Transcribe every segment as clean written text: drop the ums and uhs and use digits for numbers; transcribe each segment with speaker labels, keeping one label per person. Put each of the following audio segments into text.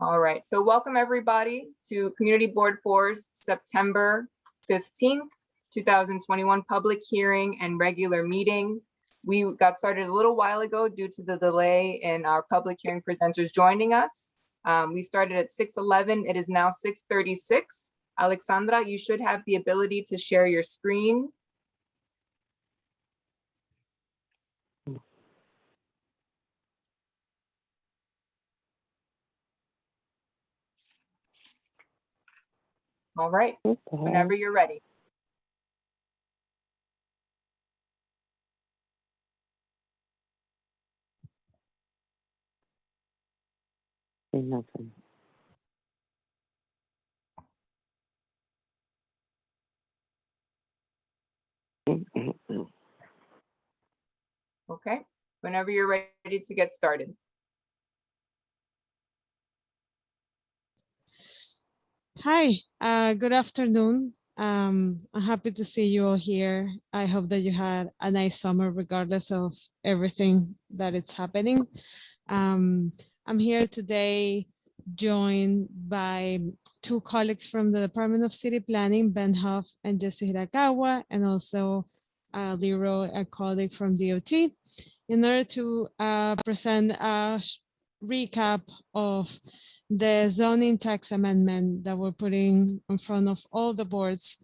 Speaker 1: All right, so welcome everybody to Community Board 4's September 15th, 2021 public hearing and regular meeting. We got started a little while ago due to the delay in our public hearing presenters joining us. We started at 6:11. It is now 6:36. Alexandra, you should have the ability to share your screen. All right, whenever you're ready.
Speaker 2: Nothing.
Speaker 1: Okay, whenever you're ready to get started.
Speaker 3: Hi, good afternoon. I'm happy to see you all here. I hope that you had a nice summer regardless of everything that is happening. I'm here today joined by two colleagues from the Department of City Planning, Ben Huff and Jesse Hirakawa, and also Leroy, a colleague from DOT, in order to present a recap of the zoning tax amendment that we're putting in front of all the boards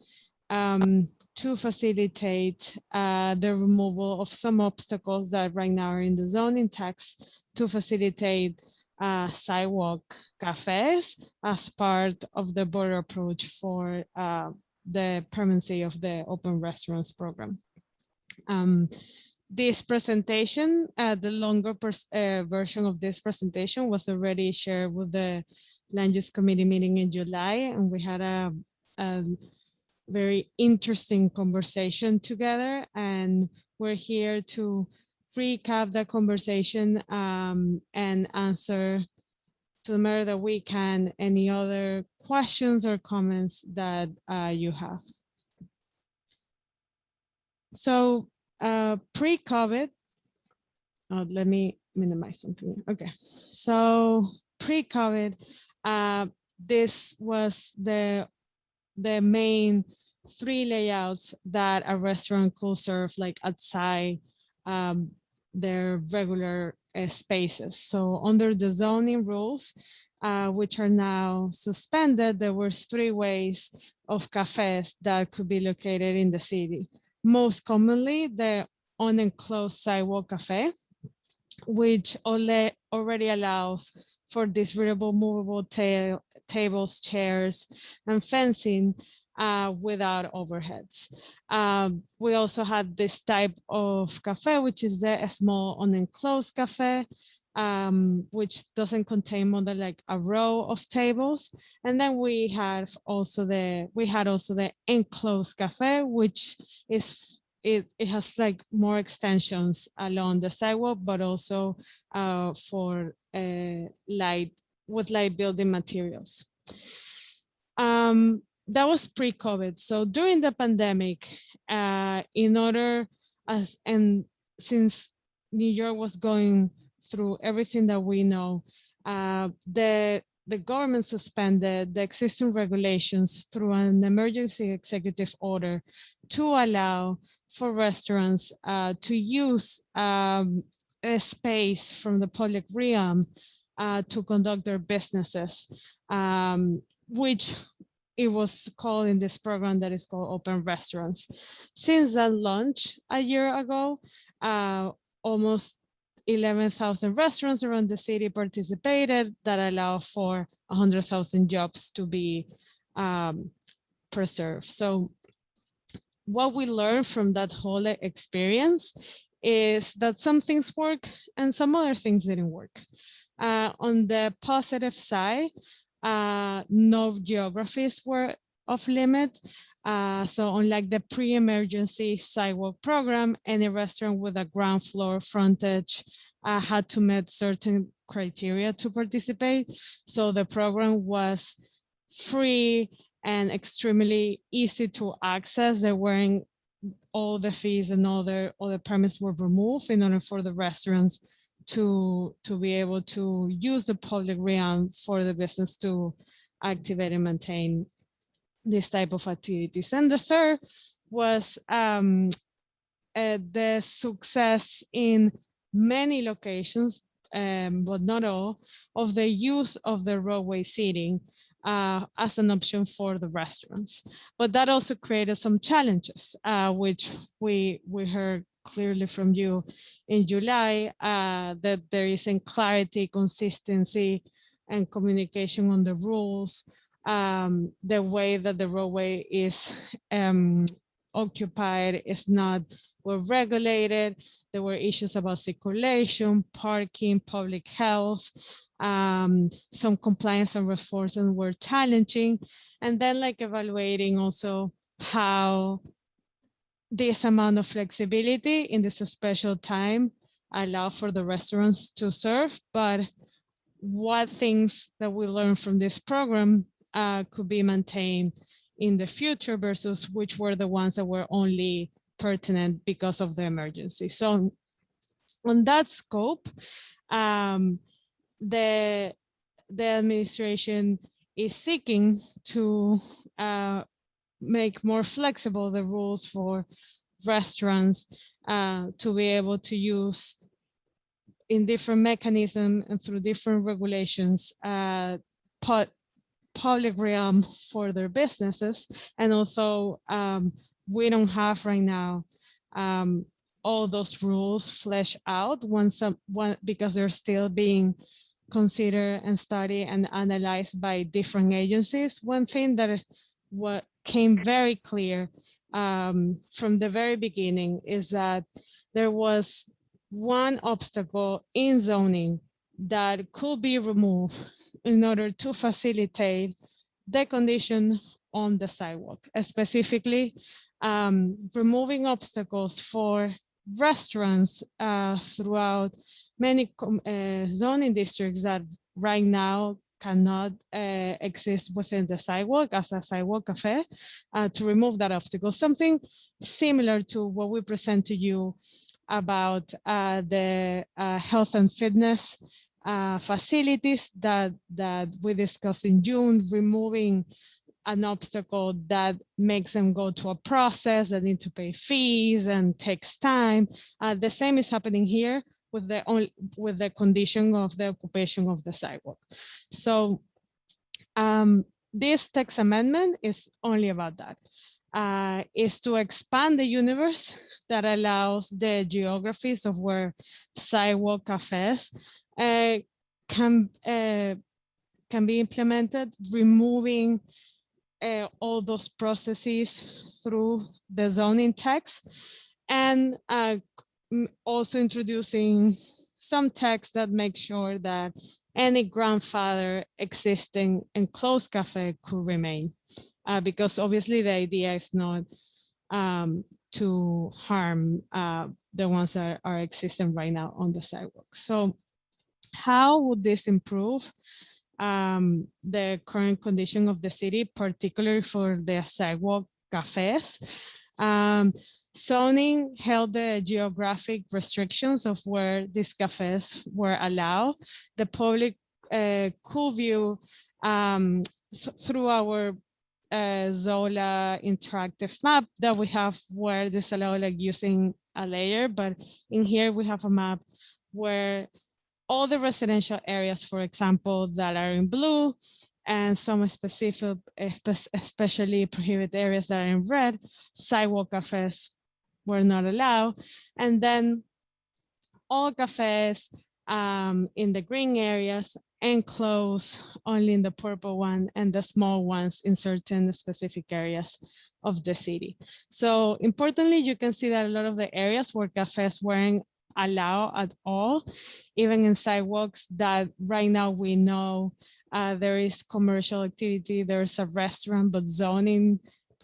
Speaker 3: to facilitate the removal of some obstacles that right now are in the zoning tax to facilitate sidewalk cafes as part of the board approach for the permanency of the open restaurants program. This presentation, the longer version of this presentation was already shared with the Land Use Committee meeting in July, and we had a very interesting conversation together, and we're here to recap that conversation and answer to the matter that we can any other questions or comments that you have. So pre-COVID, let me minimize something. Okay, so pre-COVID, this was the main three layouts that a restaurant could serve, like outside their regular spaces. So under the zoning rules, which are now suspended, there were three ways of cafes that could be located in the city. Most commonly, the unenclosed sidewalk cafe, which already allows for disposable movable tables, chairs, and fencing without overheads. We also had this type of cafe, which is a small unenclosed cafe, which doesn't contain more than like a row of tables. And then we had also the enclosed cafe, which is it has like more extensions along the sidewalk, but also for light building materials. That was pre-COVID. So during the pandemic, since New York was going through everything that we know, the government suspended the existing regulations through an emergency executive order to allow for restaurants to use a space from the public realm to conduct their businesses, which it was called in this program that is called Open Restaurants. Since that launch a year ago, almost 11,000 restaurants around the city participated that allow for 100,000 jobs to be preserved. So what we learned from that whole experience is that some things work and some other things didn't work. On the positive side, no geographies were of limit. So unlike the pre-emergency sidewalk program, any restaurant with a ground floor frontage had to meet certain criteria to participate. So the program was free and extremely easy to access. There weren't all the fees and all the permits were removed in order for the restaurants to be able to use the public realm for the business to activate and maintain this type of activities. And the third was the success in many locations, but not all, of the use of the roadway seating as an option for the restaurants. But that also created some challenges, which we heard clearly from you in July, that there isn't clarity, consistency, and communication on the rules, the way that the roadway is occupied is not well regulated. There were issues about circulation, parking, public health, some compliance and enforcement were challenging. And then like evaluating also how this amount of flexibility in this special time allow for the restaurants to serve, but what things that we learned from this program could be maintained in the future versus which were the ones that were only pertinent because of the emergency. So on that scope, the administration is seeking to make more flexible the rules for restaurants to be able to use in different mechanisms and through different regulations, public realm for their businesses. And also we don't have right now all those rules fleshed out because they're still being considered and studied and analyzed by different agencies. One thing that what came very clear from the very beginning is that there was one obstacle in zoning that could be removed in order to facilitate the condition on the sidewalk, specifically removing obstacles for restaurants throughout many zoning districts that right now cannot exist within the sidewalk as a sidewalk cafe, to remove that obstacle. Something similar to what we present to you about the health and fitness facilities that we discussed in June, removing an obstacle that makes them go to a process that need to pay fees and takes time. The same is happening here with the condition of the occupation of the sidewalk. So this text amendment is only about that. Is to expand the universe that allows the geographies of where sidewalk cafes can be implemented, removing all those processes through the zoning text, and also introducing some text that makes sure that any grandfather existing enclosed cafe could remain. Because obviously the idea is not to harm the ones that are existing right now on the sidewalk. So how would this improve the current condition of the city, particularly for the sidewalk cafes? Zoning held the geographic restrictions of where these cafes were allowed. The public could view through our Zola interactive map that we have where this allow like using a layer, but in here we have a map where all the residential areas, for example, that are in blue, and some specific, especially prohibited areas that are in red, sidewalk cafes were not allowed. And then all cafes in the green areas enclosed only in the purple one, and the small ones in certain specific areas of the city. So importantly, you can see that a lot of the areas where cafes weren't allowed at all, even in sidewalks that right now we know there is commercial activity, there's a restaurant, but zoning,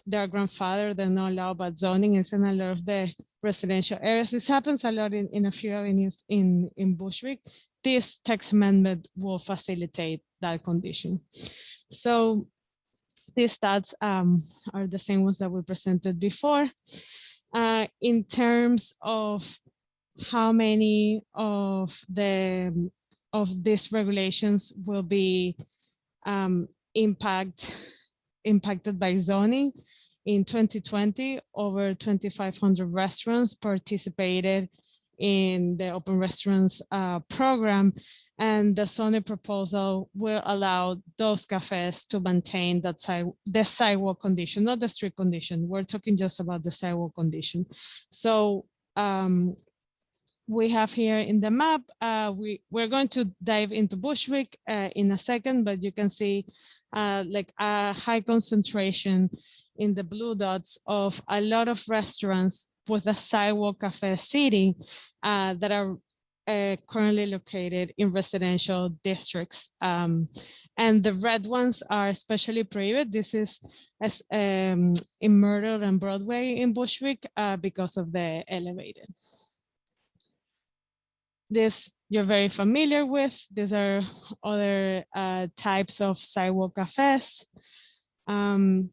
Speaker 3: their grandfather, they're not allowed, but zoning is in a lot of the residential areas. This happens a lot in a few avenues in Bushwick. This text amendment will facilitate that condition. So these stats are the same ones that we presented before. In terms of how many of these regulations will be um, impacted by zoning. In 2020, over 2,500 restaurants participated in the open restaurants program, and the zoning proposal will allow those cafes to maintain that the sidewalk condition, not the street condition. We're talking just about the sidewalk condition. So we have here in the map, we're going to dive into Bushwick in a second, but you can see like a high concentration in the blue dots of a lot of restaurants with a sidewalk cafe seating that are currently located in residential districts. And the red ones are especially prohibited. This is in Myrtle and Broadway in Bushwick because of the elevated. This you're very familiar with. These are other types of sidewalk cafes. And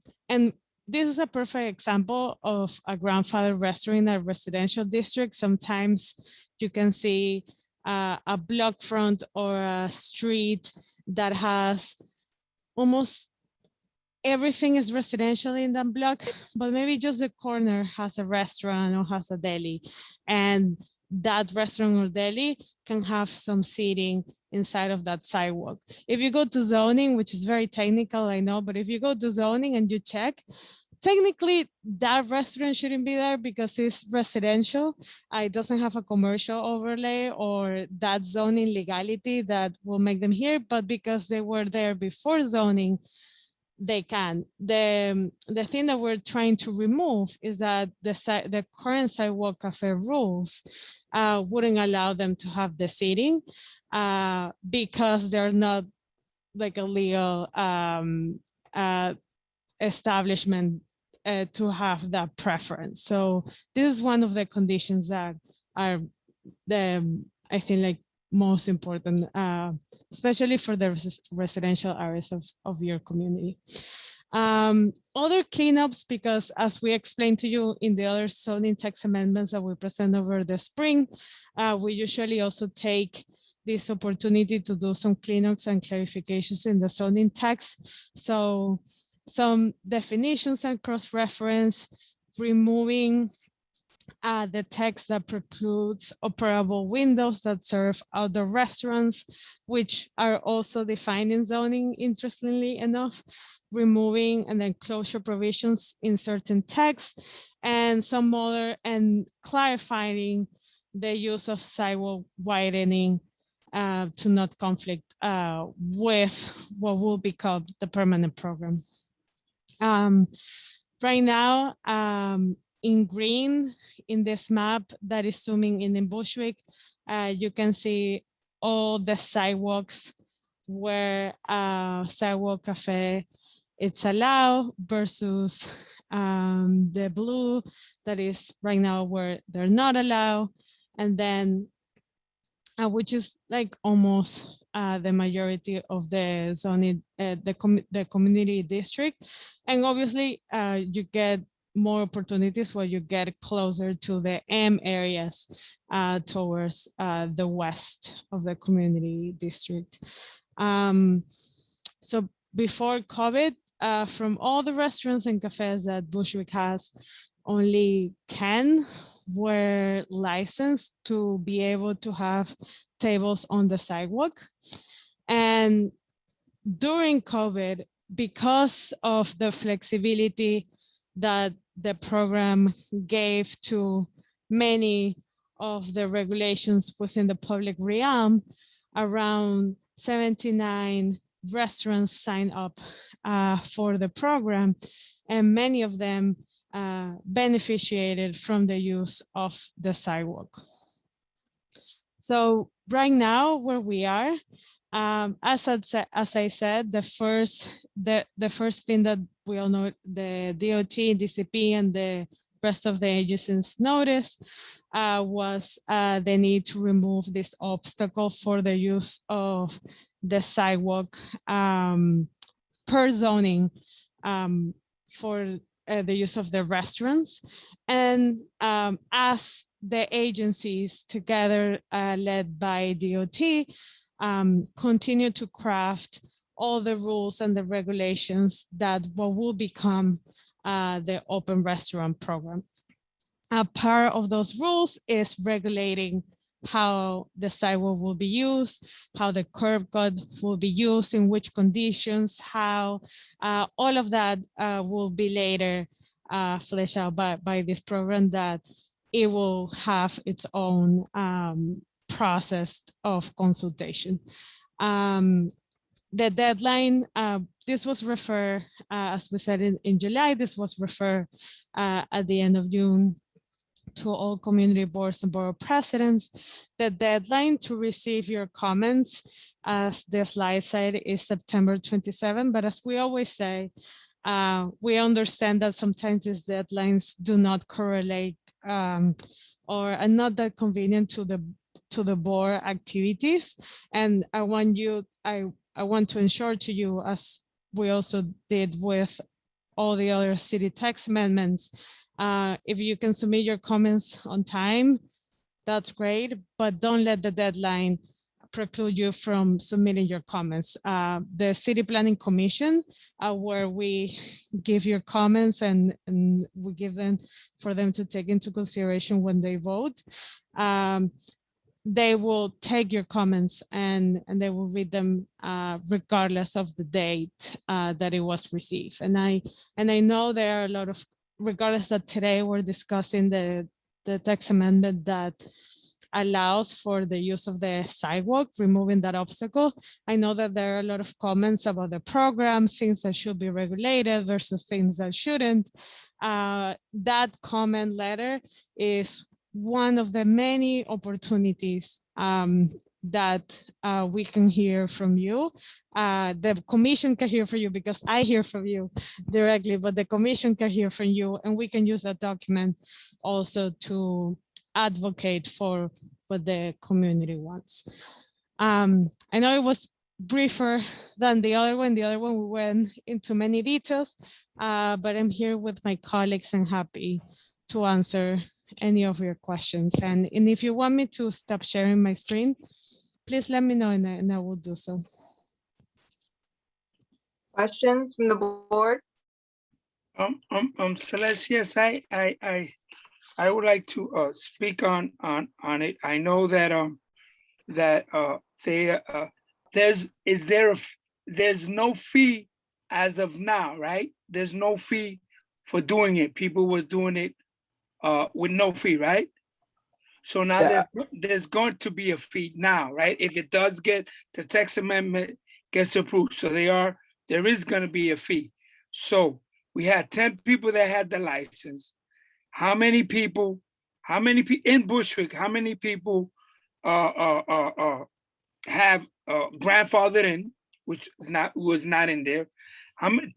Speaker 3: this is a perfect example of a grandfather restaurant in a residential district. Sometimes you can see a block front or a street that has almost everything is residential in that block, but maybe just the corner has a restaurant or has a deli, and that restaurant or deli can have some seating inside of that sidewalk. If you go to zoning, which is very technical, I know, but if you go to zoning and you check, technically that restaurant shouldn't be there because it's residential. It doesn't have a commercial overlay or that zoning legality that will make them here, but because they were there before zoning, they can. The thing that we're trying to remove is that the current sidewalk cafe rules wouldn't allow them to have the seating because they're not like a legal establishment to have that preference. So this is one of the conditions that are I think like most important, especially for the residential areas of your community. Other cleanups, because as we explained to you in the other zoning text amendments that we present over the spring, we usually also take this opportunity to do some cleanups and clarifications in the zoning text. So some definitions and cross-reference, removing the text that precludes operable windows that serve outdoor restaurants, which are also defined in zoning, interestingly enough, removing and then closure provisions in certain texts, and some other, and clarifying the use of sidewalk widening to not conflict with what will become the permanent program. Right now, in green in this map that is zooming in Bushwick, you can see all the sidewalks where sidewalk cafe it's allowed versus the blue that is right now where they're not allowed, and then which is like almost the majority of the zoning, the community district. And obviously you get more opportunities where you get closer to the M areas towards the west of the community district. So before COVID, from all the restaurants and cafes that Bushwick has, only 10 were licensed to be able to have tables on the sidewalk. And during COVID, because of the flexibility that the program gave to many of the regulations within the public realm, around 79 restaurants signed up for the program, and many of them beneficiated from the use of the sidewalk. So right now where we are, as I said, the first thing that we all know, the DOT, DCP, and the rest of the agencies noticed was the need to remove this obstacle for the use of the sidewalk per zoning for the use of the restaurants. And as the agencies together, led by DOT, continue to craft all the rules and the regulations that what will become the open restaurant program. A part of those rules is regulating how the sidewalk will be used, how the curb cut will be used, in which conditions, how all of that will be later fleshed out by this program, that it will have its own process of consultation. The deadline, this was referred, as we said in July, this was referred at the end of June to all community boards and borough presidents. The deadline to receive your comments, as the slide said, is September 27. But as we always say, we understand that sometimes these deadlines do not correlate or are not that convenient to the board activities. And I want to ensure to you, as we also did with all the other city text amendments, if you can submit your comments on time, that's great, but don't let the deadline preclude you from submitting your comments. The City Planning Commission, where we give your comments and we give them for them to take into consideration when they vote, they will take your comments and they will read them regardless of the date that it was received. And I know there are a lot of, regardless that today we're discussing the text amendment that allows for the use of the sidewalk, removing that obstacle. I know that there are a lot of comments about the program, things that should be regulated versus things that shouldn't. That comment letter is one of the many opportunities that we can hear from you. The commission can hear from you because I hear from you directly, but the commission can hear from you, and we can use that document also to advocate for what the community wants. I know it was briefer than the other one. The other one we went into many details, but I'm here with my colleagues and happy to answer any of your questions. And if you want me to stop sharing my screen, please let me know and I will do so.
Speaker 1: Questions from the board?
Speaker 2: Celeste, yes, I would like to speak on it. I know that there's no fee as of now, right? There's no fee for doing it. People was doing it with no fee, right? So now
Speaker 4: Yeah.
Speaker 2: there's going to be a fee now, right? If it does get, the text amendment gets approved. So there is going to be a fee. So we had 10 people that had the license. How many people in Bushwick, how many people have grandfathered in, which was not in there?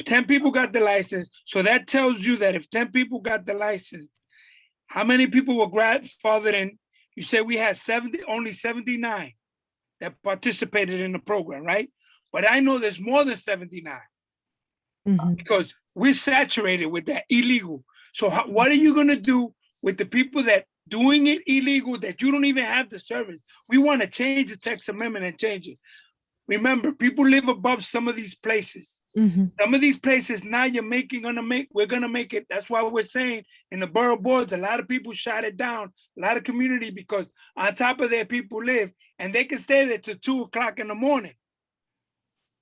Speaker 2: 10 people got the license. So that tells you that if 10 people got the license, how many people were grandfathered in? You said we had only 79 that participated in the program, right? But I know there's more than 79 because we're saturated with that illegal. So what are you gonna do with the people that doing it illegal, that you don't even have the service? We wanna change the text amendment and change it. Remember, people live above some of these places. Some of these places now we're gonna make it. That's why we're saying in the borough boards, a lot of people shot it down, a lot of community, because on top of there people live and they can stay there till 2 o'clock in the morning.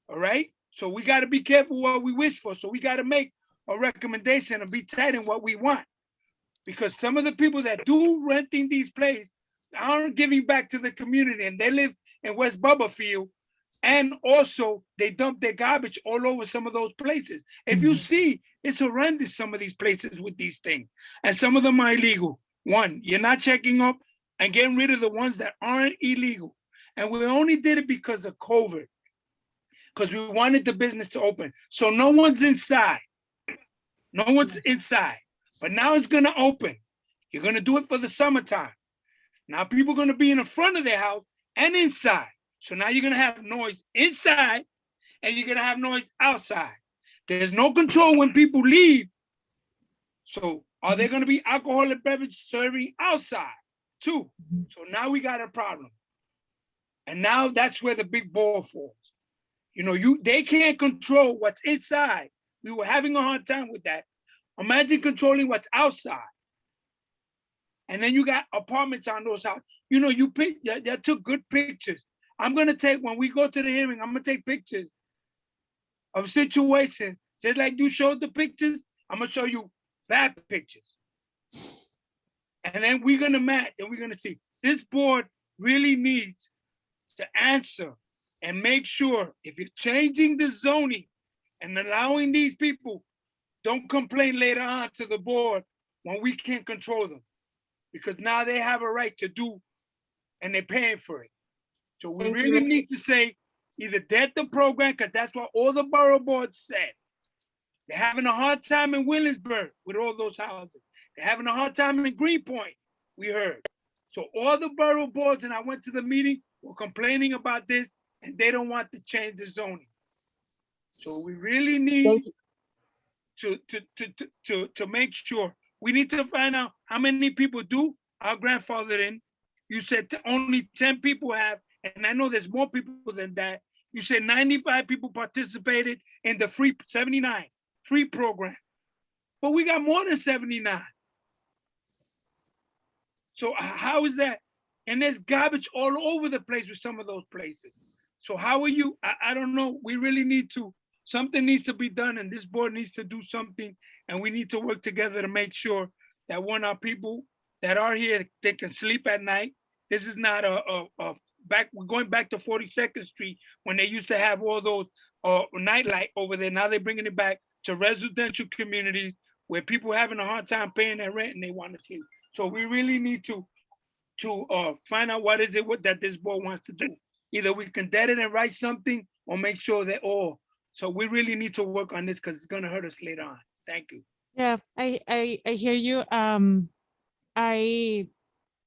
Speaker 2: All right. So we got to be careful what we wish for. So we got to make a recommendation and be tight in what we want. Because some of the people that do renting these places aren't giving back to the community, and they live in West Bubblefield. And also they dump their garbage all over some of those places. If you see, it's horrendous, some of these places with these things. And some of them are illegal. One, you're not checking up and getting rid of the ones that aren't illegal. And we only did it because of COVID, because we wanted the business to open. So no one's inside. No one's inside. But now it's gonna open. You're gonna do it for the summertime. Now people are gonna be in the front of their house and inside. So now you're gonna have noise inside and you're gonna have noise outside. There's no control when people leave. So are there gonna be alcoholic beverage serving outside? 2. So now we got a problem. And now that's where the big ball falls. You know, they can't control what's inside. We were having a hard time with that. Imagine controlling what's outside. And then you got apartments on those houses. You know, you took good pictures. I'm gonna take, when we go to the hearing, I'm gonna take pictures of situations. Just like you showed the pictures, I'm gonna show you bad pictures. And then we're gonna match and we're gonna see. This board really needs to answer and make sure if you're changing the zoning and allowing these people, don't complain later on to the board when we can't control them. Because now they have a right to do, and they're paying for it. So we
Speaker 1: Thank you,
Speaker 2: really
Speaker 1: Mr.
Speaker 2: need to say, either debt the program, because that's what all the borough boards said. They're having a hard time in Williamsburg with all those houses. They're having a hard time in Greenpoint, we heard. So all the borough boards, and I went to the meeting, were complaining about this, and they don't want to change the zoning. So we really need to make sure. We need to find out how many people are grandfathered in. You said only 10 people have, and I know there's more people than that. You said 95 people participated in the 79 free program, but we got more than 79. So how is that? And there's garbage all over the place with some of those places. So how are you? I don't know. We really need to, something needs to be done, and this board needs to do something, and we need to work together to make sure that when our people that are here, they can sleep at night. This is not we're going back to 42nd Street when they used to have all those nightlight over there. Now they're bringing it back to residential communities where people are having a hard time paying their rent and they want to sleep. So we really need to find out what is it that this board wants to do. Either we can dead it and write something, or make sure that so we really need to work on this because it's going to hurt us later on. Thank you.
Speaker 3: Yeah, I hear you.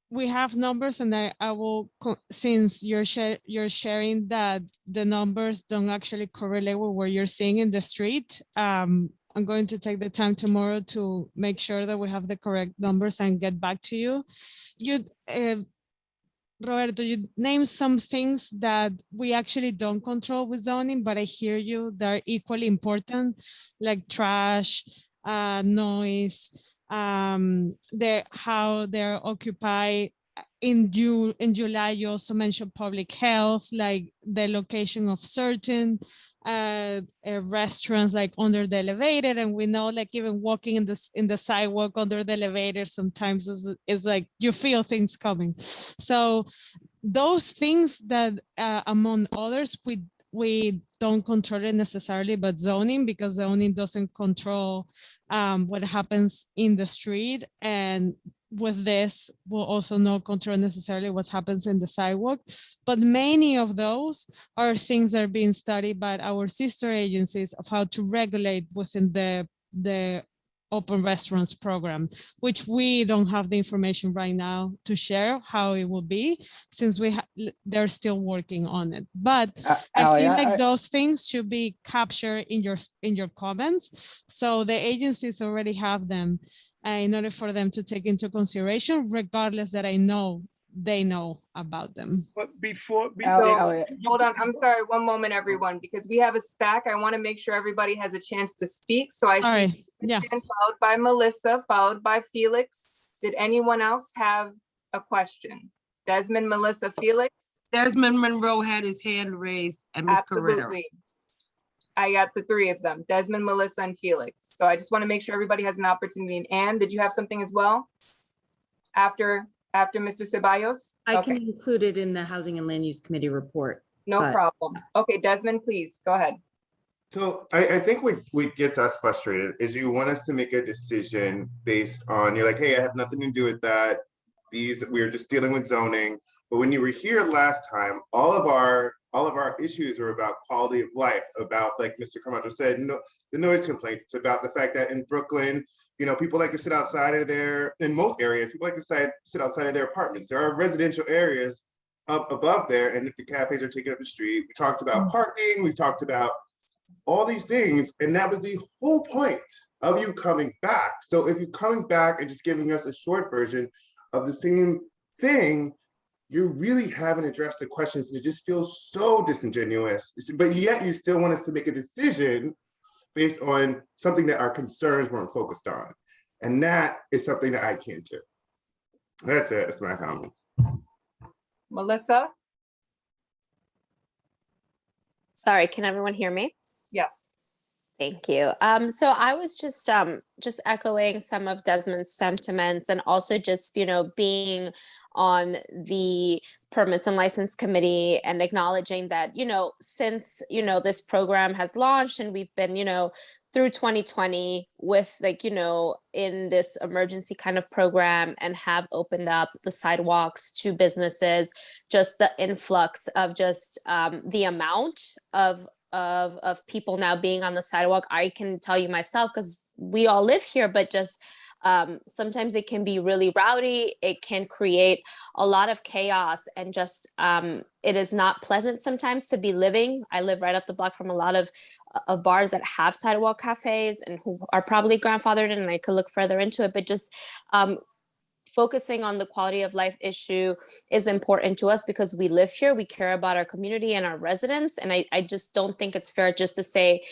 Speaker 3: We have numbers, and I will, since you're sharing that the numbers don't actually correlate with what you're seeing in the street. I'm going to take the time tomorrow to make sure that we have the correct numbers and get back to you. Roberto, you named some things that we actually don't control with zoning, but I hear you, they're equally important, like trash, noise, how they're occupied. In July, you also mentioned public health, like the location of certain restaurants, like under the elevator. And we know, like, even walking in the sidewalk under the elevator, sometimes is like you feel things coming. So those things that, among others, we don't control it necessarily, but zoning, because zoning doesn't control what happens in the street. And with this, we'll also not control necessarily what happens in the sidewalk. But many of those are things that are being studied by our sister agencies of how to regulate within the open restaurants program, which we don't have the information right now to share how it will be, since they're still working on it. But I feel like those things should be captured in your comments, so the agencies already have them in order for them to take into consideration, regardless that I know they know about them.
Speaker 2: But
Speaker 1: hold on, I'm sorry, one moment, everyone, because we have a stack. I want to make sure everybody has a chance to speak. So I see Christian, followed by Melissa, followed by Felix. Did anyone else have a question? Desmond, Melissa, Felix?
Speaker 4: Desmond Monroe had his hand raised, and Ms. Carrera.
Speaker 1: Absolutely. I got the three of them, Desmond, Melissa, and Felix. So I just want to make sure everybody has an opportunity. And Anne, did you have something as well? After Mr. Ceballos?
Speaker 5: I can include it in the Housing and Land Use Committee report.
Speaker 1: No problem. Okay, Desmond, please, go ahead.
Speaker 6: So I think what gets us frustrated is you want us to make a decision based on, you're like, hey, I have nothing to do with that. We're just dealing with zoning. But when you were here last time, all of our issues are about quality of life, about, like Mr. Camacho said, the noise complaints. It's about the fact that in Brooklyn, people like to sit outside of in most areas, people like to sit outside of their apartments. There are residential areas up above there, and if the cafes are taking up the street, we talked about parking, we talked about all these things, and that was the whole point of you coming back. So if you're coming back and just giving us a short version of the same thing, you really haven't addressed the questions, and it just feels so disingenuous. But yet you still want us to make a decision based on something that our concerns weren't focused on. And that is something that I can't do. That's it. That's my comment.
Speaker 1: Melissa?
Speaker 7: Sorry, can everyone hear me?
Speaker 1: Yes.
Speaker 7: Thank you. So I was just echoing some of Desmond's sentiments, and also just, being on the permits and license committee and acknowledging that, since, this program has launched and we've been, through 2020 with in this emergency kind of program, and have opened up the sidewalks to businesses, just the influx of just the amount of people now being on the sidewalk. I can tell you myself, because we all live here, but just sometimes it can be really rowdy. It can create a lot of chaos, and just it is not pleasant sometimes to be living. I live right up the block from a lot of bars that have sidewalk cafes and who are probably grandfathered in, and I could look further into it, but just focusing on the quality of life issue is important to us, because we live here, we care about our community and our residents. And I just don't think it's fair just to say,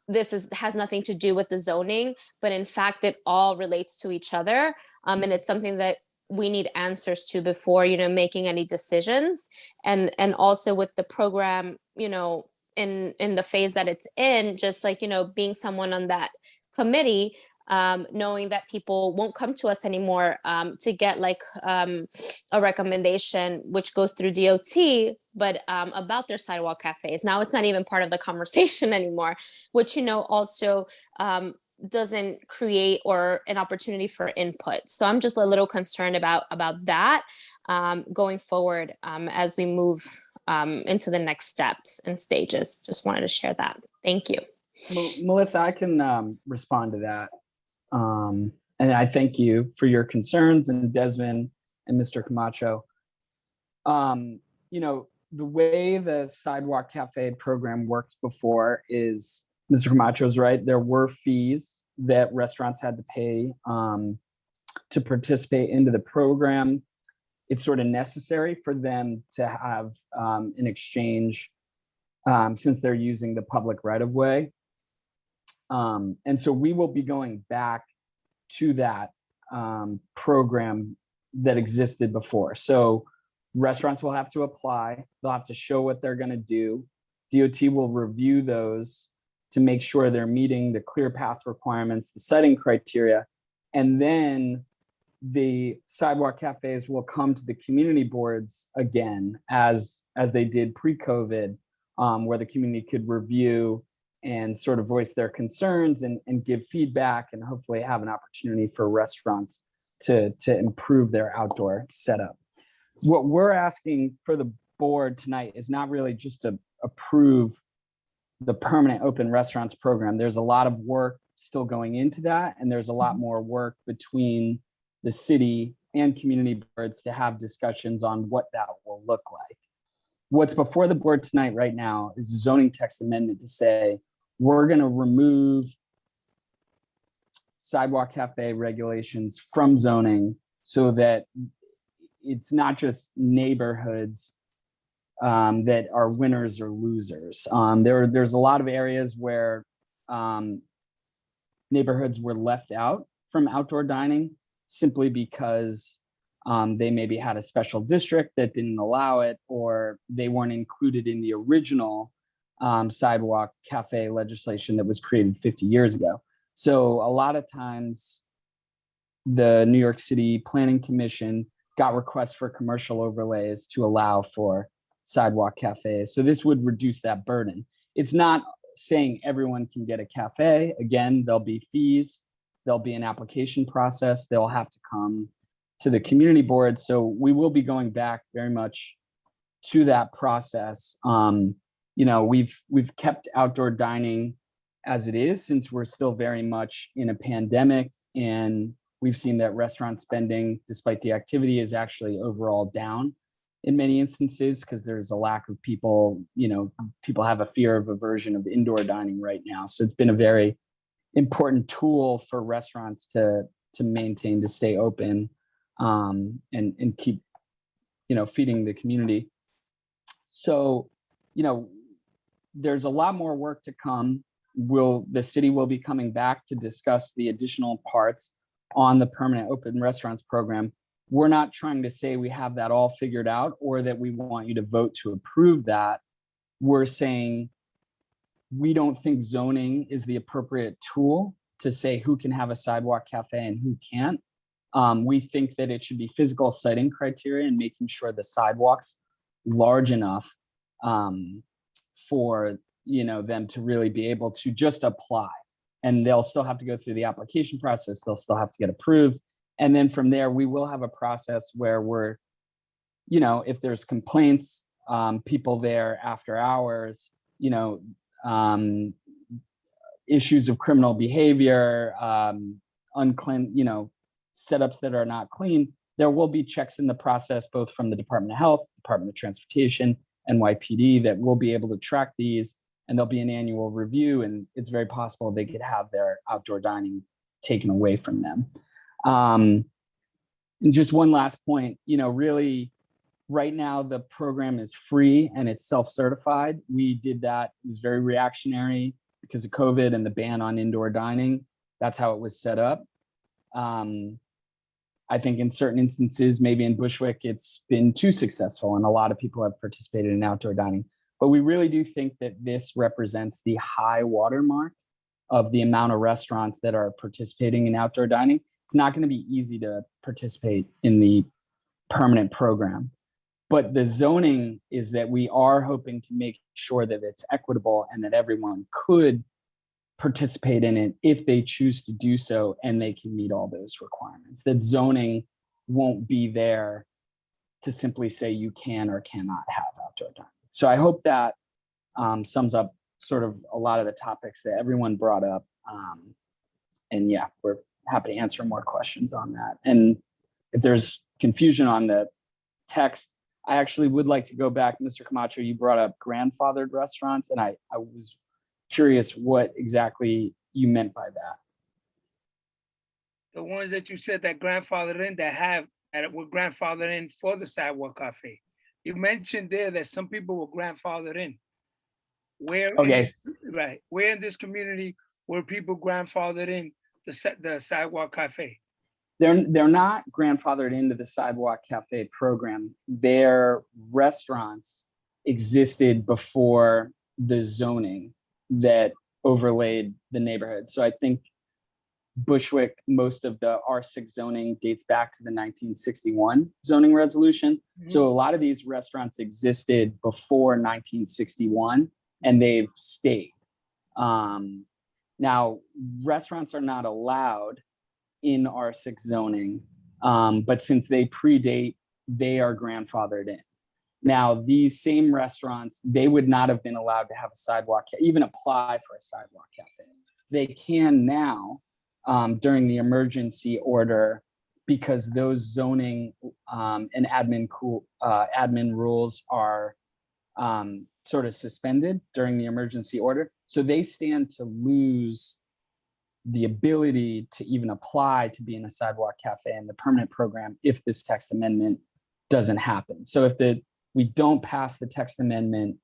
Speaker 7: this has nothing to do with the zoning, but in fact, it all relates to each other. And it's something that we need answers to before, making any decisions. And also with the program, in the phase that it's in, just being someone on that committee, knowing that people won't come to us anymore to get a recommendation, which goes through DOT, but about their sidewalk cafes. Now it's not even part of the conversation anymore, which, also doesn't create or an opportunity for input. So I'm just a little concerned about that going forward as we move into the next steps and stages. Just wanted to share that. Thank you.
Speaker 8: Melissa, I can respond to that. And I thank you for your concerns, and Desmond and Mr. Camacho. The way the Sidewalk Cafe program worked before is, Mr. Camacho's right, there were fees that restaurants had to pay to participate into the program. It's sort of necessary for them to have an exchange since they're using the public right-of-way. And so we will be going back to that program that existed before. So restaurants will have to apply. They'll have to show what they're going to do. DOT will review those to make sure they're meeting the clear path requirements, the siting criteria, and then the sidewalk cafes will come to the community boards again, as they did pre-COVID, where the community could review and sort of voice their concerns and give feedback, and hopefully have an opportunity for restaurants to improve their outdoor setup. What we're asking for the board tonight is not really just to approve the permanent open restaurants program. There's a lot of work still going into that, and there's a lot more work between the city and community boards to have discussions on what that will look like. What's before the board tonight right now is a zoning text amendment to say, we're going to remove sidewalk cafe regulations from zoning so that it's not just neighborhoods that are winners or losers. There's a lot of areas where neighborhoods were left out from outdoor dining simply because they maybe had a special district that didn't allow it, or they weren't included in the original sidewalk cafe legislation that was created 50 years ago. So a lot of times the New York City Planning Commission got requests for commercial overlays to allow for sidewalk cafes. So this would reduce that burden. It's not saying everyone can get a cafe. Again, there'll be fees, there'll be an application process, they'll have to come to the community board. So we will be going back very much to that process. We've kept outdoor dining as it is since we're still very much in a pandemic, and we've seen that restaurant spending, despite the activity, is actually overall down in many instances because there's a lack of people, people have a fear of aversion of indoor dining right now. So it's been a very important tool for restaurants to maintain, to stay open. and keep, feeding the community. So, there's a lot more work to come. The city will be coming back to discuss the additional parts on the permanent open restaurants program. We're not trying to say we have that all figured out or that we want you to vote to approve that. We're saying we don't think zoning is the appropriate tool to say who can have a sidewalk cafe and who can't. We think that it should be physical siting criteria and making sure the sidewalk's large enough for them to really be able to just apply. And they'll still have to go through the application process. They'll still have to get approved. And then from there, we will have a process where we're, if there's complaints, people there after hours, issues of criminal behavior, unclean, setups that are not clean, there will be checks in the process, both from the Department of Health, Department of Transportation, NYPD, that will be able to track these, and there'll be an annual review, and it's very possible they could have their outdoor dining taken away from them. And just one last point, really, right now the program is free and it's self-certified. We did that, it was very reactionary because of COVID and the ban on indoor dining. That's how it was set up. I think in certain instances, maybe in Bushwick, it's been too successful and a lot of people have participated in outdoor dining. But we really do think that this represents the high watermark of the amount of restaurants that are participating in outdoor dining. It's not going to be easy to participate in the permanent program. But the zoning is that we are hoping to make sure that it's equitable and that everyone could participate in it if they choose to do so and they can meet all those requirements. That zoning won't be there to simply say you can or cannot have outdoor dining. So I hope that sums up sort of a lot of the topics that everyone brought up. And yeah, we're happy to answer more questions on that. And if there's confusion on the text, I actually would like to go back. Mr. Camacho, you brought up grandfathered restaurants, and I was curious what exactly you meant by that.
Speaker 2: The ones that you said that grandfathered in, that were grandfathered in for the Sidewalk Cafe. You mentioned there that some people were grandfathered in. Where in this community were people grandfathered in the Sidewalk Cafe?
Speaker 8: They're not grandfathered into the Sidewalk Cafe program. Their restaurants existed before the zoning that overlaid the neighborhood. So I think Bushwick, most of the R6 zoning dates back to the 1961 zoning resolution. Mm-hmm. So a lot of these restaurants existed before 1961 and they've stayed. Now, restaurants are not allowed in R6 zoning, but since they predate, they are grandfathered in. Now, these same restaurants, they would not have been allowed to have a sidewalk, even apply for a sidewalk cafe. They can now during the emergency order, because those zoning and admin rules are sort of suspended during the emergency order. So they stand to lose the ability to even apply to be in a sidewalk cafe in the permanent program if this text amendment doesn't happen. So if we don't pass the text amendment,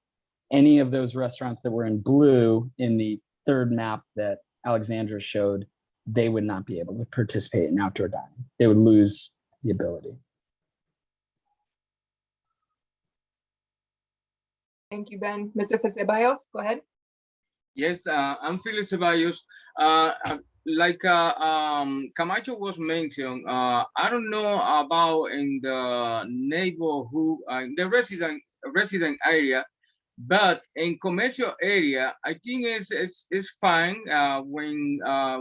Speaker 8: any of those restaurants that were in blue in the third map that Alexandra showed, they would not be able to participate in outdoor dining. They would lose the ability.
Speaker 1: Thank you, Ben. Mr. Ceballos, go ahead.
Speaker 9: Yes, I'm Felix Ceballos. Like Camacho was mentioned, I don't know about in the neighborhood, the resident area, but in commercial area, I think it's fine when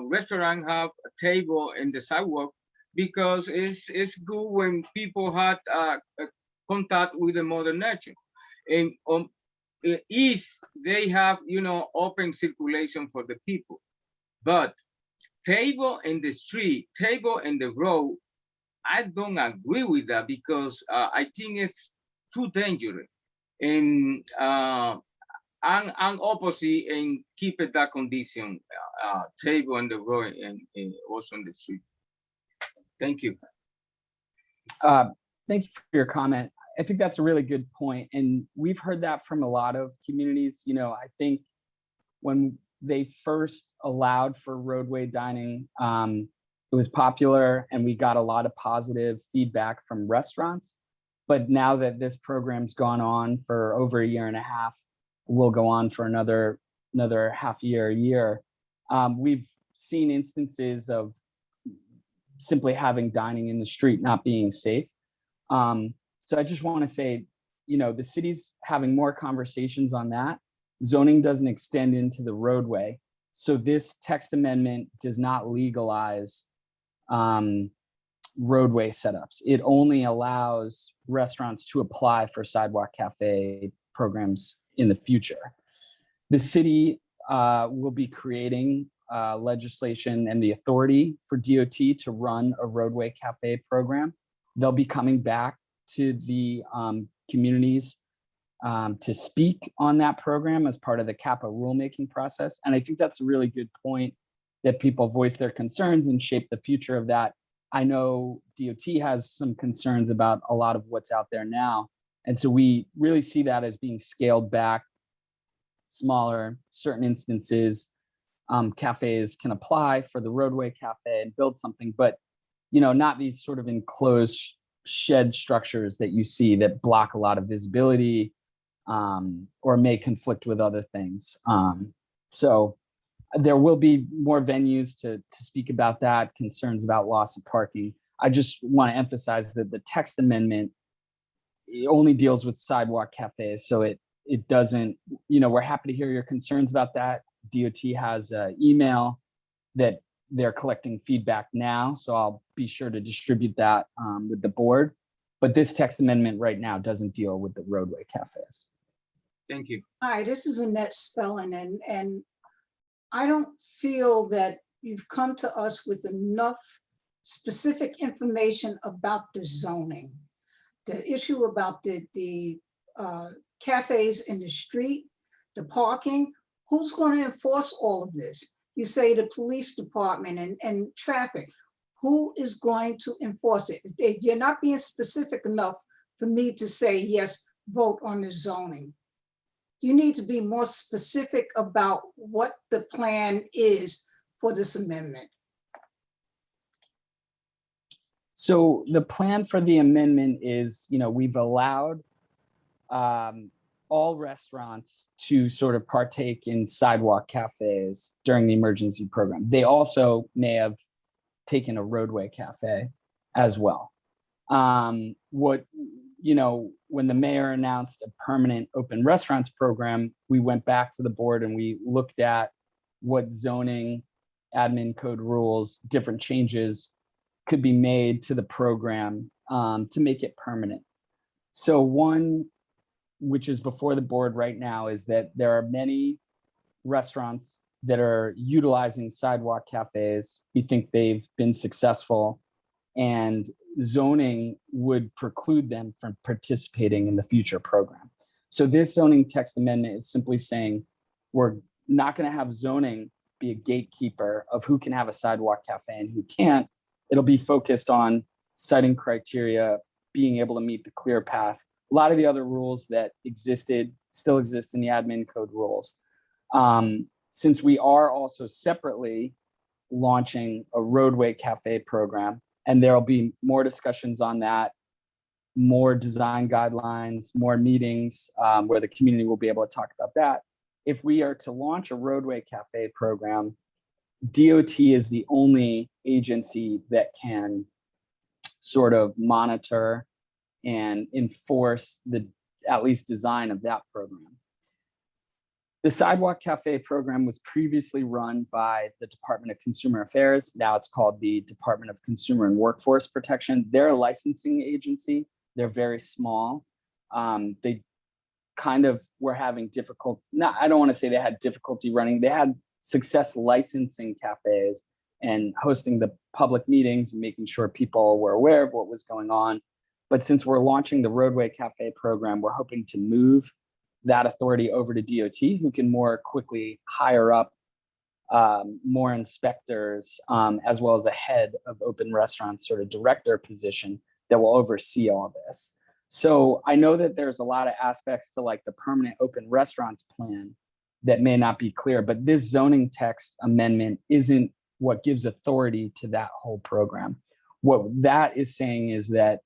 Speaker 9: restaurants have a table in the sidewalk, because it's good when people had contact with the mother nature, and if they have open circulation for the people. But table in the street, table in the road, I don't agree with that, because I think it's too dangerous. And I'm opposite and keep it that condition, table on the road and also on the street. Thank you.
Speaker 8: Thank you for your comment. I think that's a really good point. And we've heard that from a lot of communities. You know, I think when they first allowed for roadway dining, it was popular and we got a lot of positive feedback from restaurants. But now that this program's gone on for over a year and a half, will go on for another half year, we've seen instances of simply having dining in the street not being safe. So I just want to say, you know, the city's having more conversations on that. Zoning doesn't extend into the roadway. So this text amendment does not legalize roadway setups. It only allows restaurants to apply for sidewalk cafe programs in the future. The city will be creating legislation and the authority for DOT to run a roadway cafe program. They'll be coming back to the communities to speak on that program as part of the CAPA rulemaking process. And I think that's a really good point, that people voice their concerns and shape the future of that. I know DOT has some concerns about a lot of what's out there now. And so we really see that as being scaled back, smaller, certain instances. Cafes can apply for the roadway cafe and build something, but you know, not these sort of enclosed shed structures that you see that block a lot of visibility or may conflict with other things. So there will be more venues to speak about that, concerns about loss of parking. I just want to emphasize that the text amendment, it only deals with sidewalk cafes. So it doesn't, you know, we're happy to hear your concerns about that. DOT has an email that they're collecting feedback now. So I'll be sure to distribute that with the board. But this text amendment right now doesn't deal with the roadway cafes.
Speaker 9: Thank you.
Speaker 10: Hi, this is Annette Spelling, and I don't feel that you've come to us with enough specific information about the zoning. The issue about the cafes in the street, the parking, who's going to enforce all of this? You say the police department and traffic. Who is going to enforce it? You're not being specific enough for me to say, yes, vote on the zoning. You need to be more specific about what the plan is for this amendment.
Speaker 8: So the plan for the amendment is, you know, we've allowed all restaurants to sort of partake in sidewalk cafes during the emergency program. They also may have taken a roadway cafe as well. You know, when the mayor announced a permanent open restaurants program, we went back to the board and we looked at what zoning, admin code rules, different changes could be made to the program to make it permanent. So one, which is before the board right now, is that there are many restaurants that are utilizing sidewalk cafes. We think they've been successful, and zoning would preclude them from participating in the future program. So this zoning text amendment is simply saying we're not going to have zoning be a gatekeeper of who can have a sidewalk cafe and who can't. It'll be focused on citing criteria, being able to meet the clear path. A lot of the other rules that existed still exist in the admin code rules. Since we are also separately launching a roadway cafe program, and there'll be more discussions on that, more design guidelines, more meetings where the community will be able to talk about that. If we are to launch a roadway cafe program, DOT is the only agency that can sort of monitor and enforce the at least design of that program. The Sidewalk Cafe program was previously run by the Department of Consumer Affairs. Now it's called the Department of Consumer and Workforce Protection. They're a licensing agency. They're very small. They kind of were having difficulty. I don't want to say they had difficulty running. They had success licensing cafes and hosting the public meetings and making sure people were aware of what was going on. But since we're launching the Roadway Cafe program, we're hoping to move that authority over to DOT, who can more quickly hire up more inspectors, as well as a head of open restaurants sort of director position that will oversee all this. So I know that there's a lot of aspects to like the permanent open restaurants plan that may not be clear, but this zoning text amendment isn't what gives authority to that whole program. What that is saying is that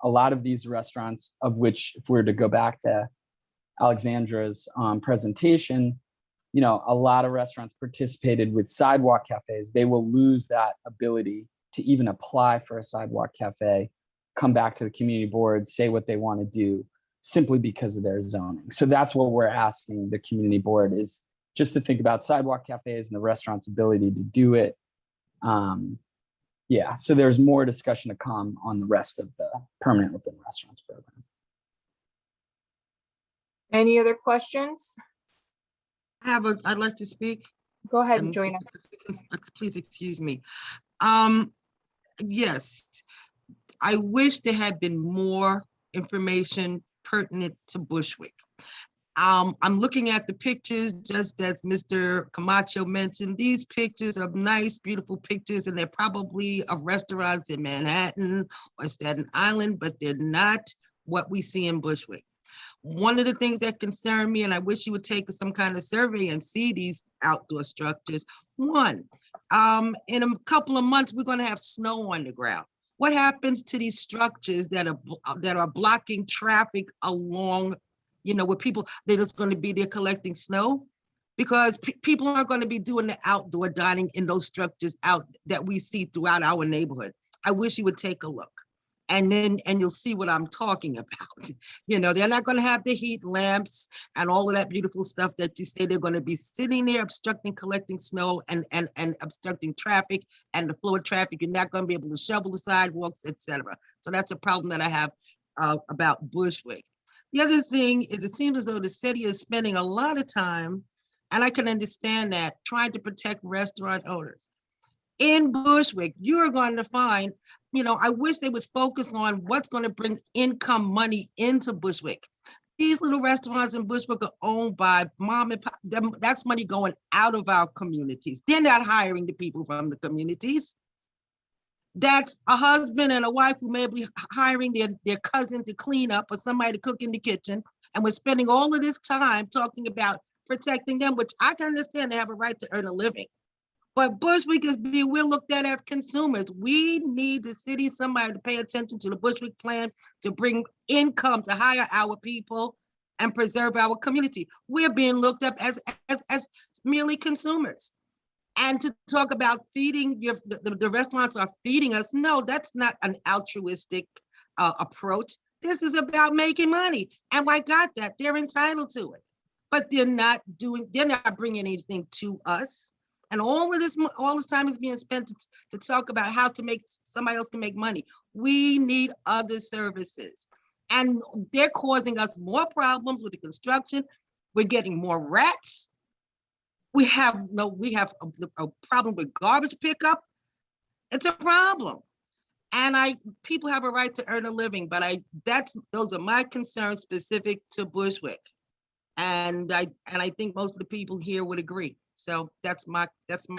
Speaker 8: a lot of these restaurants, of which if we were to go back to Alexandra's presentation, you know, a lot of restaurants participated with sidewalk cafes. They will lose that ability to even apply for a sidewalk cafe, come back to the community board, say what they want to do simply because of their zoning. So that's what we're asking the community board, is just to think about sidewalk cafes and the restaurant's ability to do it. Yeah, so there's more discussion to come on the rest of the permanent open restaurants program.
Speaker 1: Any other questions?
Speaker 4: I'd like to speak.
Speaker 1: Go ahead,
Speaker 4: Um,
Speaker 1: Joanna.
Speaker 4: Please excuse me. Yes, I wish there had been more information pertinent to Bushwick. I'm looking at the pictures, just as Mr. Camacho mentioned. These pictures are nice, beautiful pictures, and they're probably of restaurants in Manhattan or Staten Island, but they're not what we see in Bushwick. One of the things that concern me, and I wish you would take some kind of survey and see these outdoor structures. One, in a couple of months, we're going to have snow on the ground. What happens to these structures that are blocking traffic along, you know, where people, they're just going to be there collecting snow? Because people aren't going to be doing the outdoor dining in those structures out that we see throughout our neighborhood. I wish you would take a look. And you'll see what I'm talking about. You know, they're not going to have the heat lamps and all of that beautiful stuff that you say. They're going to be sitting there obstructing, collecting snow and obstructing traffic and the flow of traffic. You're not going to be able to shovel the sidewalks, etc. So that's a problem that I have about Bushwick. The other thing is, it seems as though the city is spending a lot of time, and I can understand that, trying to protect restaurant owners. In Bushwick, you are going to find, you know, I wish they was focused on what's going to bring income money into Bushwick. These little restaurants in Bushwick are owned by mom and pop. That's money going out of our communities. They're not hiring the people from the communities. That's a husband and a wife who may be hiring their cousin to clean up or somebody to cook in the kitchen. And we're spending all of this time talking about protecting them, which I can understand. They have a right to earn a living. But Bushwick is we're looked at as consumers. We need the city, somebody to pay attention to the Bushwick plan to bring income, to hire our people and preserve our community. We're being looked up as merely consumers. And to talk about feeding, the restaurants are feeding us. No, that's not an altruistic approach. This is about making money. And I got that. They're entitled to it. But they're not bringing anything to us. And all this time is being spent to talk about how to make somebody else can make money. We need other services. And they're causing us more problems with the construction. We're getting more rats. We have a problem with garbage pickup. It's a problem. And people have a right to earn a living, but those are my concerns specific to Bushwick. And I think most of the people here would agree. So that's my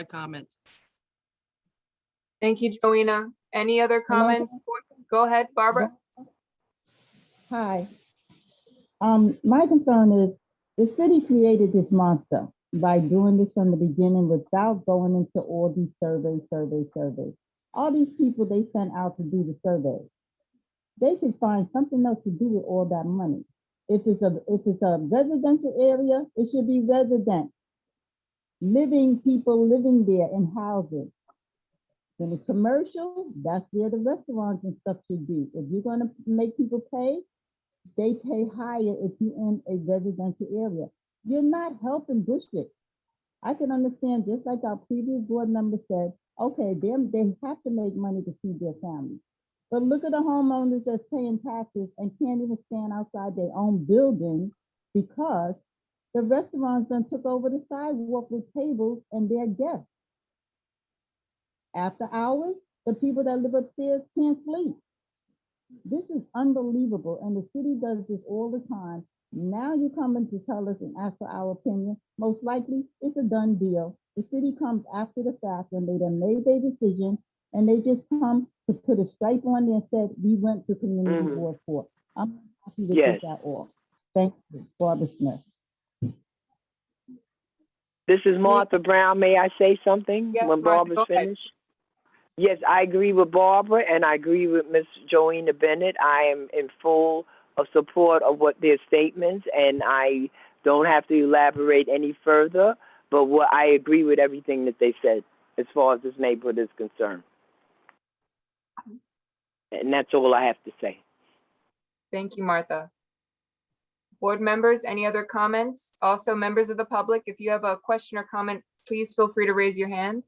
Speaker 4: comment.
Speaker 1: Thank you, Joanna. Any other comments? Go ahead, Barbara.
Speaker 11: Hi. My concern is the city created this monster by doing this from the beginning without going into all these surveys. All these people they sent out to do the survey, they could find something else to do with all that money. If it's a residential area, it should be resident. People living there in houses. When it's commercial, that's where the restaurants and stuff should be. If you're gonna make people pay, they pay higher if you're in a residential area. You're not helping Bushwick. I can understand, just like our previous board member said, okay, they have to make money to feed their families. But look at the homeowners that's paying taxes and can't even stand outside their own building because the restaurants done took over the sidewalk with tables and their guests. After hours, the people that live upstairs can't sleep. This is unbelievable, and the city does this all the time. Now you come in to tell us and ask for our opinion. Most likely, it's a done deal. The city comes after the fact when they done made their decision and they just come to put a stripe on there and said, we went to community
Speaker 12: Mhm.
Speaker 11: board for. I'm happy to
Speaker 12: Yes.
Speaker 11: take that off. Thank you, Barbara Smith.
Speaker 12: This is Martha Brown. May I say something
Speaker 1: Yes,
Speaker 12: when
Speaker 1: Martha, go
Speaker 12: Barbara's
Speaker 1: ahead.
Speaker 12: finished? Yes, I agree with Barbara and I agree with Ms. Joanna Bennett. I am in full of support of what their statements, and I don't have to elaborate any further, but what I agree with everything that they said as far as this neighborhood is concerned. And that's all I have to say.
Speaker 1: Thank you, Martha. Board members, any other comments? Also, members of the public, if you have a question or comment, please feel free to raise your hand.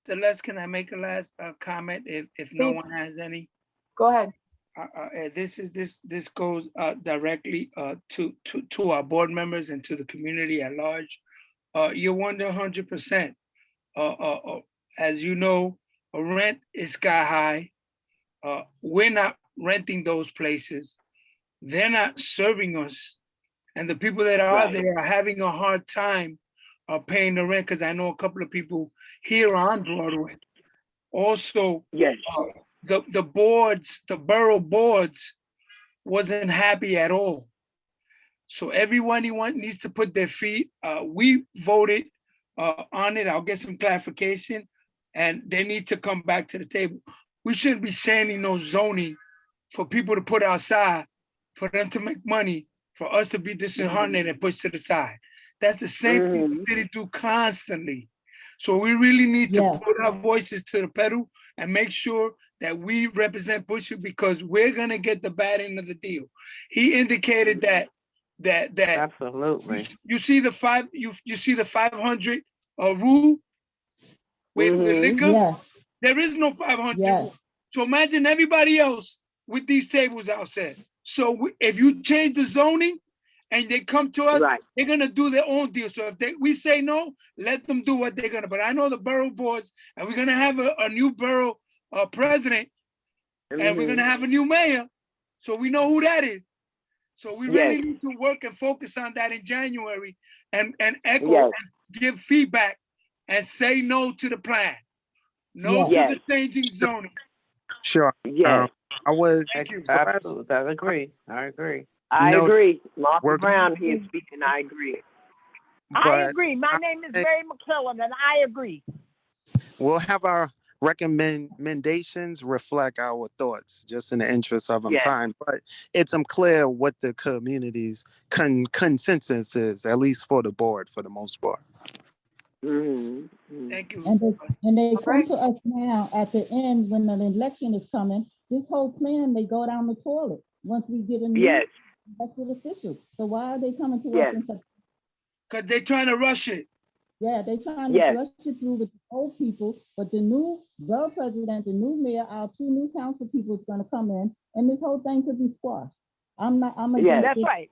Speaker 2: Celeste, can I make a last comment if no one
Speaker 1: Please.
Speaker 2: has any?
Speaker 1: Go ahead.
Speaker 2: This goes directly to our board members and to the community at large. You're 100%. As you know, rent is sky high. We're not renting those places. They're not serving us. And the people that are
Speaker 12: Right.
Speaker 2: there are having a hard time paying the rent, because I know a couple of people here on Broadway. Also,
Speaker 12: Yes.
Speaker 2: the boards, the borough boards wasn't happy at all. So everyone needs to put their feet. We voted on it. I'll get some clarification, and they need to come back to the table. We shouldn't be sending no zoning for people to put outside, for them to make money, for us to be disheartened and pushed to the side. That's the same thing the city do constantly. So we really need to
Speaker 11: Yeah.
Speaker 2: put our voices to the pedal and make sure that we represent Bushwick, because we're gonna get the bad end of the deal. He indicated that
Speaker 12: Absolutely.
Speaker 2: you see the 500 rule with liquor.
Speaker 11: Yeah,
Speaker 2: There is no 500
Speaker 11: yes.
Speaker 2: rule. So imagine everybody else with these tables outside. So if you change the zoning and they come to us,
Speaker 12: Right.
Speaker 2: they're gonna do their own deal. So if we say no, let them do what they're gonna. But I know the borough boards, and we're gonna have a new borough president, and we're gonna have a new mayor. So we know who that is. So we really
Speaker 12: Yes.
Speaker 2: need to work and focus on that in January and echo
Speaker 12: Yes.
Speaker 2: and give feedback and say no to the plan. No
Speaker 12: Yes.
Speaker 2: to the changing zoning.
Speaker 13: Sure.
Speaker 12: Yes.
Speaker 13: I was.
Speaker 2: Thank you.
Speaker 12: Absolutely. I agree. I
Speaker 13: No,
Speaker 12: agree. Martha
Speaker 13: we're-
Speaker 12: Brown here speaking. I agree.
Speaker 14: I
Speaker 13: but
Speaker 14: agree. My name is Mary McClellan, and I agree.
Speaker 13: we'll have our recommendations reflect our thoughts, just in the interest of
Speaker 12: Yes.
Speaker 13: time. But it's clear what the community's consensus is, at least for the board, for the most part.
Speaker 2: Thank you.
Speaker 11: And they
Speaker 1: All
Speaker 11: come
Speaker 1: right.
Speaker 11: to us now at the end when an election is coming. This whole plan may go down the toilet once we get a new
Speaker 12: Yes.
Speaker 11: elected official. So why are they coming to
Speaker 12: Yes.
Speaker 11: us and say,
Speaker 2: Because they're trying to rush it.
Speaker 11: yeah, they trying
Speaker 12: Yes.
Speaker 11: to rush it through with the old people, but the new borough president, the new mayor, our two new council people is gonna come in, and this whole thing could be squashed. I'm
Speaker 12: Yes.
Speaker 14: That's right.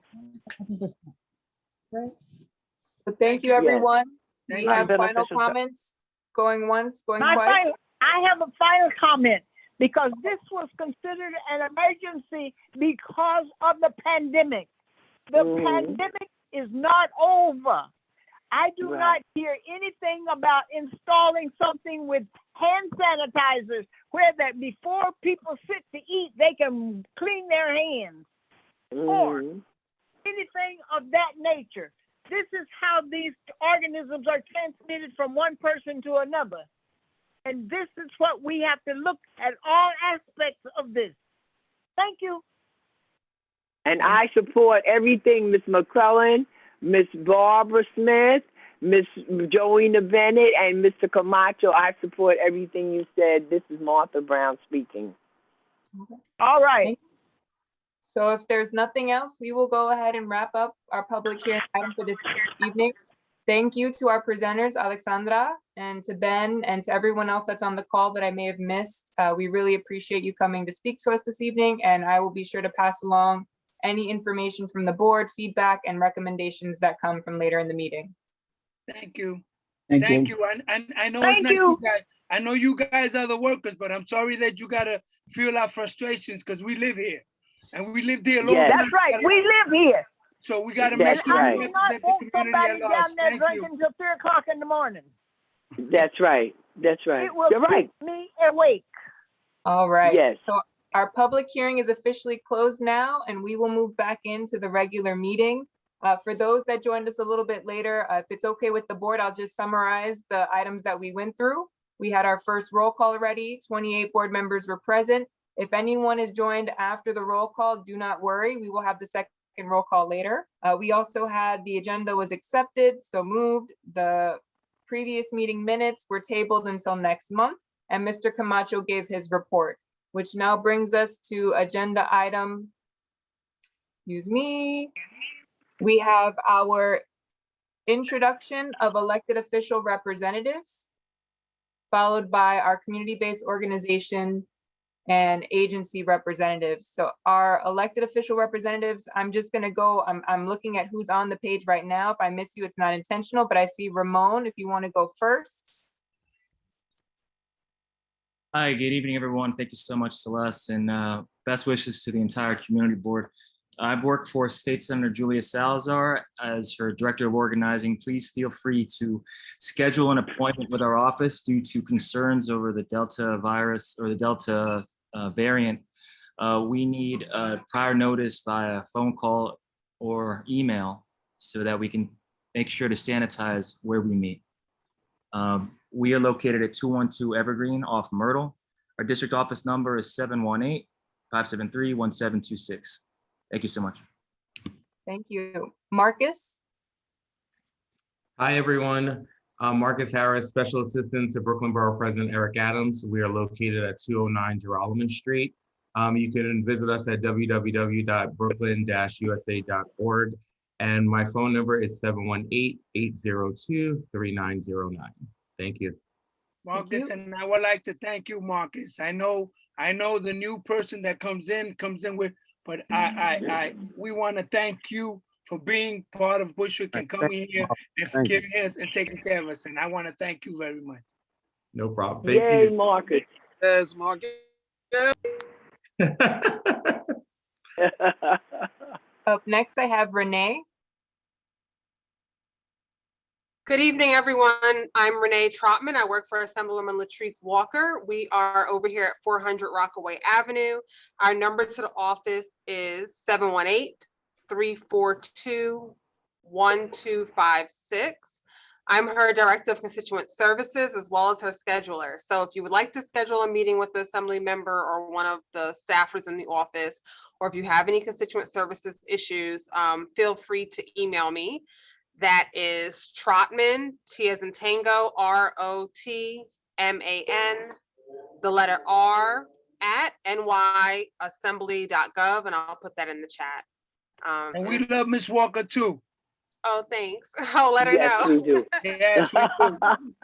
Speaker 1: So thank you, everyone.
Speaker 2: Thank
Speaker 1: We
Speaker 2: you.
Speaker 1: have final
Speaker 12: Beneficial.
Speaker 1: comments, going once, going
Speaker 14: My
Speaker 1: twice.
Speaker 14: I have a final comment because this was considered an emergency because of the pandemic. The pandemic is not over. I do
Speaker 12: Right.
Speaker 14: not hear anything about installing something with hand sanitizers where that before people sit to eat, they can clean their hands or anything of that nature. This is how these organisms are transmitted from one person to another. And this is what we have to look at all aspects of this. Thank you.
Speaker 12: And I support everything Ms. McClellan, Ms. Barbara Smith, Ms. Joanna Bennett, and Mr. Camacho. I support everything you said. This is Martha Brown speaking.
Speaker 14: All right.
Speaker 1: So if there's nothing else, we will go ahead and wrap up our public hearing item for this evening. Thank you to our presenters, Alexandra, and to Ben, and to everyone else that's on the call that I may have missed. We really appreciate you coming to speak to us this evening, and I will be sure to pass along any information from the board, feedback, and recommendations that come from later in the meeting.
Speaker 2: Thank you.
Speaker 8: Thank you.
Speaker 2: And I know
Speaker 14: Thank
Speaker 2: it's not
Speaker 14: you.
Speaker 2: you guys. I know you guys are the workers, but I'm sorry that you gotta feel our frustrations because we live here. And we lived here a long
Speaker 12: Yes.
Speaker 2: time.
Speaker 14: That's right. We live here.
Speaker 2: So we gotta
Speaker 12: That's
Speaker 2: make sure
Speaker 14: I
Speaker 2: we
Speaker 14: do
Speaker 12: right.
Speaker 14: not
Speaker 2: represent the
Speaker 14: want
Speaker 2: community
Speaker 14: somebody
Speaker 2: at
Speaker 14: down
Speaker 2: large.
Speaker 14: there
Speaker 2: Thank
Speaker 14: drinking
Speaker 2: you.
Speaker 14: till 3 o'clock in the morning.
Speaker 12: That's right. That's right.
Speaker 14: It will
Speaker 12: You're right.
Speaker 14: keep me awake.
Speaker 1: All right.
Speaker 12: Yes.
Speaker 1: So our public hearing is officially closed now, and we will move back into the regular meeting. For those that joined us a little bit later, if it's okay with the board, I'll just summarize the items that we went through. We had our first roll call already. 28 board members were present. If anyone is joined after the roll call, do not worry. We will have the second roll call later. We also had the agenda was accepted, so moved. The previous meeting minutes were tabled until next month, and Mr. Camacho gave his report, which now brings us to agenda item, excuse me. We have our introduction of elected official representatives, followed by our community-based organization and agency representatives. So our elected official representatives, I'm just gonna go, I'm looking at who's on the page right now. If I miss you, it's not intentional, but I see Ramon, if you wanna go first.
Speaker 15: Hi, good evening, everyone. Thank you so much, Celeste, and best wishes to the entire community board. I've worked for State Senator Julia Salazar as her Director of Organizing. Please feel free to schedule an appointment with our office due to concerns over the Delta virus or the Delta variant. We need a prior notice via phone call or email so that we can make sure to sanitize where we meet. We are located at 212 Evergreen off Myrtle. Our district office number is 718-573-1726. Thank you so much.
Speaker 1: Thank you. Marcus?
Speaker 16: Hi, everyone. I'm Marcus Harris, Special Assistant to Brooklyn Borough President Eric Adams. We are located at 209 Geralman Street. You can visit us at www.brooklyn-usa.org. And my phone number is 718-802-3909. Thank you.
Speaker 2: Marcus, and I would like to thank you, Marcus. I know the new person that comes in with, but we want to thank you for being part of Bushwick and coming here and giving us and taking care of us. And I want to thank you very much.
Speaker 16: No problem.
Speaker 12: Yay, Marcus.
Speaker 13: Yes, Marcus.
Speaker 1: Up next, I have Renee.
Speaker 17: Good evening, everyone. I'm Renee Trotman. I work for Assemblywoman Latrice Walker. We are over here at 400 Rockaway Avenue. Our number to the office is 718-342-1256. I'm her Director of Constituent Services as well as her scheduler. So if you would like to schedule a meeting with the assembly member or one of the staffers in the office, or if you have any constituent services issues, feel free to email me. That is Trotman, T as in Tango, ROTMAN, the letter R, at nyassembly.gov, and I'll put that in the chat.
Speaker 2: And we love Miss Walker too.
Speaker 17: Oh, thanks. I'll let her know.
Speaker 12: Yes, we do.
Speaker 2: Yes, we do.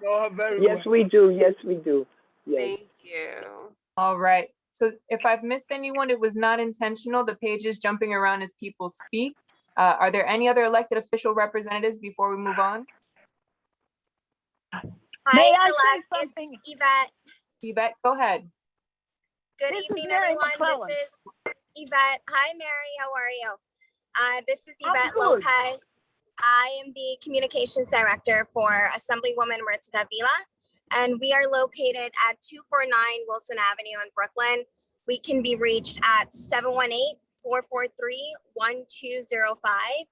Speaker 2: Know her very
Speaker 12: Yes,
Speaker 2: well.
Speaker 12: we do. Yes, we do. Yes.
Speaker 17: Thank you.
Speaker 1: All right. So if I've missed anyone, it was not intentional. The page is jumping around as people speak. Are there any other elected official representatives before we move on?
Speaker 14: May
Speaker 7: Hi,
Speaker 14: I say
Speaker 7: Celeste.
Speaker 14: something?
Speaker 7: It's Yvette.
Speaker 1: Yvette, go ahead.
Speaker 7: Good
Speaker 14: This is
Speaker 7: evening,
Speaker 14: Mary
Speaker 7: everyone.
Speaker 14: McClellan.
Speaker 7: This is Yvette. Hi, Mary. How are you? This is
Speaker 14: I'm
Speaker 7: Yvette
Speaker 14: good.
Speaker 7: Lopez. I am the Communications Director for Assemblywoman Maritza Davila, and we are located at 249 Wilson Avenue in Brooklyn. We can be reached at 718-443-1205.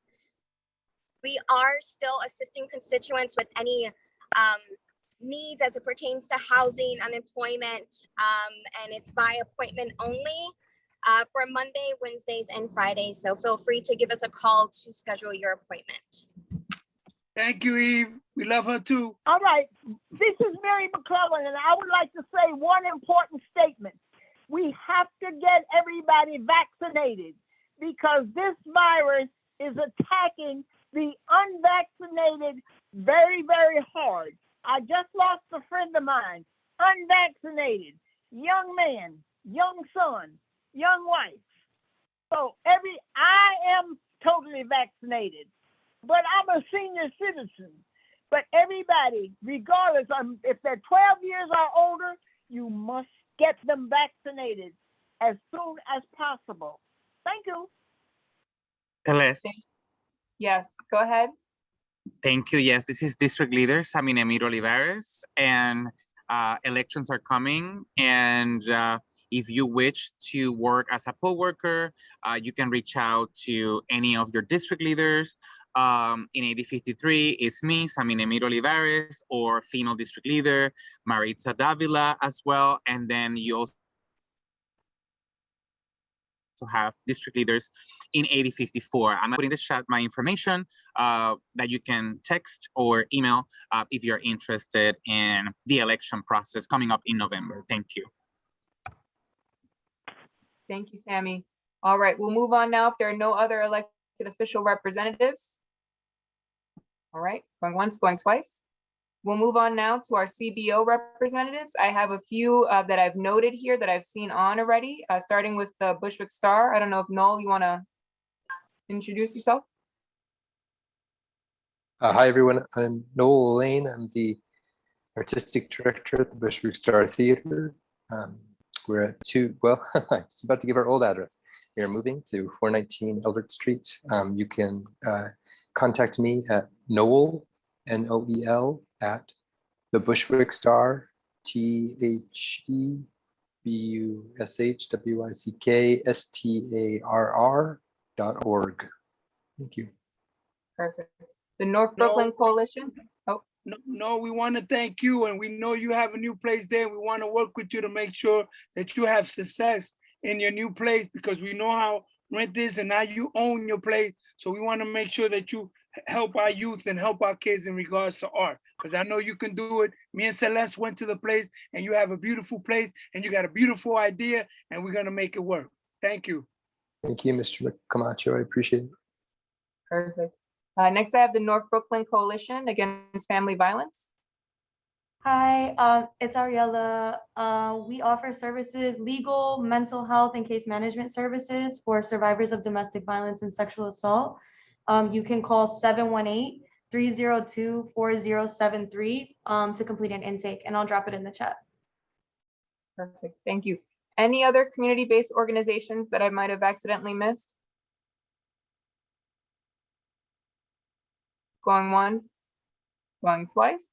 Speaker 7: We are still assisting constituents with any needs as it pertains to housing, unemployment, and it's by appointment only for Monday, Wednesdays, and Fridays. So feel free to give us a call to schedule your appointment.
Speaker 2: Thank you, Eve. We love her too.
Speaker 14: All right, this is Mary McClellan, and I would like to say one important statement. We have to get everybody vaccinated because this virus is attacking the unvaccinated very, very hard. I just lost a friend of mine, unvaccinated, young man, young son, young wife. So I am totally vaccinated, but I'm a senior citizen. But everybody, regardless of if they're 12 years or older, you must get them vaccinated as soon as possible. Thank you.
Speaker 18: Celeste,
Speaker 1: Yes, go ahead.
Speaker 18: Thank you. Yes, this is District Leader Samine Emir Olivares, and elections are coming. And if you wish to work as a poll worker, you can reach out to any of your district leaders. In 8053, it's me, Samine Emir Olivares, or female district leader, Maritza Davila as well. And then you also have district leaders in 8054. I'm putting in the chat my information that you can text or email if you're interested in the election process coming up in November. Thank you.
Speaker 1: Thank you, Sammy. All right, we'll move on now if there are no other elected official representatives. All right, going once, going twice. We'll move on now to our CBO representatives. I have a few that I've noted here that I've seen on already, starting with the Bushwick Star. I don't know if Noel, you want to introduce yourself?
Speaker 19: Hi, everyone. I'm Noel Lane. I'm the Artistic Director at the Bushwick Star Theater. We're at well, I'm just about to give our old address. We are moving to 419 Elbert Street. You can contact me at Noel, Noel, at the Bushwick Star, TheBushwickStarr.org. Thank you.
Speaker 1: Perfect. The North Brooklyn Coalition. Oh.
Speaker 2: No, we want to thank you, and we know you have a new place there. We want to work with you to make sure that you have success in your new place, because we know how rent is, and now you own your place. So we want to make sure that you help our youth and help our kids in regards to art, because I know you can do it. Me and Celeste went to the place, and you have a beautiful place, and you got a beautiful idea, and we're going to make it work. Thank you.
Speaker 19: Thank you, Mr. Camacho. I appreciate it.
Speaker 1: Perfect. Next, I have the North Brooklyn Coalition Against Family Violence.
Speaker 20: Hi, it's Ariella. We offer services, legal, mental health, and case management services for survivors of domestic violence and sexual assault. You can call 718-302-4073 to complete an intake, and I'll drop it in the chat.
Speaker 1: Perfect, thank you. Any other community-based organizations that I might have accidentally missed? Going once, going twice.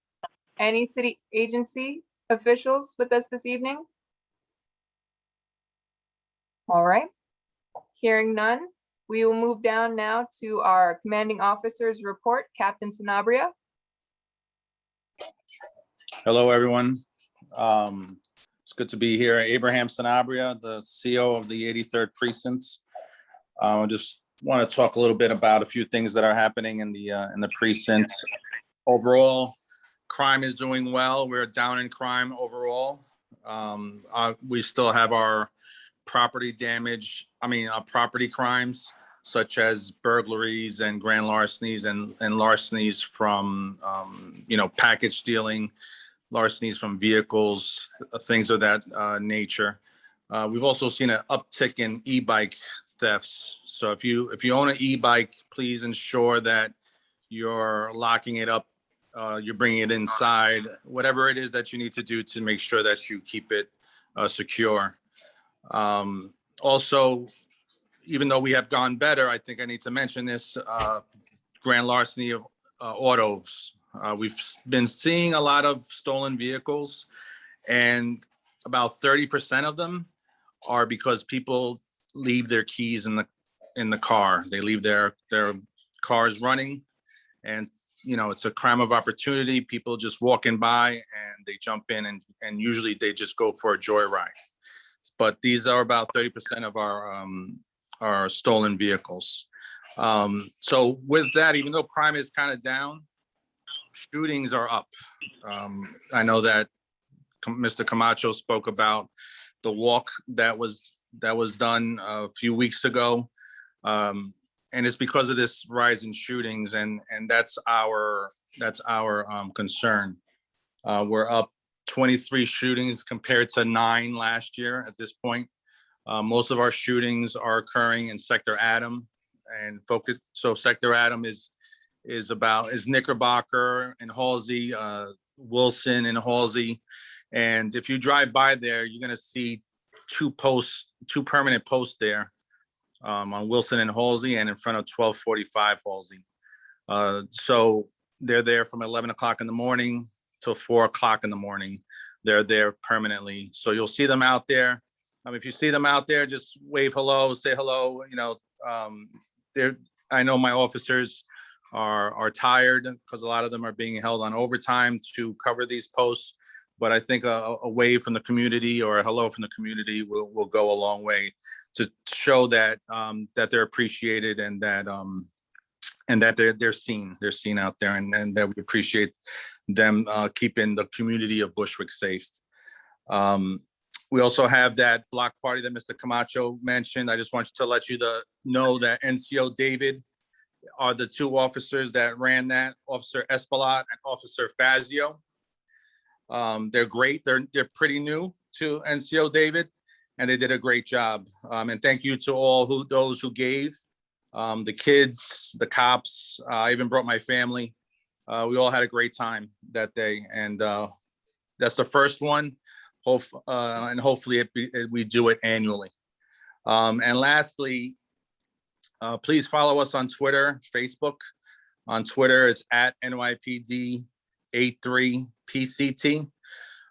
Speaker 1: Any city agency officials with us this evening? All right, hearing none, we will move down now to our commanding officer's report. Captain Sanabria.
Speaker 21: Hello, everyone. It's good to be here. Abraham Sanabria, the CO of the 83rd Precinct. I just want to talk a little bit about a few things that are happening in the precinct. Overall, crime is doing well. We're down in crime overall. We still have our property damage, property crimes, such as burglaries and grand larcenies and larcenies from, package stealing, larcenies from vehicles, things of that nature. We've also seen an uptick in e-bike thefts. So if you own an e-bike, please ensure that you're locking it up, you're bringing it inside, whatever it is that you need to do to make sure that you keep it secure. Also, even though we have gone better, I think I need to mention this, grand larceny of autos. We've been seeing a lot of stolen vehicles, and about 30% of them are because people leave their keys in the car. They leave their cars running, and it's a crime of opportunity. People just walking by and they jump in, and usually they just go for a joyride. But these are about 30% of our stolen vehicles. So with that, even though crime is kind of down, shootings are up. I know that Mr. Camacho spoke about the walk that was done a few weeks ago, and it's because of this rise in shootings, and that's our concern. We're up 23 shootings compared to 9 last year at this point. Most of our shootings are occurring in Sector Adam and focus. So Sector Adam is Knickerbocker and Halsey, Wilson and Halsey. And if you drive by there, you're gonna see two permanent posts there on Wilson and Halsey and in front of 1245 Halsey. So they're there from 11 o'clock in the morning till 4 o'clock in the morning. They're there permanently. So you'll see them out there. If you see them out there, just wave hello, say hello. I know my officers are tired because a lot of them are being held on overtime to cover these posts. But I think a wave from the community or a hello from the community will go a long way to show that that they're appreciated and that they're seen out there, and that we appreciate them keeping the community of Bushwick safe. We also have that block party that Mr. Camacho mentioned. I just want to let you know that NCO David are the two officers that ran that, Officer Espalot and Officer Fazio. They're great. They're pretty new to NCO David, and they did a great job. And thank you to all those who gave, the kids, the cops. I even brought my family. We all had a great time that day, and that's the first one. And hopefully we do it annually. And lastly, please follow us on Twitter, Facebook. On Twitter, it's at NYPD83PCT.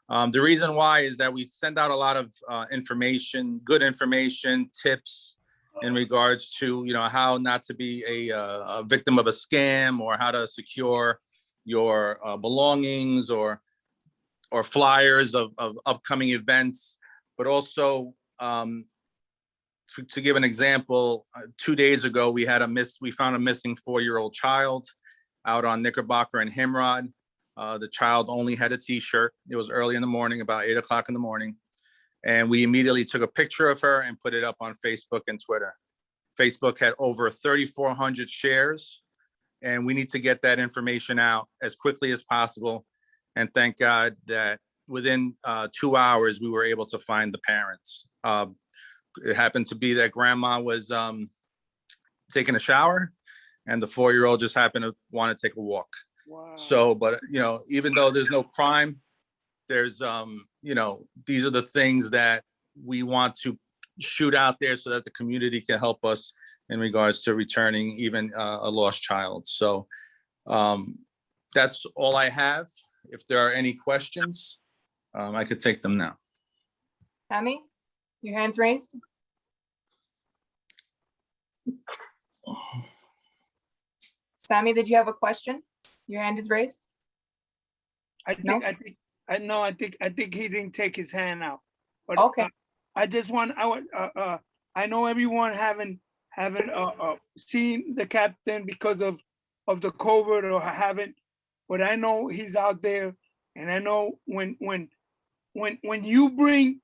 Speaker 21: The reason why is that we send out a lot of information, good information, tips in regards to how not to be a victim of a scam, or how to secure your belongings, or flyers of upcoming events. But also, to give an example, 2 days ago we found a missing 4-year-old child out on Knickerbocker and Himrod. The child only had a t-shirt. It was early in the morning, about 8 o'clock in the morning. And we immediately took a picture of her and put it up on Facebook and Twitter. Facebook had over 3,400 shares, and we need to get that information out as quickly as possible. And thank God that within 2 hours, we were able to find the parents. It happened to be that grandma was taking a shower, and the 4-year-old just happened to want to take a walk. Wow. So, but even though there's no crime, there's these are the things that we want to shoot out there so that the community can help us in regards to returning even a lost child. So that's all I have. If there are any questions, I could take them now.
Speaker 1: Tammy, your hand's raised. Sammy, did you have a question? Your hand is raised.
Speaker 2: I think he didn't take his hand out. But
Speaker 1: okay.
Speaker 2: I know everyone haven't seen the captain because of the COVID, or haven't, but I know he's out there, and I know when you bring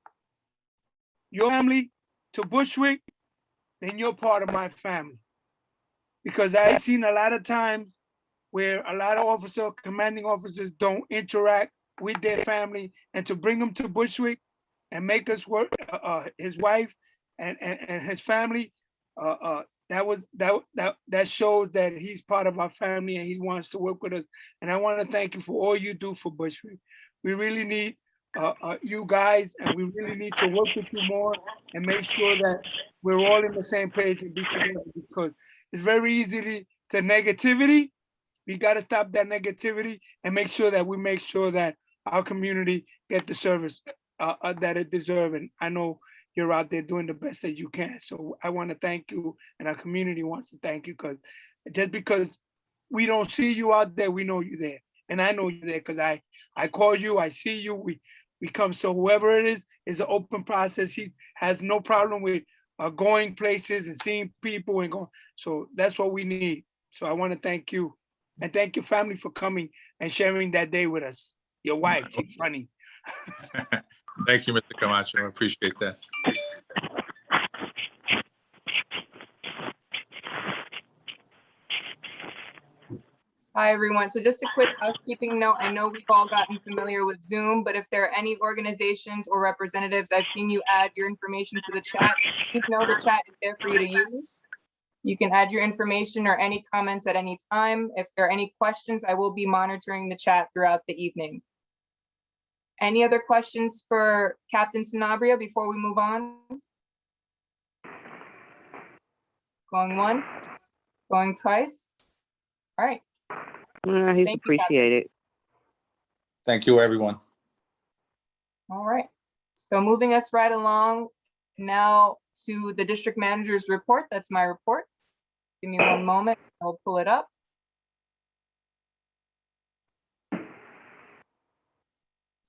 Speaker 2: your family to Bushwick, then you're part of my family. Because I've seen a lot of times where a lot of commanding officers don't interact with their family, and to bring them to Bushwick and make us work, his wife and his family, that shows that he's part of our family and he wants to work with us. And I want to thank you for all you do for Bushwick. We really need you guys, and we really need to work with you more and make sure that we're all in the same page and be together, because it's very easy to negativity. We got to stop that negativity and make sure that our community get the service that it deserves. And I know you're out there doing the best that you can. So I want to thank you, and our community wants to thank you, because just because we don't see you out there, we know you're there. And I know you're there because I call you, I see you, we come. So whoever it is an open process. He has no problem with going places and seeing people and going. So that's what we need. So I want to thank you, and thank your family for coming and sharing that day with us. Your wife, she's funny.
Speaker 21: Thank you, Mr. Camacho. I appreciate that.
Speaker 1: Hi, everyone. So just a quick housekeeping note. I know we've all gotten familiar with Zoom, but if there are any organizations or representatives, I've seen you add your information to the chat. Please know the chat is there for you to use. You can add your information or any comments at any time. If there are any questions, I will be monitoring the chat throughout the evening. Any other questions for Captain Sanabria before we move on? Going once, going twice. All right.
Speaker 12: He's
Speaker 1: Thank you, Captain.
Speaker 12: appreciated.
Speaker 21: Thank you, everyone.
Speaker 1: All right. So moving us right along now to the district manager's report. That's my report. Give me one moment. I'll pull it up.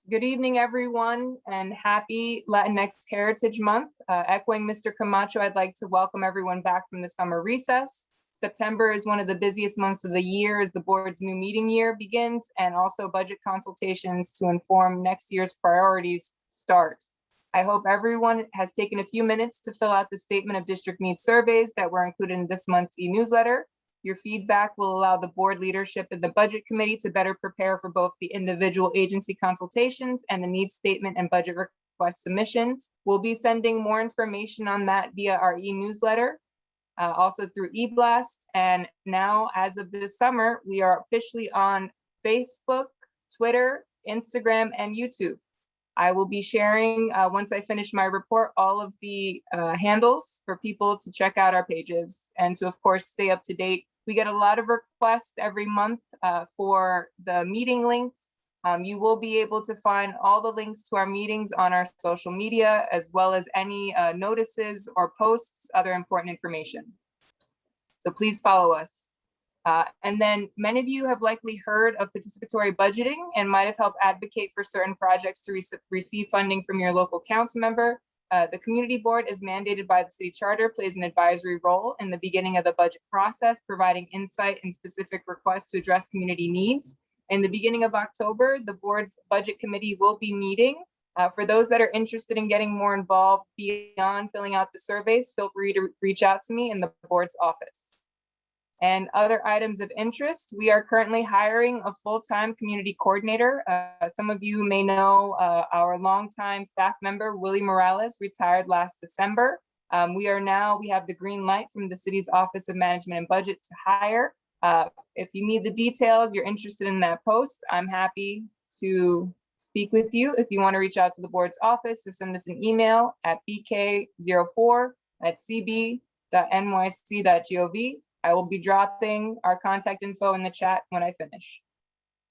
Speaker 1: Good evening, everyone, and happy Latinx Heritage Month. Echoing Mr. Camacho, I'd like to welcome everyone back from the summer recess. September is one of the busiest months of the year as the board's new meeting year begins, and also budget consultations to inform next year's priorities start. I hope everyone has taken a few minutes to fill out the statement of district needs surveys that were included in this month's e-newsletter. Your feedback will allow the board leadership and the budget committee to better prepare for both the individual agency consultations and the needs statement and budget request submissions. We'll be sending more information on that via our e-newsletter, also through eBlast. And now, as of this summer, we are officially on Facebook, Twitter, Instagram, and YouTube. I will be sharing, once I finish my report, all of the handles for people to check out our pages and to, of course, stay up to date. We get a lot of requests every month for the meeting links. You will be able to find all the links to our meetings on our social media, as well as any notices or posts, other important information. So please follow us. And then many of you have likely heard of participatory budgeting and might have helped advocate for certain projects to receive funding from your local council member. The community board is mandated by the city charter, plays an advisory role in the beginning of the budget process, providing insight and specific requests to address community needs. In the beginning of October, the board's budget committee will be meeting. For those that are interested in getting more involved beyond filling out the surveys, feel free to reach out to me in the board's office. And other items of interest, we are currently hiring a full-time community coordinator. Some of you may know our longtime staff member, Willie Morales, retired last December. We have the green light from the city's Office of Management and Budget to hire. If you need the details, you're interested in that post, I'm happy to speak with you. If you want to reach out to the board's office or send us an email at bk04@cb.nyc.gov. I will be dropping our contact info in the chat when I finish.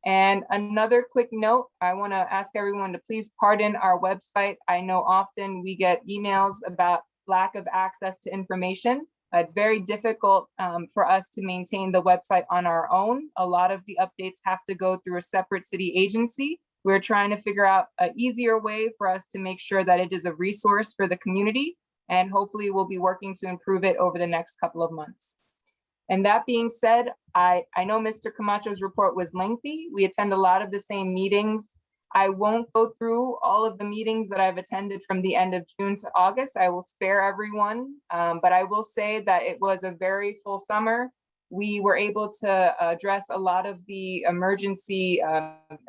Speaker 1: And another quick note, I want to ask everyone to please pardon our website. I know often we get emails about lack of access to information. It's very difficult for us to maintain the website on our own. A lot of the updates have to go through a separate city agency. We're trying to figure out an easier way for us to make sure that it is a resource for the community, and hopefully we'll be working to improve it over the next couple of months. And that being said, I know Mr. Camacho's report was lengthy. We attend a lot of the same meetings. I won't go through all of the meetings that I've attended from the end of June to August. I will spare everyone, but I will say that it was a very full summer. We were able to address a lot of the emergency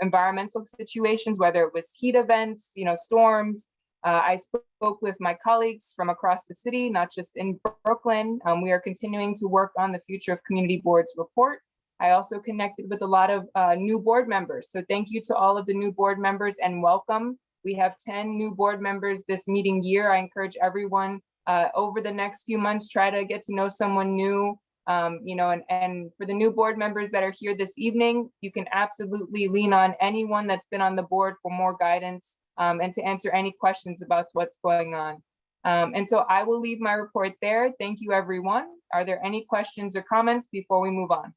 Speaker 1: environmental situations, whether it was heat events, storms. I spoke with my colleagues from across the city, not just in Brooklyn. We are continuing to work on the Future of Community Boards report. I also connected with a lot of new board members. So thank you to all of the new board members and welcome. We have 10 new board members this meeting year. I encourage everyone over the next few months, try to get to know someone new. And for the new board members that are here this evening, you can absolutely lean on anyone that's been on the board for more guidance and to answer any questions about what's going on. And so I will leave my report there. Thank you, everyone. Are there any questions or comments before we move on?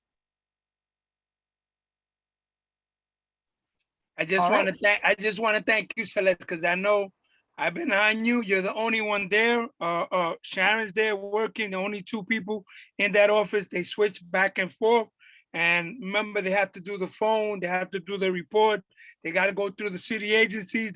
Speaker 2: I just want to thank you, Celeste, because I know I've been on you. You're the only one there. Sharon's there working. The only two people in that office. They switch back and forth. And remember, they have to do the phone. They have to do the report. They got to go through the city agencies.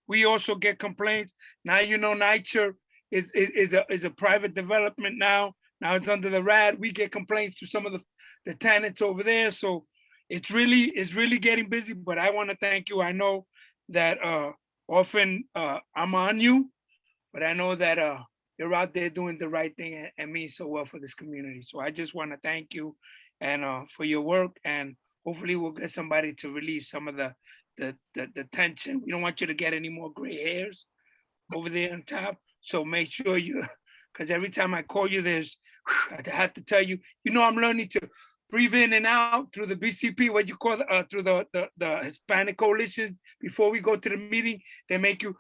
Speaker 2: We also get complaints. Now, NYCHR is a private development now. Now it's under the RAD. We get complaints to some of the tenants over there. So it's really getting busy, but I want to thank you. I know that often I'm on you, but I know that you're out there doing the right thing and mean so well for this community. So I just want to thank you and for your work, and hopefully we'll get somebody to relieve some of the tension. We don't want you to get any more gray hairs over there on top. So make sure because every time I call you, I have to tell you, I'm learning to breathe in and out through the BCP, what you call through the Hispanic Coalition. Before we go to the meeting, they make you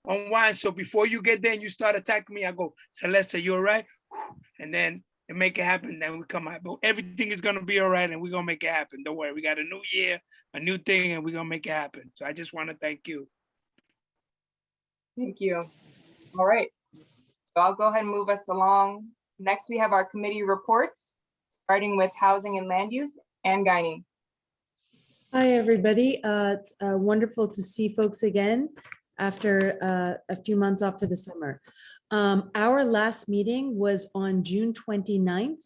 Speaker 2: unwind. So before you get there and you start attacking me, I go, Celeste, you all right? And then they make it happen. Then we come out. But everything is gonna be all right, and we're gonna make it happen. Don't worry. We got a new year, a new thing, and we're gonna make it happen. So I just want to thank you.
Speaker 1: Thank you. All right. So I'll go ahead and move us along. Next, we have our committee reports, starting with housing and land use. and Guiney.
Speaker 5: Hi, everybody. It's wonderful to see folks again after a few months off for the summer. Our last meeting was on June 29th.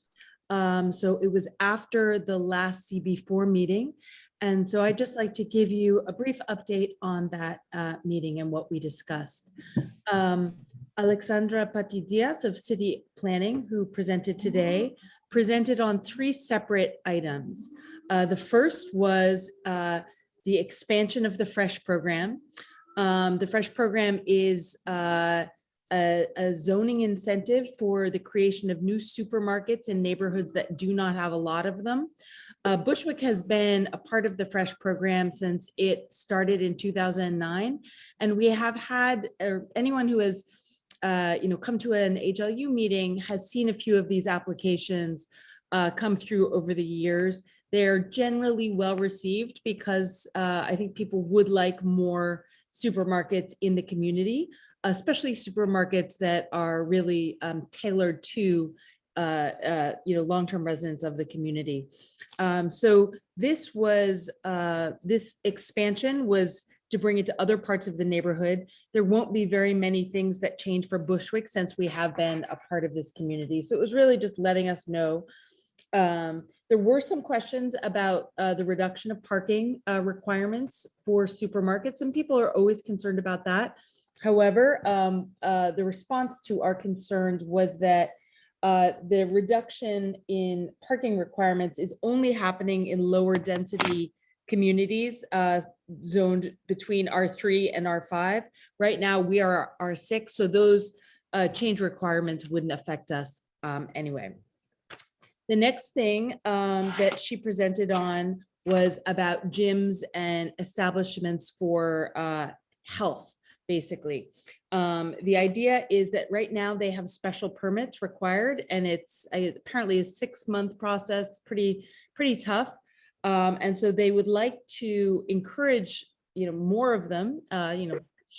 Speaker 5: So it was after the last CB4 meeting. And so I'd just like to give you a brief update on that meeting and what we discussed. Alexandra Patidias of City Planning, who presented today, presented on 3 separate items. The first was the expansion of the FRESH program. The FRESH program is a zoning incentive for the creation of new supermarkets in neighborhoods that do not have a lot of them. Bushwick has been a part of the FRESH program since it started in 2009. And we have had, anyone who has come to an HLU meeting has seen a few of these applications come through over the years. They're generally well received because I think people would like more supermarkets in the community, especially supermarkets that are really tailored to long-term residents of the community. So this was this expansion was to bring it to other parts of the neighborhood. There won't be very many things that change for Bushwick since we have been a part of this community. So it was really just letting us know. There were some questions about the reduction of parking requirements for supermarkets, and people are always concerned about that. However, the response to our concerns was that the reduction in parking requirements is only happening in lower density communities zoned between R3 and R5. Right now we are R6, so those change requirements wouldn't affect us anyway. The next thing that she presented on was about gyms and establishments for health, basically. The idea is that right now they have special permits required, and it's apparently a 6-month process, pretty tough. And so they would like to encourage, more of them,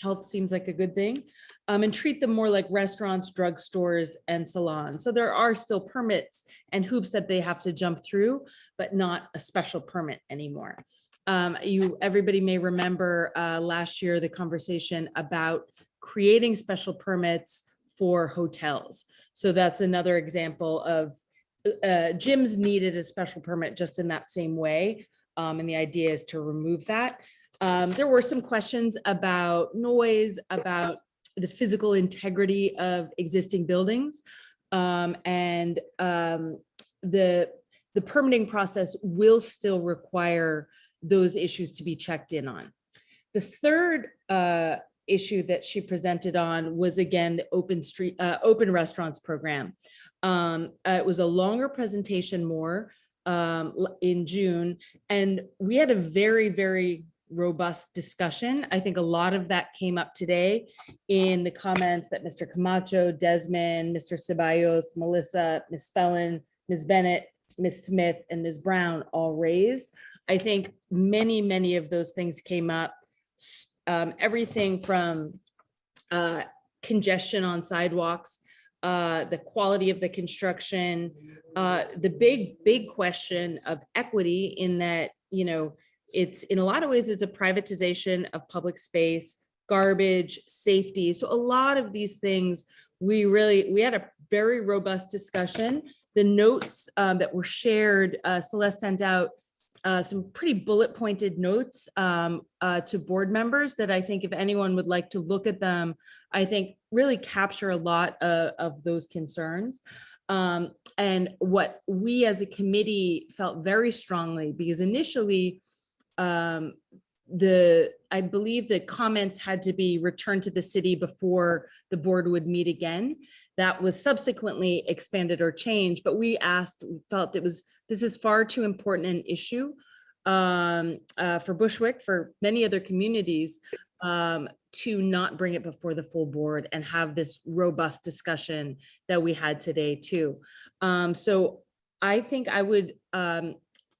Speaker 5: health seems like a good thing, and treat them more like restaurants, drugstores, and salons. So there are still permits and hoops that they have to jump through, but not a special permit anymore. Everybody may remember last year the conversation about creating special permits for hotels. So that's another example of gyms needed a special permit just in that same way. And the idea is to remove that. There were some questions about noise, about the physical integrity of existing buildings. And the permitting process will still require those issues to be checked in on. The third issue that she presented on was, again, the open restaurants program. It was a longer presentation in June, and we had a very, very robust discussion. I think a lot of that came up today in the comments that Mr. Camacho, Desmond, Mr. Ceballos, Melissa, Ms. Spellin, Ms. Bennett, Ms. Smith, and Ms. Brown all raised. I think many of those things came up. Everything from congestion on sidewalks, the quality of the construction, the big question of equity in that, it's in a lot of ways, it's a privatization of public space, garbage, safety. So a lot of these things, we had a very robust discussion. The notes that were shared, Celeste sent out some pretty bullet pointed notes to board members that I think if anyone would like to look at them, I think really capture a lot of those concerns. And what we as a committee felt very strongly, because initially the I believe the comments had to be returned to the city before the board would meet again. That was subsequently expanded or changed, but we felt this is far too important an issue for Bushwick, for many other communities, to not bring it before the full board and have this robust discussion that we had today too. So I think I would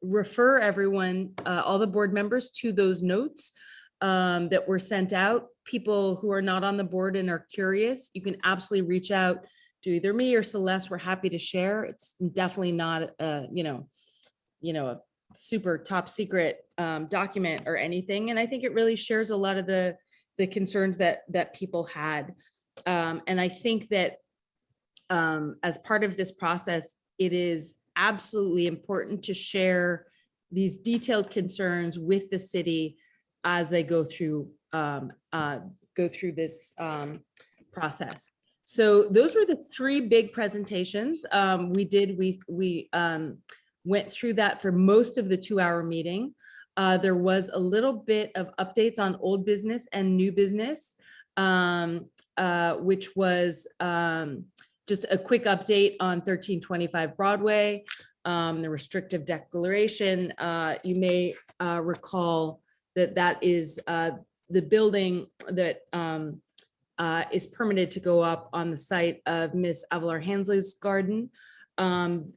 Speaker 5: refer everyone, all the board members, to those notes that were sent out. People who are not on the board and are curious, you can absolutely reach out to either me or Celeste. We're happy to share. It's definitely not a super top secret document or anything. And I think it really shares a lot of the concerns that people had. And I think that as part of this process, it is absolutely important to share these detailed concerns with the city as they go through this process. So those were the three big presentations we went through that for most of the 2-hour meeting. There was a little bit of updates on old business and new business, which was just a quick update on 1325 Broadway, the restrictive declaration. You may recall that is the building that is permitted to go up on the site of Miss Avalar Hansley's garden.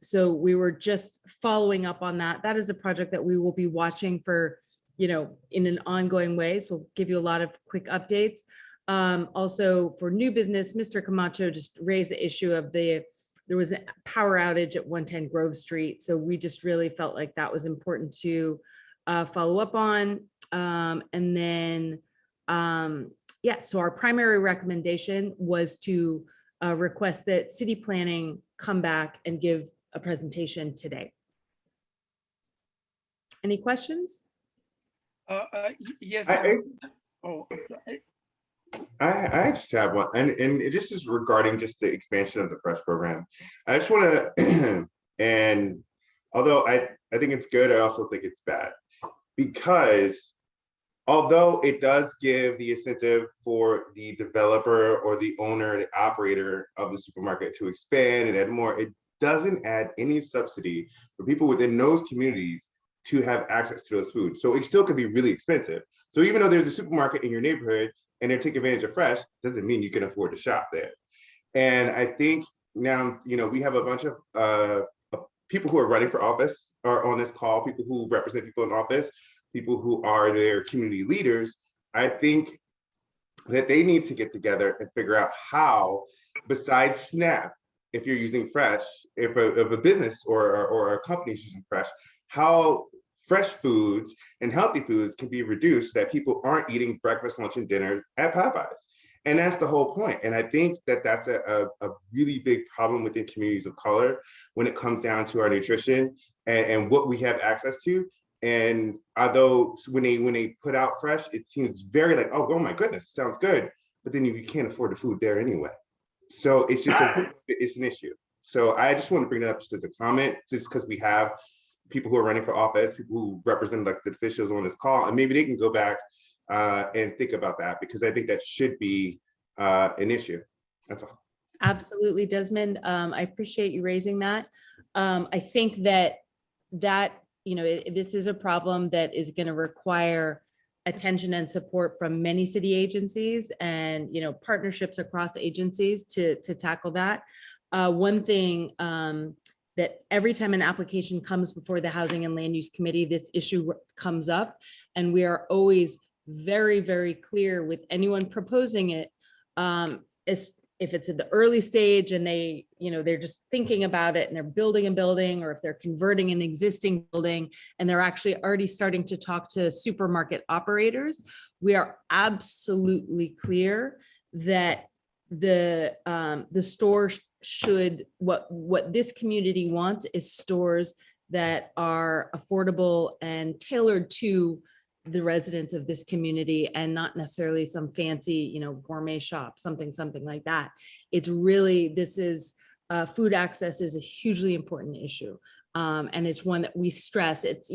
Speaker 5: So we were just following up on that. That is a project that we will be watching for, in an ongoing way. So we'll give you a lot of quick updates. Also for new business, Mr. Camacho just raised the issue of there was a power outage at 110 Grove Street. So we just really felt like that was important to follow up on. And then, so our primary recommendation was to request that city planning come back and give a presentation today. Any questions?
Speaker 2: Yes.
Speaker 6: I just have one, and this is regarding just the expansion of the Fresh program. I just want to, and although I think it's good, I also think it's bad, because although it does give the incentive for the developer or the owner, the operator of the supermarket to expand and add more, it doesn't add any subsidy for people within those communities to have access to those foods. So it still could be really expensive. So even though there's a supermarket in your neighborhood and they're taking advantage of Fresh, doesn't mean you can afford to shop there. And I think now, we have a bunch of people who are running for office are on this call, people who represent people in office, people who are their community leaders. I think that they need to get together and figure out how, besides SNAP, if you're using Fresh, if a business or a company is using Fresh, how fresh foods and healthy foods can be reduced so that people aren't eating breakfast, lunch, and dinner at Popeyes. And that's the whole point. And I think that that's a really big problem within communities of color when it comes down to our nutrition and what we have access to. And although when they put out Fresh, it seems very like, oh my goodness, sounds good. But then you can't afford the food there anyway. So it's just it's an issue. So I just want to bring that up just as a comment, just because we have people who are running for office, people who represent elected officials on this call, and maybe they can go back and think about that, because I think that should be an issue. That's all.
Speaker 5: Absolutely, Desmond. I appreciate you raising that. I think that this is a problem that is going to require attention and support from many city agencies and partnerships across agencies to tackle that. One thing that every time an application comes before the Housing and Land Use Committee, this issue comes up, and we are always very, very clear with anyone proposing it. If it's at the early stage and they're just thinking about it and they're building a building, or if they're converting an existing building and they're actually already starting to talk to supermarket operators, we are absolutely clear that the store should, what this community wants is stores that are affordable and tailored to the residents of this community, and not necessarily some fancy, gourmet shop, something like that. It's really, food access is a hugely important issue. And it's one that we stress. It's,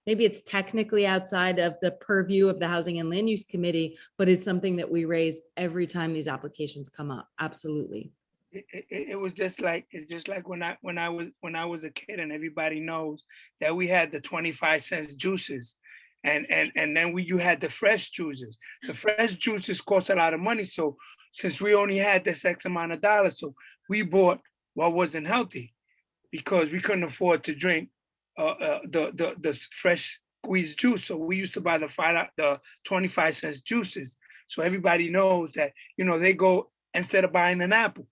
Speaker 5: maybe it's technically outside of the purview of the Housing and Land Use Committee, but it's something that we raise every time these applications come up. Absolutely.
Speaker 2: It was just like, it's just like when I was a kid, and everybody knows that we had the 25-cent juices. And then you had the fresh juices. The fresh juices cost a lot of money. So since we only had this X amount of dollars, so we bought what wasn't healthy because we couldn't afford to drink the fresh squeezed juice. So we used to buy the 25-cent juices. So everybody knows that, they go, instead of buying an apple,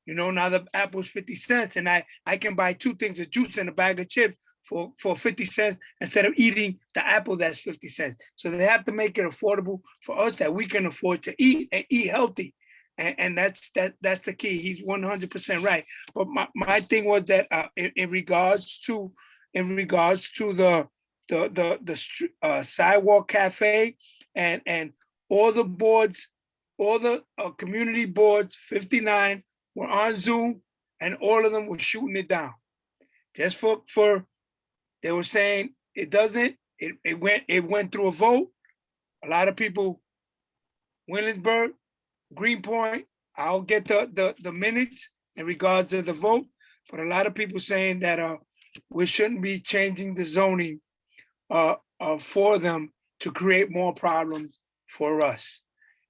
Speaker 2: now the apple's 50 cents, and I can buy 2 things of juice and a bag of chips for 50 cents instead of eating the apple that's 50 cents. So they have to make it affordable for us that we can afford to eat and eat healthy. And that's the key. He's 100% right. But my thing was that in regards to the Sidewalk Cafe and all the boards, all the community boards, 59 were on Zoom, and all of them were shooting it down. Just for they were saying it went through a vote. A lot of people, Williamsburg, Greenpoint, I'll get the minutes in regards to the vote, but a lot of people saying that we shouldn't be changing the zoning for them to create more problems for us,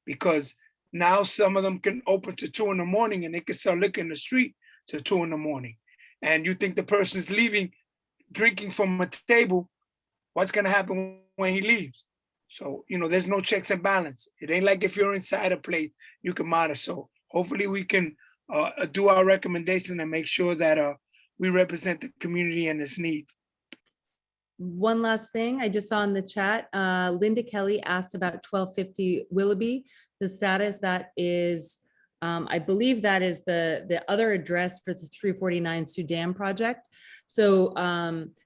Speaker 2: because now some of them can open to 2 in the morning and they can sell liquor in the street till 2 in the morning. And you think the person's leaving, drinking from a table, what's gonna happen when he leaves? So, there's no checks and balance. It ain't like if you're inside a place, you can monitor. So hopefully we can do our recommendation and make sure that we represent the community and its needs.
Speaker 5: One last thing I just saw in the chat, Linda Kelly asked about 1250 Willoughby, the status that is, I believe that is the other address for the 349 Sudan project. So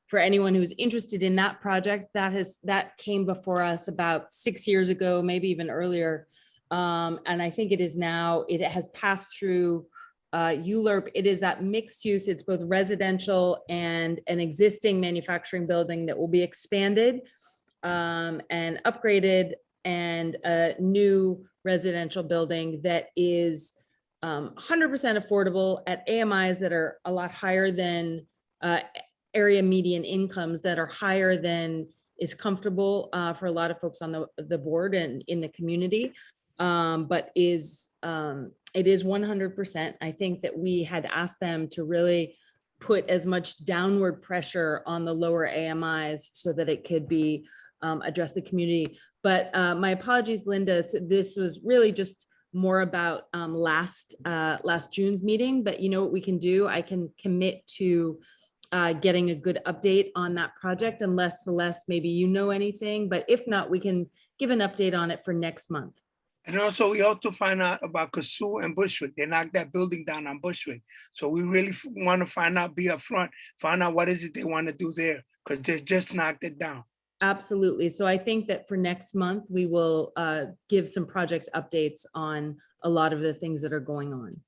Speaker 5: for anyone who's interested in that project, that came before us about 6 years ago, maybe even earlier. And I think it has passed through ULURP. It is that mixed use. It's both residential and an existing manufacturing building that will be expanded and upgraded, and a new residential building that is 100% affordable at AMIs that are a lot higher than area median incomes, that are higher than is comfortable for a lot of folks on the board and in the community. But it is 100%. I think that we had asked them to really put as much downward pressure on the lower AMIs so that it could be address the community. But my apologies, Linda. This was really just more about last June's meeting. But you know what we can do? I can commit to getting a good update on that project, unless Celeste, maybe you know anything. But if not, we can give an update on it for next month.
Speaker 2: And also, we also find out about Kasu and Bushwick. They knocked that building down on Bushwick. So we really want to find out, be upfront, find out what is it they want to do there, because they just knocked it down.
Speaker 5: Absolutely. So I think that for next month, we will give some project updates on a lot of the things that are going on.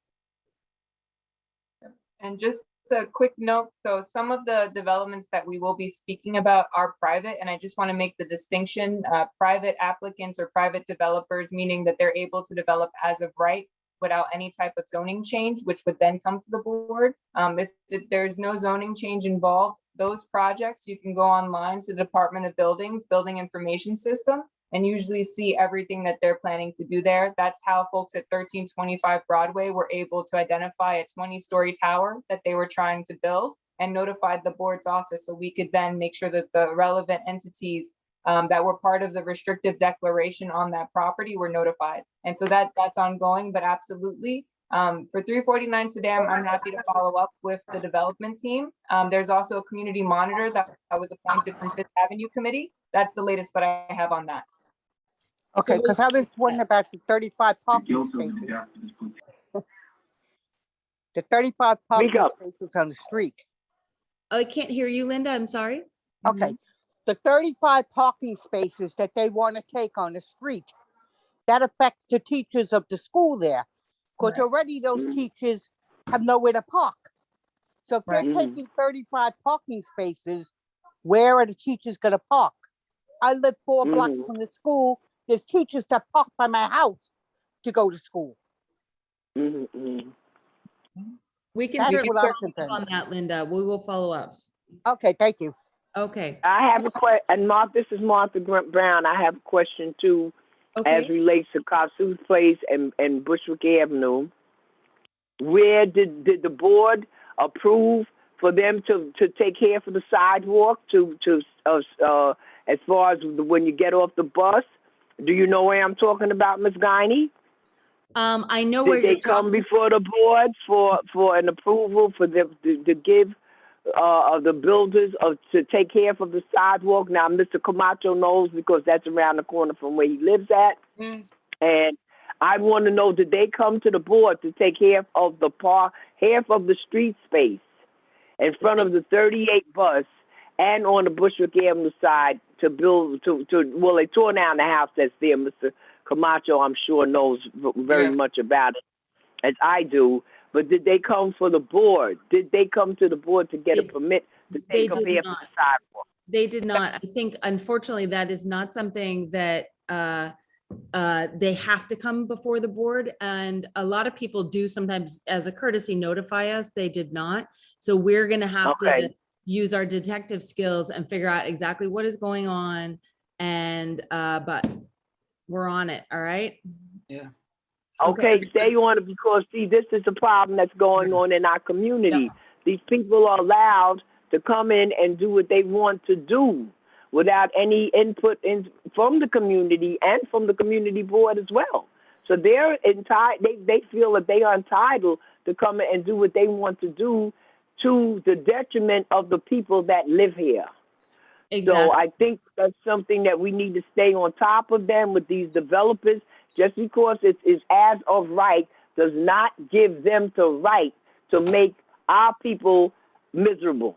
Speaker 1: And just a quick note, so some of the developments that we will be speaking about are private, and I just want to make the distinction, private applicants or private developers, meaning that they're able to develop as of right without any type of zoning change, which would then come to the board. If there's no zoning change involved, those projects, you can go online to the Department of Buildings, Building Information System, and usually see everything that they're planning to do there. That's how folks at 1325 Broadway were able to identify a 20-story tower that they were trying to build and notified the board's office, so we could then make sure that the relevant entities that were part of the restrictive declaration on that property were notified. And so that's ongoing, but absolutely. For 349 Sudan, I'm happy to follow up with the development team. There's also a community monitor that was appointed from Fifth Avenue Committee. That's the latest that I have on that.
Speaker 3: Okay, because I was wondering about the 35 parking spaces. The 35 parking spaces on the street.
Speaker 5: Oh, I can't hear you, Linda. I'm sorry.
Speaker 3: Okay. The 35 parking spaces that they want to take on the street, that affects the teachers of the school there. Because already those teachers have nowhere to park. So if they're
Speaker 12: Right.
Speaker 3: taking 35 parking spaces, where are the teachers gonna park? I live 4 blocks from the school. There's teachers that park by my house to go to school.
Speaker 5: We can
Speaker 3: That's
Speaker 5: certainly
Speaker 3: what I'm
Speaker 5: follow up
Speaker 3: concerned
Speaker 5: on that, Linda. We will follow up.
Speaker 3: Okay, thank you.
Speaker 5: Okay.
Speaker 12: I have a question, and this is Martha Brown. I have a question too, as
Speaker 5: Okay.
Speaker 12: relates to Kasu's Place and Bushwick Avenue. Where did the board approve for them to take care for the sidewalk as far as when you get off the bus? Do you know where I'm talking about, Ms. Guiney?
Speaker 5: I know where
Speaker 12: Did
Speaker 5: you're
Speaker 12: they come
Speaker 5: talking.
Speaker 12: before the board for an approval for them to give the builders to take care of the sidewalk? Now, Mr. Camacho knows because that's around the corner from where he lives at. And I want to know, did they come to the board to take half of the street space in front of the 38 bus and on the Bushwick Avenue side to build, well, they tore down the house that's there. Mr. Camacho, I'm sure, knows very much about it, as I do. But did they come for the board? Did they come to the board to get a permit to take a half of the sidewalk?
Speaker 5: They did not. I think, unfortunately, that is not something that they have to come before the board. And a lot of people do sometimes, as a courtesy, notify us. They did not. So we're going to have to use our detective skills and figure out exactly what is going on. And but we're on it. All right.
Speaker 2: Yeah.
Speaker 12: Okay, stay on it, because see, this is the problem that's going on in our community. These people are allowed to come in and do what they want to do without any input from the community and from the community board as well. So they're they feel that they are entitled to come in and do what they want to do to the detriment of the people that live here. So I think that's something that we need to stay on top of them with these developers. Just because it is as of right does not give them the right to make our people miserable.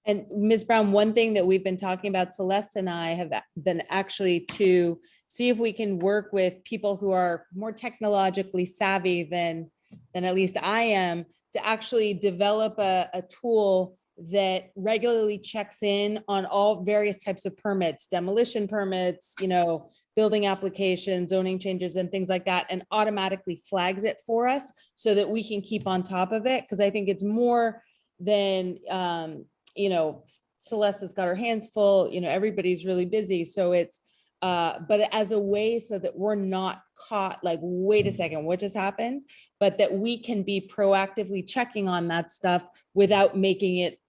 Speaker 5: And Ms. Brown, one thing that we've been talking about, Celeste and I have been actually to see if we can work with people who are more technologically savvy than at least I am, to actually develop a tool that regularly checks in on all various types of permits, demolition permits, building applications, zoning changes and things like that, and automatically flags it for us so that we can keep on top of it. Because I think it's more than, Celeste has got her hands full, everybody's really busy. So it's, but as a way so that we're not caught like, wait a second, what just happened? But that we can be proactively checking on that stuff without making it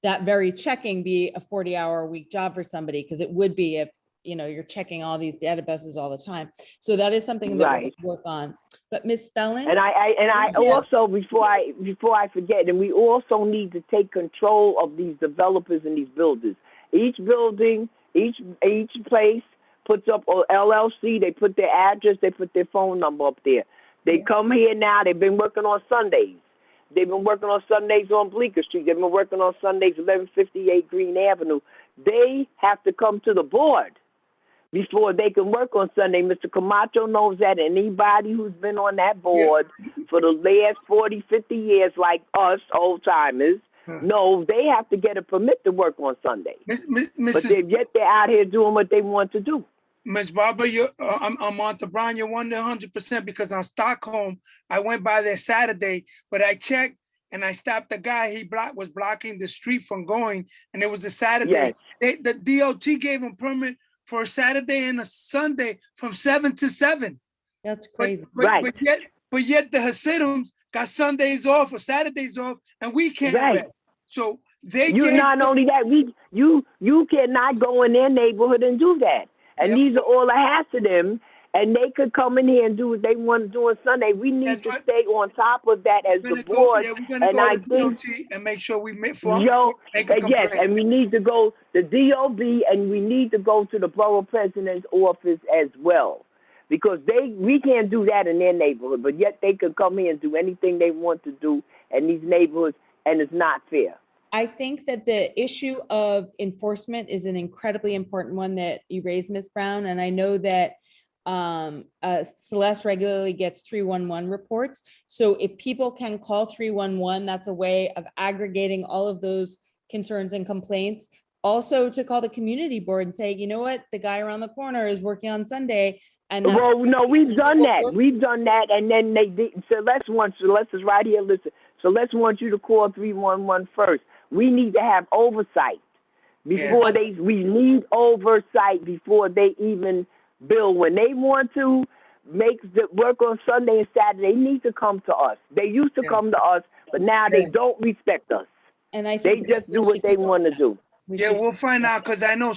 Speaker 5: that very checking be a 40-hour-a-week job for somebody, because it would be if you're checking all these databases all the time. So that is something that we work on. But Ms. Spellin,
Speaker 12: and I also, before I forget, and we also need to take control of these developers and these builders. Each building, each place puts up an LLC. They put their address, they put their phone number up there. They come here now. They've been working on Sundays. They've been working on Sundays on Bleecker Street. They've been working on Sundays, 1158 Green Avenue. They have to come to the board before they can work on Sunday. Mr. Camacho knows that. Anybody who's been on that board for the last 40, 50 years, like us, old timers, know they have to get a permit to work on Sunday. But yet they're out here doing what they want to do.
Speaker 2: Ms. Barbara, I'm Martha Brown. You're 100%, because on Stockholm, I went by there Saturday, but I checked and I stopped the guy. He was blocking the street from going, and it was a Saturday. The DOT gave him permit for a Saturday and a Sunday from 7 to 7.
Speaker 5: That's crazy.
Speaker 2: But yet the Hasidims got Sundays off or Saturdays off, and we can't rest. So
Speaker 12: not only that, you cannot go in their neighborhood and do that. And these are all the Hasidim, and they could come in here and do what they want to do on Sunday. We need to stay on top of that as the board.
Speaker 2: We're gonna go to DOT and make sure we make
Speaker 12: yes, and we need to go to DOB, and we need to go to the borough president's office as well, because we can't do that in their neighborhood, but yet they could come here and do anything they want to do in these neighborhoods, and it's not fair.
Speaker 5: I think that the issue of enforcement is an incredibly important one that you raised, Ms. Brown. And I know that Celeste regularly gets 311 reports. So if people can call 311, that's a way of aggregating all of those concerns and complaints. Also to call the community board and say, you know what, the guy around the corner is working on Sunday. And that's
Speaker 12: Well, no, we've done that. We've done that, and then they did. Celeste is right here. Listen, Celeste wants you to call 311 first. We need to have oversight before we need oversight before they even bill. When they want to make the work on Sunday and Saturday, they need to come to us. They used to come to us, but now they don't respect us.
Speaker 5: And I
Speaker 12: think they just do what they want to do.
Speaker 2: Yeah, we'll find out, because I know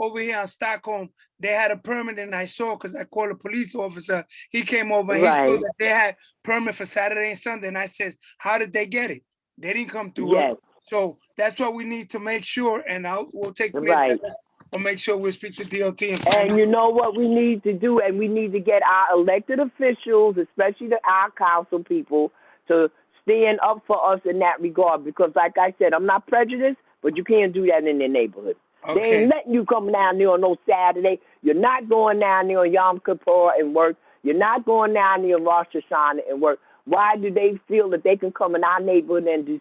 Speaker 2: over here in Stockholm, they had a permit, and I saw, because I called a police officer. He came over and he saw that they had permit for Saturday and Sunday. And I says, how did they get it? They didn't come through us. So that's what we need to make sure, and we'll take we'll make sure we speak to DOT.
Speaker 12: And you know what we need to do, and we need to get our elected officials, especially our council people, to stand up for us in that regard. Because like I said, I'm not prejudiced, but you can't do that in their neighborhood. They ain't letting you come down there on no Saturday. You're not going down there on Yom Kippur and work. You're not going down there on Rosh Hashanah and work. Why do they feel that they can come in our neighborhood and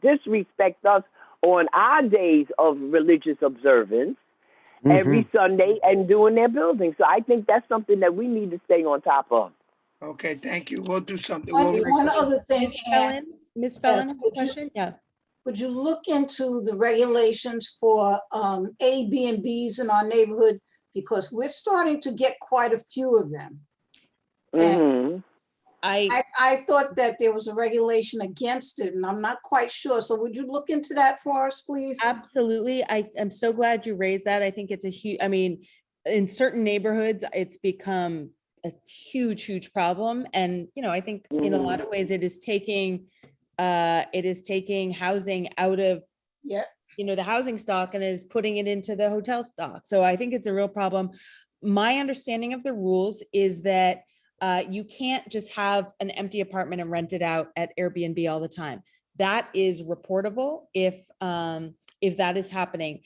Speaker 12: disrespect us on our days of religious observance every Sunday and doing their building? So I think that's something that we need to stay on top of.
Speaker 2: Okay, thank you. We'll do something.
Speaker 10: One other thing,
Speaker 5: Miss Fallon, have a question? Yeah.
Speaker 10: Would you look into the regulations for Airbnbs in our neighborhood? Because we're starting to get quite a few of them. And I thought that there was a regulation against it, and I'm not quite sure. So would you look into that for us, please?
Speaker 5: Absolutely. I'm so glad you raised that. I think it's a huge, I mean, in certain neighborhoods, it's become a huge problem. And, you know, I think in a lot of ways it is taking housing out of the housing stock and is putting it into the hotel stock. So I think it's a real problem. My understanding of the rules is that you can't just have an empty apartment and rent it out at Airbnb all the time. That is reportable if that is happening.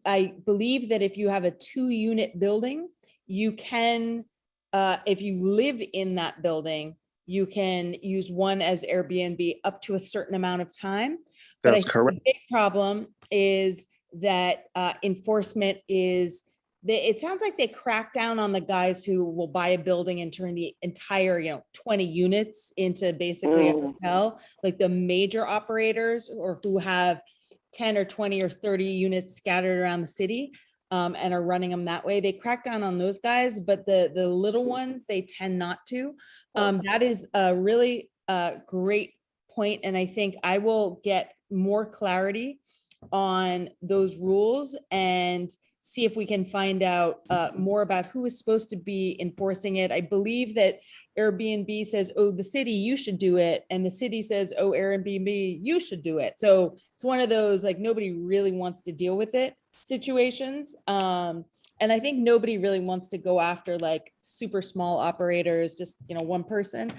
Speaker 5: I believe that if you have a 2-unit building, you can, if you live in that building, you can use one as Airbnb up to a certain amount of time. But
Speaker 13: That's correct.
Speaker 5: The big problem is that enforcement is, it sounds like they crack down on the guys who will buy a building and turn the entire, 20 units into basically a hotel, like the major operators or who have 10 or 20 or 30 units scattered around the city. And are running them that way. They crack down on those guys, but the little ones, they tend not to. That is a really great point. And I think I will get more clarity on those rules and see if we can find out more about who is supposed to be enforcing it. I believe that Airbnb says, oh, the city, you should do it. And the city says, oh, Airbnb, you should do it. So it's one of those, like, nobody really wants to deal with it situations. And I think nobody really wants to go after like super small operators, just, one person.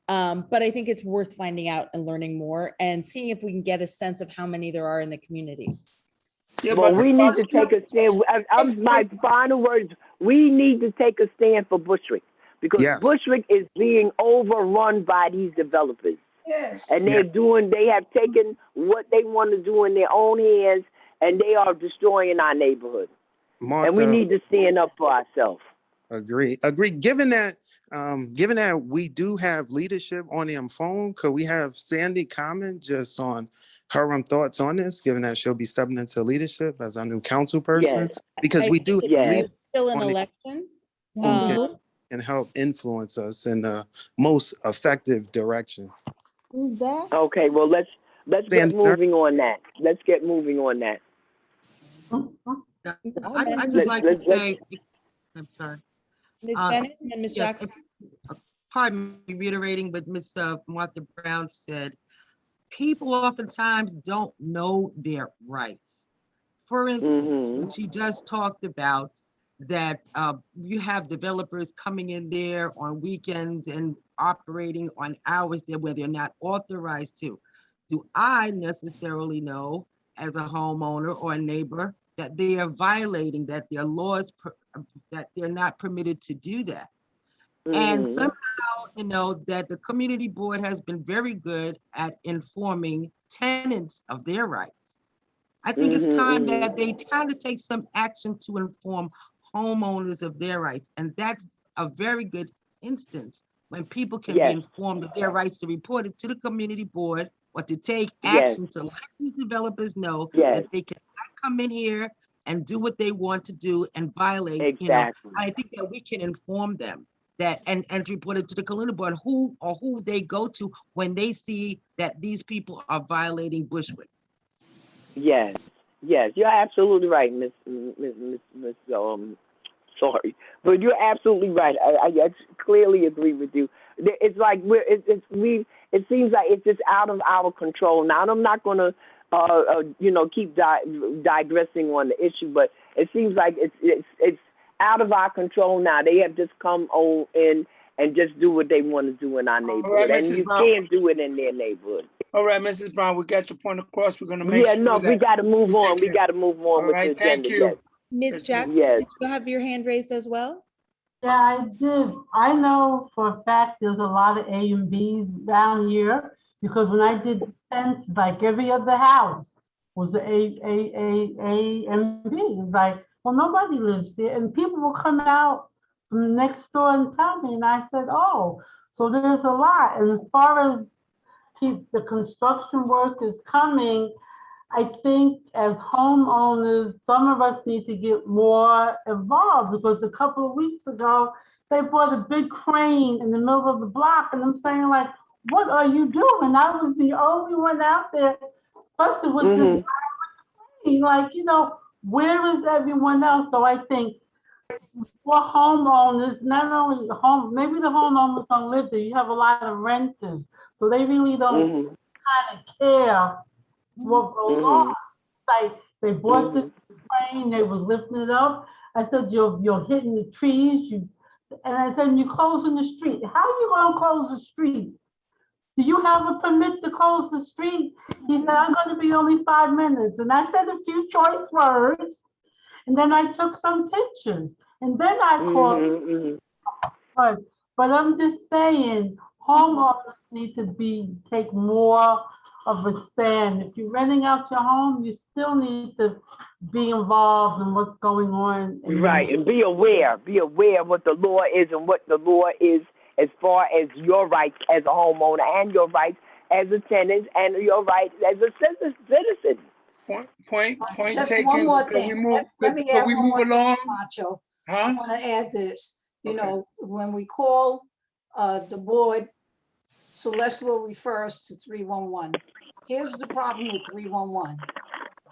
Speaker 5: But I think it's worth finding out and learning more and seeing if we can get a sense of how many there are in the community.
Speaker 12: Yeah, well, we need to take a stand. My final words, we need to take a stand for Bushwick because Bushwick is being overrun by these developers.
Speaker 10: Yes.
Speaker 12: And they have taken what they want to do in their own hands, and they are destroying our neighborhood.
Speaker 13: Martha,
Speaker 12: and we need to stand up for ourselves.
Speaker 13: Agree. Given that we do have leadership on the phone, could we have Sandy comment just on her thoughts on this, given that she'll be stepping into leadership as our new council person?
Speaker 5: Yes.
Speaker 13: Because we do
Speaker 5: still an election.
Speaker 13: And help influence us in the most effective direction.
Speaker 11: Who's that?
Speaker 12: Okay, well, let's get moving on that. Let's get moving on that.
Speaker 4: I just like to say, I'm sorry.
Speaker 5: Ms. Bennett and Ms. Jackson.
Speaker 4: Pardon me, reiterating what Ms. Martha Brown said. People oftentimes don't know their rights. For instance, when she just talked about that you have developers coming in there on weekends and operating on hours there where they're not authorized to. Do I necessarily know as a homeowner or a neighbor that they are violating, that their laws that they're not permitted to do that. And somehow, that the community board has been very good at informing tenants of their rights. I think it's time that they kind of take some action to inform homeowners of their rights. And that's a very good instance when people can be informed of their rights to report it to the community board or to take action to let these developers know that they cannot come in here and do what they want to do and violate, I think that we can inform them that and report it to the community board who they go to when they see that these people are violating Bushwick.
Speaker 12: Yes, you're absolutely right, Miss. Sorry, but you're absolutely right. I clearly agree with you. It's like it seems like it's just out of our control now. And I'm not gonna, keep digressing on the issue, but it seems like it's out of our control now. They have just come on in and just do what they want to do in our neighborhood,
Speaker 2: right,
Speaker 12: and you
Speaker 2: Brown.
Speaker 12: can't do it in their neighborhood.
Speaker 2: All right, Mrs. Brown, we got your point across. We're gonna make
Speaker 12: Yeah,
Speaker 2: sure
Speaker 12: no,
Speaker 2: that
Speaker 12: we got to move on.
Speaker 2: take
Speaker 12: We
Speaker 2: care.
Speaker 12: got to move on
Speaker 2: All
Speaker 12: with
Speaker 2: right,
Speaker 12: the agenda.
Speaker 2: thank you.
Speaker 12: Yes.
Speaker 5: Ms. Jackson, did you have your hand raised as well?
Speaker 9: Yeah, I did. I know for a fact there's a lot of A and Bs down here because when I did the fence, like every other house was a and B. It's like, well, nobody lives there, and people will come out from next door and tell me, and I said, oh, so there's a lot. And as far as the construction work is coming, I think as homeowners, some of us need to get more involved because a couple of weeks ago, they brought a big crane in the middle of the block and I'm saying like, what are you doing? I was the only one out there, plus it was this like, where is everyone else? So I think for homeowners, not only maybe the homeowners don't live there, you have a lot of renters, so they really don't kind of care what goes on. Like they bought the plane, they was lifting it up. I said, you're hitting the trees. And I said, you're closing the street. How are you going to close the street? Do you have a permit to close the street? He said, I'm going to be only 5 minutes. And I said a few choice words. And then I took some pictures. And then I called. But I'm just saying, homeowners need to take more of a stand. If you're renting out your home, you still need to be involved in what's going on.
Speaker 12: Right, and be aware of what the law is and what the law is as far as your rights as a homeowner and your rights as a tenant and your rights as a citizen.
Speaker 2: Point
Speaker 10: Just
Speaker 2: taken.
Speaker 10: one more
Speaker 2: Can
Speaker 10: thing.
Speaker 2: we move,
Speaker 10: Let me
Speaker 2: can
Speaker 10: add
Speaker 2: we
Speaker 10: one
Speaker 2: move
Speaker 10: more thing,
Speaker 2: along?
Speaker 10: Macho.
Speaker 2: Huh?
Speaker 10: I want to add this. When we call the board, Celeste will refer us to 311. Here's the problem with 311.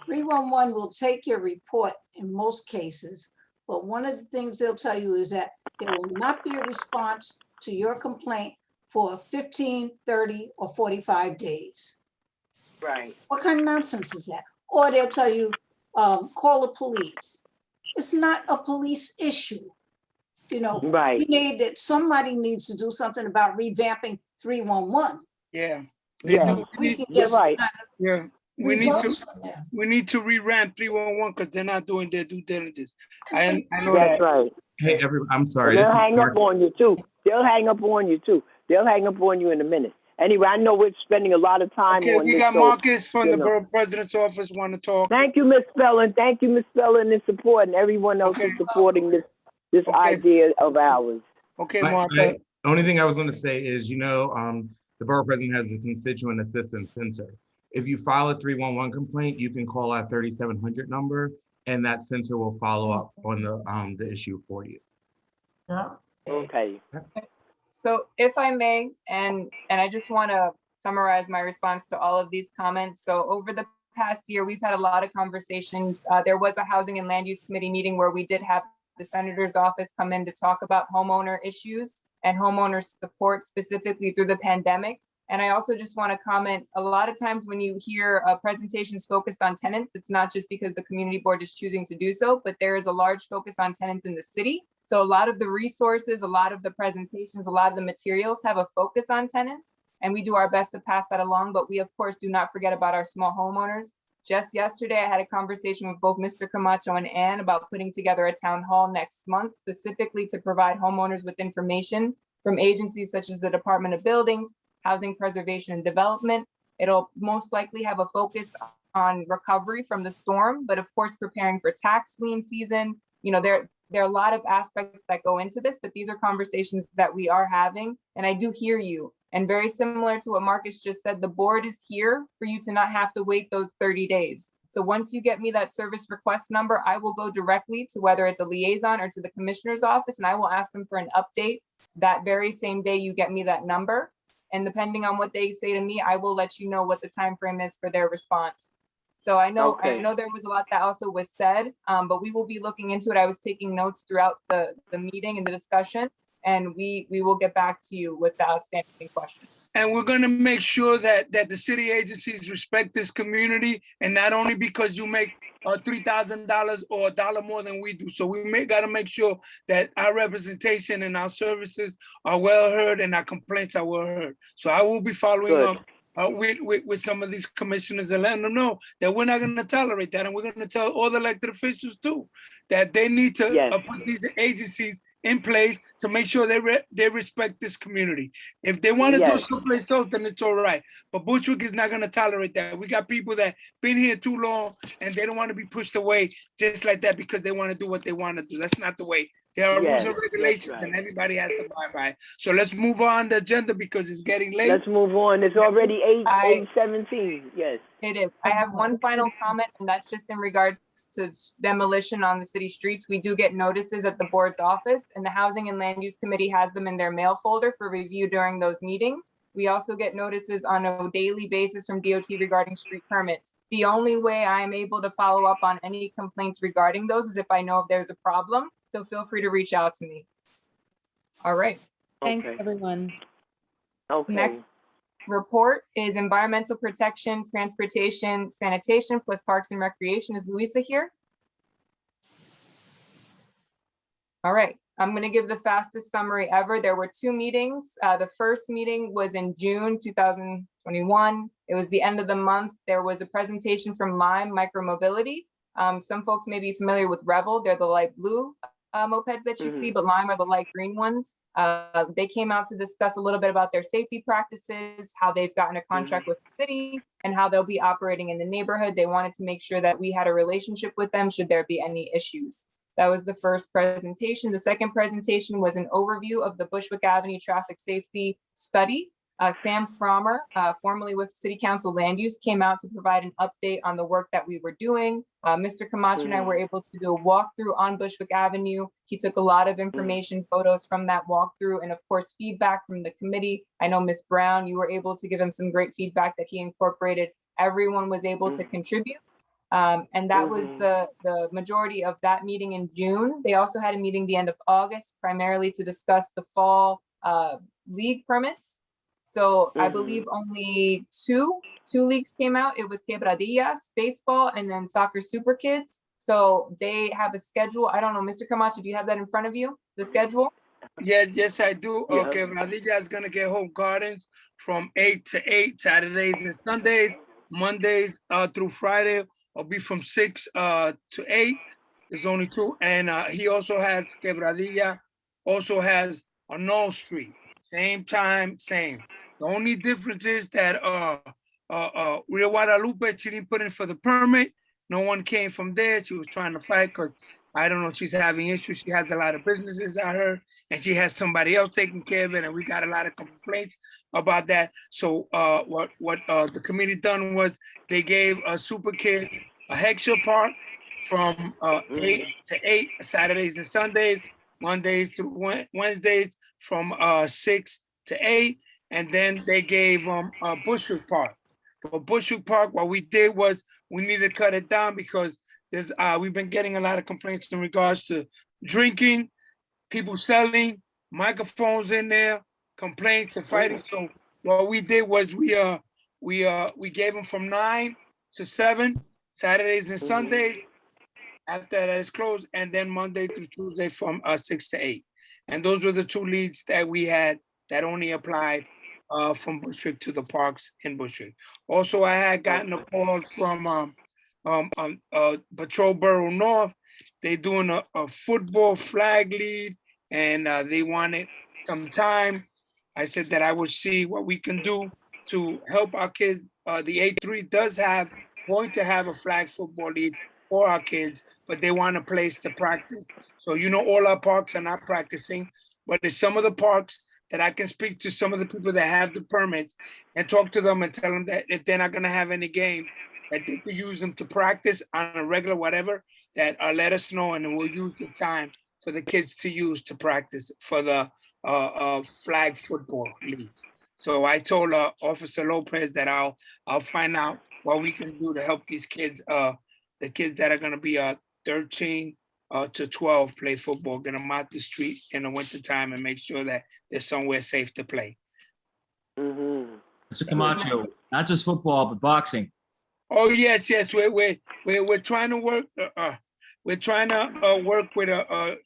Speaker 10: 311 will take your report in most cases, but one of the things they'll tell you is that there will not be a response to your complaint for 15, 30, or 45 days.
Speaker 12: Right.
Speaker 10: What kind of nonsense is that? Or they'll tell you, call the police. It's not a police issue.
Speaker 12: Right.
Speaker 10: We need that somebody needs to do something about revamping 311.
Speaker 2: Yeah.
Speaker 10: We can get some kind of results from there.
Speaker 2: We need to re-ramp 311 because they're not doing their due diligence. I know
Speaker 12: That's
Speaker 2: that.
Speaker 12: right.
Speaker 16: Hey, I'm sorry.
Speaker 12: They'll
Speaker 16: this is
Speaker 12: hang
Speaker 16: Mark.
Speaker 12: up on you too. They'll hang up on you in a minute. Anyway, I know we're spending a lot of time
Speaker 2: Okay,
Speaker 12: on
Speaker 2: we
Speaker 12: this.
Speaker 2: got
Speaker 12: so,
Speaker 2: Marcus from the Borough President's Office want to talk.
Speaker 12: Thank you, Ms. Spelling. Thank you, Ms. Spelling, and support, and everyone else is supporting this idea of ours.
Speaker 2: Okay,
Speaker 16: The only thing I was going to say is, the borough president has a constituent assistance center. If you file a 311 complaint, you can call our 3700 number, and that center will follow up on the issue for you.
Speaker 9: Yeah.
Speaker 12: Okay.
Speaker 1: So if I may, and I just want to summarize my response to all of these comments. So over the past year, we've had a lot of conversations. There was a Housing and Land Use Committee meeting where we did have the Senator's office come in to talk about homeowner issues and homeowner support specifically through the pandemic. And I also just want to comment, a lot of times when you hear presentations focused on tenants, it's not just because the community board is choosing to do so, but there is a large focus on tenants in the city. So a lot of the resources, a lot of the presentations, a lot of the materials have a focus on tenants, and we do our best to pass that along. But we, of course, do not forget about our small homeowners. Just yesterday, I had a conversation with both Mr. Camacho and Ann about putting together a town hall next month, specifically to provide homeowners with information from agencies such as the Department of Buildings, Housing Preservation and Development. It'll most likely have a focus on recovery from the storm, but of course, preparing for tax lien season. You know, there are a lot of aspects that go into this, but these are conversations that we are having. And I do hear you. And very similar to what Marcus just said, the board is here for you to not have to wait those 30 days. So once you get me that service request number, I will go directly to whether it's a liaison or to the commissioner's office, and I will ask them for an update that very same day you get me that number. And depending on what they say to me, I will let you know what the time frame is for their response. So I know there was a lot that also was said, but we will be looking into it. I was taking notes throughout the meeting and the discussion, and we will get back to you with the outstanding questions.
Speaker 2: And we're gonna make sure that the city agencies respect this community, and not only because you make $3,000 or $1 more than we do. So we gotta make sure that our representation and our services are well heard and our complaints are well heard. So I will be following up with some of these commissioners and letting them know that we're not gonna tolerate that. And we're gonna tell all the elected officials too, that they need to put these agencies in place to make sure they respect this community. If they want to do someplace else, then it's all right. But Bushwick is not going to tolerate that. We got people that been here too long and they don't want to be pushed away just like that because they want to do what they want to do. That's not the way. There are rules and regulations and everybody has to abide by it. So let's move on the agenda because it's getting late.
Speaker 12: Let's move on. It's already 8:17. Yes.
Speaker 1: It is. I have one final comment, and that's just in regards to demolition on the city streets. We do get notices at the board's office, and the Housing and Land Use Committee has them in their mail folder for review during those meetings. We also get notices on a daily basis from DOT regarding street permits. The only way I'm able to follow up on any complaints regarding those is if I know if there's a problem. So feel free to reach out to me. All right.
Speaker 5: Thanks, everyone.
Speaker 12: Okay.
Speaker 1: Next report is environmental protection, transportation, sanitation, plus parks and recreation. Is Luisa here? All right, I'm going to give the fastest summary ever. There were 2 meetings. The first meeting was in June 2021. It was the end of the month. There was a presentation from Lime Micromobility. Some folks may be familiar with Revel. They're the light blue mopeds that you see, but Lime are the light green ones. They came out to discuss a little bit about their safety practices, how they've gotten a contract with the city, and how they'll be operating in the neighborhood. They wanted to make sure that we had a relationship with them should there be any issues. That was the first presentation. The second presentation was an overview of the Bushwick Avenue Traffic Safety Study. Sam Frommer, formerly with City Council Land Use, came out to provide an update on the work that we were doing. Mr. Camacho and I were able to do a walkthrough on Bushwick Avenue. He took a lot of information, photos from that walkthrough, and of course, feedback from the committee. I know Ms. Brown, you were able to give him some great feedback that he incorporated. Everyone was able to contribute. And that was the majority of that meeting in June. They also had a meeting the end of August, primarily to discuss the fall league permits. So I believe only two leagues came out. It was Quebradillas, baseball, and then Soccer Super Kids. So they have a schedule. I don't know, Mr. Camacho, do you have that in front of you, the schedule?
Speaker 2: Yes, I do. Okay, Quebradilla is gonna get home gardens from 8 to 8, Saturdays and Sundays. Mondays through Friday will be from 6 to 8. There's only 2. And he also has, Quebradilla also has a Knoll Street. Same time, same. The only difference is that Rio Guadalupe, she didn't put in for the permit. No one came from there. She was trying to fight because, I don't know, she's having issues. She has a lot of businesses, I heard, and she has somebody else taking care of it, and we got a lot of complaints about that. So what the committee done was they gave a Super Kid a Heckscher Park from 8 to 8, Saturdays and Sundays, Mondays through Wednesdays from 6 to 8, and then they gave them a Bushwick Park. For Bushwick Park, what we did was we needed to cut it down because there's we've been getting a lot of complaints in regards to drinking, people selling, microphones in there, complaints and fighting. So what we did was we gave them from 9 to 7, Saturdays and Sundays. After that is closed, and then Monday through Tuesday from 6 to 8. And those were the 2 leads that we had that only applied from Bushwick to the parks in Bushwick. Also, I had gotten a call from Patrol Borough North, they doing a football flag lead, and they wanted some time. I said that I would see what we can do to help our kids. The A3 going to have a flag football league for our kids, but they want a place to practice. So, all our parks are not practicing, but there's some of the parks that I can speak to some of the people that have the permits and talk to them and tell them that if they're not gonna have any games, that they could use them to practice on a regular whatever, that let us know, and then we'll use the time for the kids to use to practice for the flag football league. So I told Officer Lopez that I'll find out what we can do to help these kids, the kids that are gonna be 13 to 12 play football, get them out the street in the winter time and make sure that there's somewhere safe to play.
Speaker 15: Mr. Camacho, not just football, but boxing.
Speaker 2: Oh, yes. We're trying to work. We're trying to work with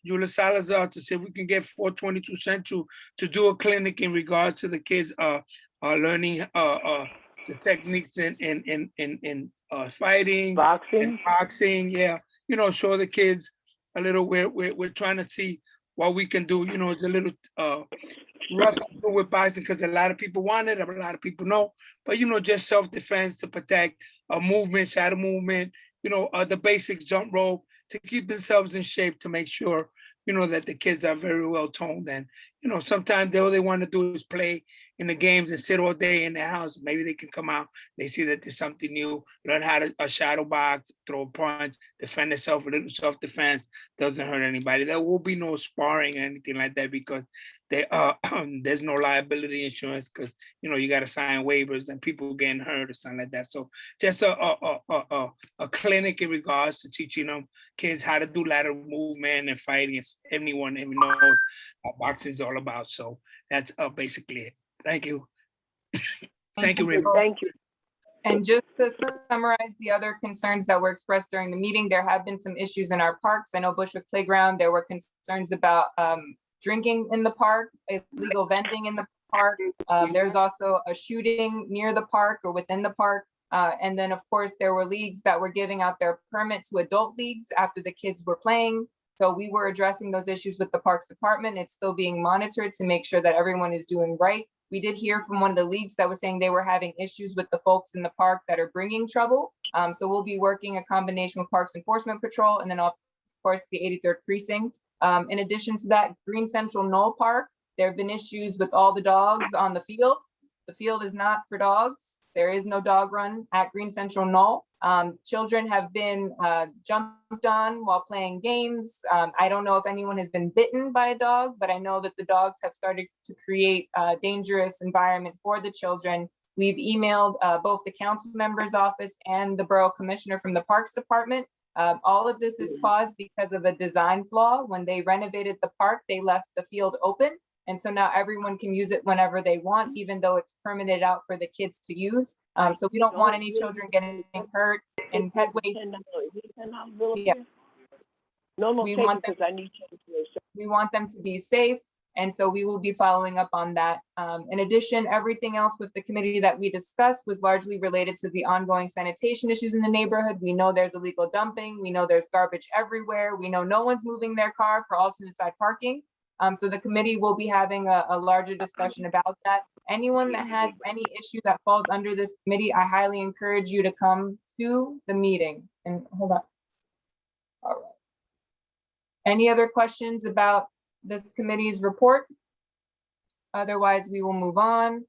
Speaker 2: Julia Salazar to see if we can get 422 Central to do a clinic in regards to the kids learning the techniques in fighting, boxing. Yeah, show the kids a little. We're trying to see what we can do. It's a little rough to do with boxing because a lot of people want it, a lot of people know. But just self-defense to protect a movement, shadow movement. The basic jump rope to keep themselves in shape to make sure that the kids are very well toned. And sometimes all they want to do is play in the games and sit all day in their house. Maybe they can come out, they see that there's something new, learn how to shadow box, throw a punch, defend themselves, a little self-defense, doesn't hurt anybody. There will be no sparring or anything like that because there's no liability insurance because you got to sign waivers and people getting hurt or something like that. So just a clinic in regards to teaching them kids how to do lateral movement and fighting. If anyone knows what boxing is all about. So that's basically it. Thank you. Thank you, Raymond.
Speaker 12: Thank you.
Speaker 1: And just to summarize the other concerns that were expressed during the meeting, there have been some issues in our parks. I know Bushwick Playground, there were concerns about drinking in the park, illegal vending in the park. There's also a shooting near the park or within the park. And then of course, there were leagues that were giving out their permit to adult leagues after the kids were playing. So we were addressing those issues with the Parks Department. It's still being monitored to make sure that everyone is doing right. We did hear from one of the leagues that was saying they were having issues with the folks in the park that are bringing trouble. So we'll be working a combination with Parks Enforcement Patrol and then of course the 83rd Precinct. In addition to that, Green Central Knoll Park, there have been issues with all the dogs on the field. The field is not for dogs. There is no dog run at Green Central Knoll. Children have been jumped on while playing games. I don't know if anyone has been bitten by a dog, but I know that the dogs have started to create a dangerous environment for the children. We've emailed both the council member's office and the borough commissioner from the Parks Department. All of this is caused because of a design flaw. When they renovated the park, they left the field open. And so now everyone can use it whenever they want, even though it's permitted out for the kids to use. So we don't want any children getting hurt and pet waste. Yeah. We want them to be safe. And so we will be following up on that. In addition, everything else with the committee that we discussed was largely related to the ongoing sanitation issues in the neighborhood. We know there's illegal dumping. We know there's garbage everywhere. We know no one's moving their car for alternate side parking. So the committee will be having a larger discussion about that. Anyone that has any issue that falls under this committee, I highly encourage you to come to the meeting. And hold on. All right. Any other questions about this committee's report? Otherwise, we will move on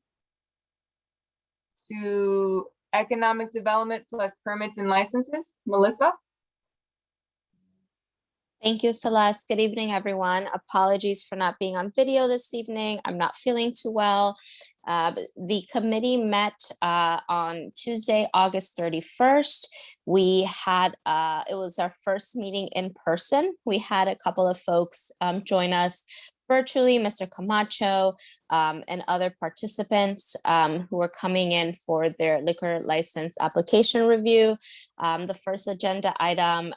Speaker 1: to economic development plus permits and licenses. Melissa?
Speaker 7: Thank you, Celeste. Good evening, everyone. Apologies for not being on video this evening. I'm not feeling too well. The committee met on Tuesday, August 31st. We had, it was our first meeting in person. We had a couple of folks join us virtually, Mr. Camacho and other participants who were coming in for their liquor license application review. The first agenda item,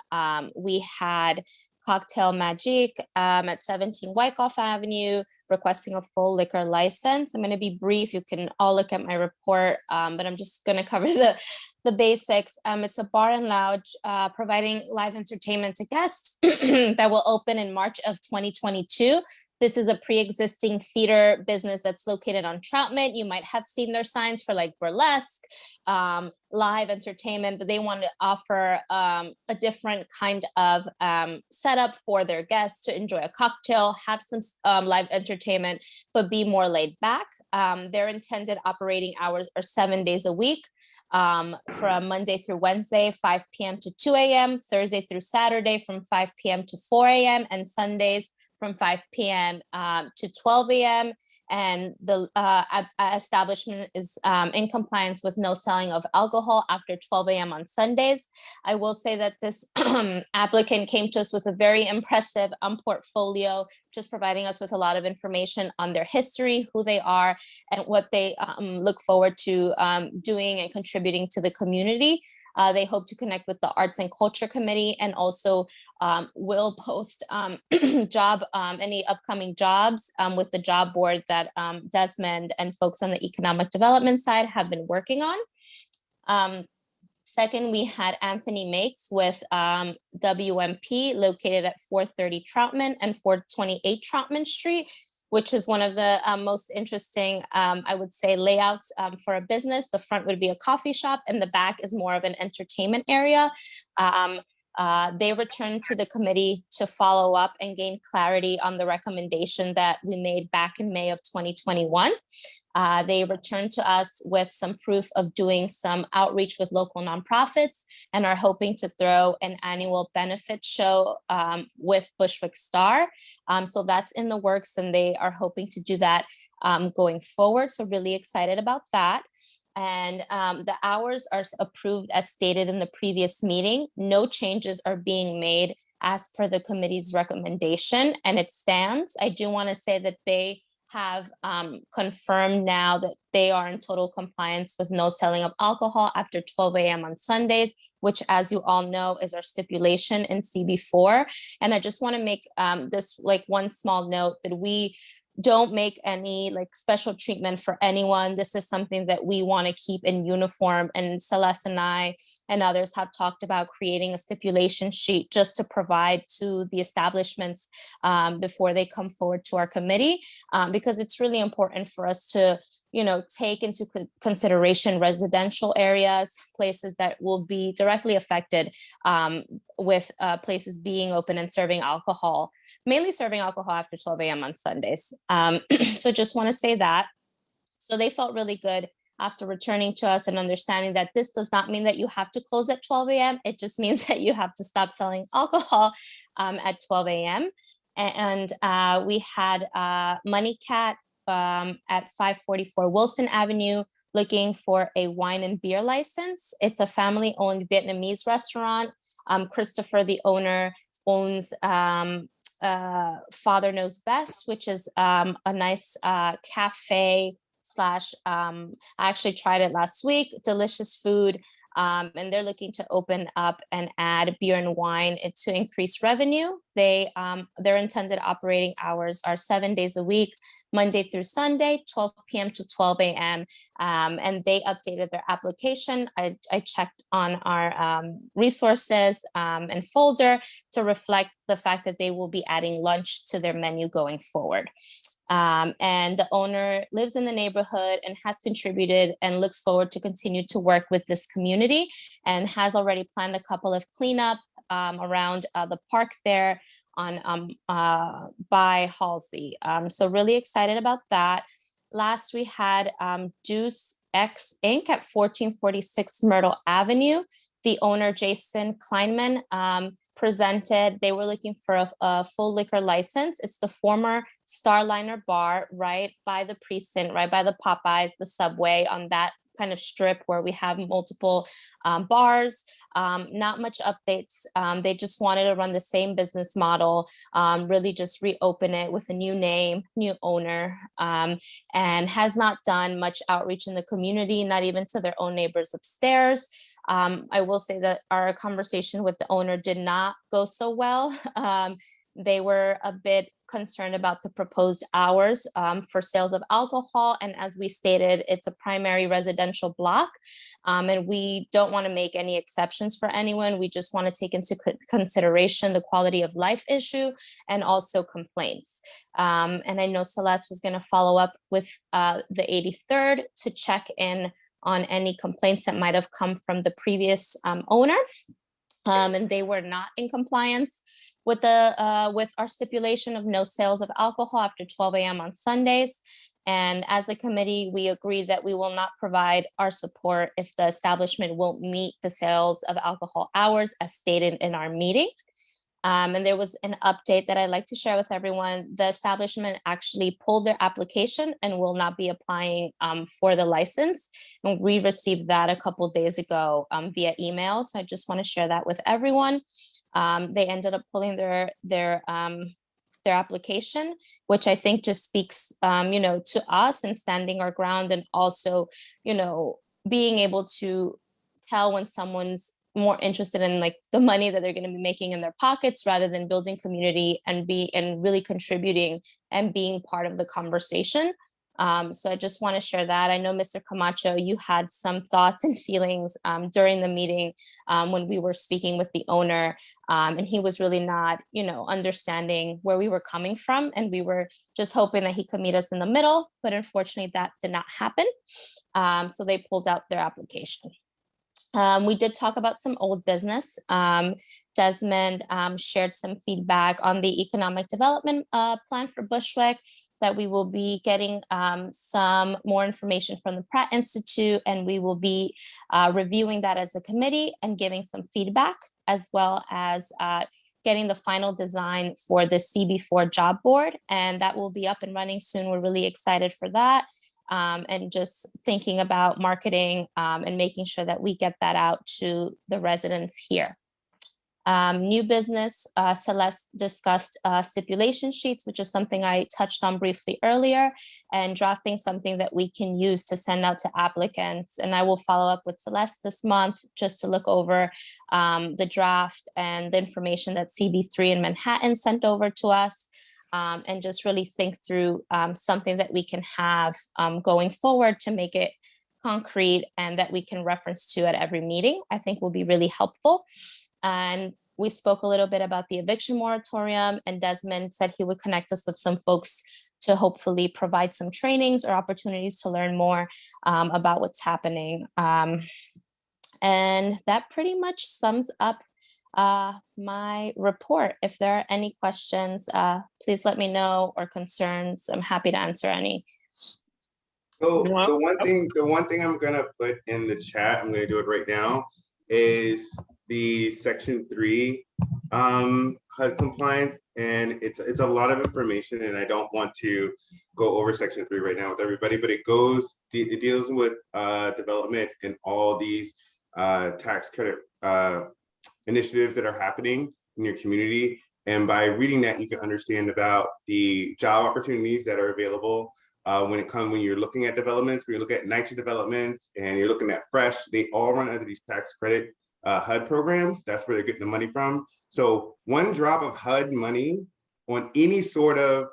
Speaker 7: we had Cocktail Magic at 17 Wyckoff Avenue, requesting a full liquor license. I'm going to be brief. You can all look at my report, but I'm just going to cover the basics. It's a bar and lounge providing live entertainment to guests that will open in March of 2022. This is a pre-existing theater business that's located on Troutman. You might have seen their signs for like burlesque, live entertainment, but they want to offer a different kind of setup for their guests to enjoy a cocktail, have some live entertainment, but be more laid back. Their intended operating hours are 7 days a week. From Monday through Wednesday, 5 p.m. to 2 a.m., Thursday through Saturday from 5 p.m. to 4 a.m., and Sundays from 5 p.m. To 12 a.m. And the establishment is in compliance with no selling of alcohol after 12 a.m. on Sundays. I will say that this applicant came to us with a very impressive portfolio, just providing us with a lot of information on their history, who they are, and what they look forward to doing and contributing to the community. They hope to connect with the Arts and Culture Committee, and also will post any upcoming jobs with the job board that Desmond and folks on the economic development side have been working on. Second, we had Anthony Makes with WMP, located at 430 Troutman and 428 Troutman Street, which is one of the most interesting, I would say, layouts for a business. The front would be a coffee shop and the back is more of an entertainment area. They returned to the committee to follow up and gain clarity on the recommendation that we made back in May of 2021. They returned to us with some proof of doing some outreach with local nonprofits and are hoping to throw an annual benefit show with Bushwick Star. So that's in the works, and they are hoping to do that going forward. So really excited about that. And the hours are approved as stated in the previous meeting. No changes are being made as per the committee's recommendation, and it stands. I do want to say that they have confirmed now that they are in total compliance with no selling of alcohol after 12 a.m. on Sundays, which, as you all know, is our stipulation in CB4. And I just want to make this like one small note that we don't make any like special treatment for anyone. This is something that we want to keep in uniform, and Celeste and I and others have talked about creating a stipulation sheet just to provide to the establishments before they come forward to our committee, because it's really important for us to take into consideration residential areas, places that will be directly affected with places being open and serving alcohol, mainly serving alcohol after 12 a.m. on Sundays. So just want to say that. So they felt really good after returning to us and understanding that this does not mean that you have to close at 12 a.m. It just means that you have to stop selling alcohol at 12 a.m. And we had Money Cat at 544 Wilson Avenue, looking for a wine and beer license. It's a family-owned Vietnamese restaurant. Christopher, the owner, owns Father Knows Best, which is a nice cafe slash, I actually tried it last week, delicious food. And they're looking to open up and add beer and wine to increase revenue. Their intended operating hours are 7 days a week, Monday through Sunday, 12 p.m. to 12 a.m. And they updated their application. I checked on our resources and folder to reflect the fact that they will be adding lunch to their menu going forward. And the owner lives in the neighborhood and has contributed and looks forward to continue to work with this community, and has already planned a couple of cleanup around the park there on by Halsey. So really excited about that. Last, we had Deuce X Inc. at 1446 Myrtle Avenue. The owner, Jason Kleinman, presented. They were looking for a full liquor license. It's the former Starliner bar right by the precinct, right by the Popeyes, the Subway, on that kind of strip where we have multiple bars. Not much updates. They just wanted to run the same business model, really just reopen it with a new name, new owner, and has not done much outreach in the community, not even to their own neighbors upstairs. I will say that our conversation with the owner did not go so well. They were a bit concerned about the proposed hours for sales of alcohol. And as we stated, it's a primary residential block. And we don't want to make any exceptions for anyone. We just want to take into consideration the quality of life issue and also complaints. And I know Celeste was going to follow up with the 83rd to check in on any complaints that might have come from the previous owner. And they were not in compliance with our stipulation of no sales of alcohol after 12 a.m. on Sundays. And as a committee, we agreed that we will not provide our support if the establishment won't meet the sales of alcohol hours as stated in our meeting. And there was an update that I'd like to share with everyone. The establishment actually pulled their application and will not be applying for the license. And we received that a couple days ago via email. So I just want to share that with everyone. They ended up pulling their application, which I think just speaks, to us and standing our ground, and also, being able to tell when someone's more interested in like the money that they're going to be making in their pockets rather than building community and really contributing and being part of the conversation. So I just want to share that. I know, Mr. Camacho, you had some thoughts and feelings during the meeting when we were speaking with the owner, and he was really not, understanding where we were coming from. And we were just hoping that he could meet us in the middle, but unfortunately that did not happen. So they pulled out their application. We did talk about some old business. Desmond shared some feedback on the economic development plan for Bushwick, that we will be getting some more information from the Pratt Institute, and we will be reviewing that as a committee and giving some feedback, as well as getting the final design for the CB4 job board. And that will be up and running soon. We're really excited for that. And just thinking about marketing and making sure that we get that out to the residents here. New business, Celeste discussed stipulation sheets, which is something I touched on briefly earlier, and drafting something that we can use to send out to applicants. And I will follow up with Celeste this month just to look over the draft and the information that CB3 in Manhattan sent over to us. And just really think through something that we can have going forward to make it concrete and that we can reference to at every meeting, I think will be really helpful. And we spoke a little bit about the eviction moratorium, and Desmond said he would connect us with some folks to hopefully provide some trainings or opportunities to learn more about what's happening. And that pretty much sums up my report. If there are any questions, please let me know, or concerns. I'm happy to answer any.
Speaker 6: So the one thing I'm gonna put in the chat, I'm gonna do it right now, is the Section 3 HUD compliance, and it's a lot of information, and I don't want to go over Section 3 right now with everybody, but it deals with development and all these tax credit initiatives that are happening in your community. And by reading that, you can understand about the job opportunities that are available when you're looking at developments, when you look at NYCHA developments and you're looking at fresh, they all run under these tax credit HUD programs. That's where they're getting the money from. So one drop of HUD money on any sort of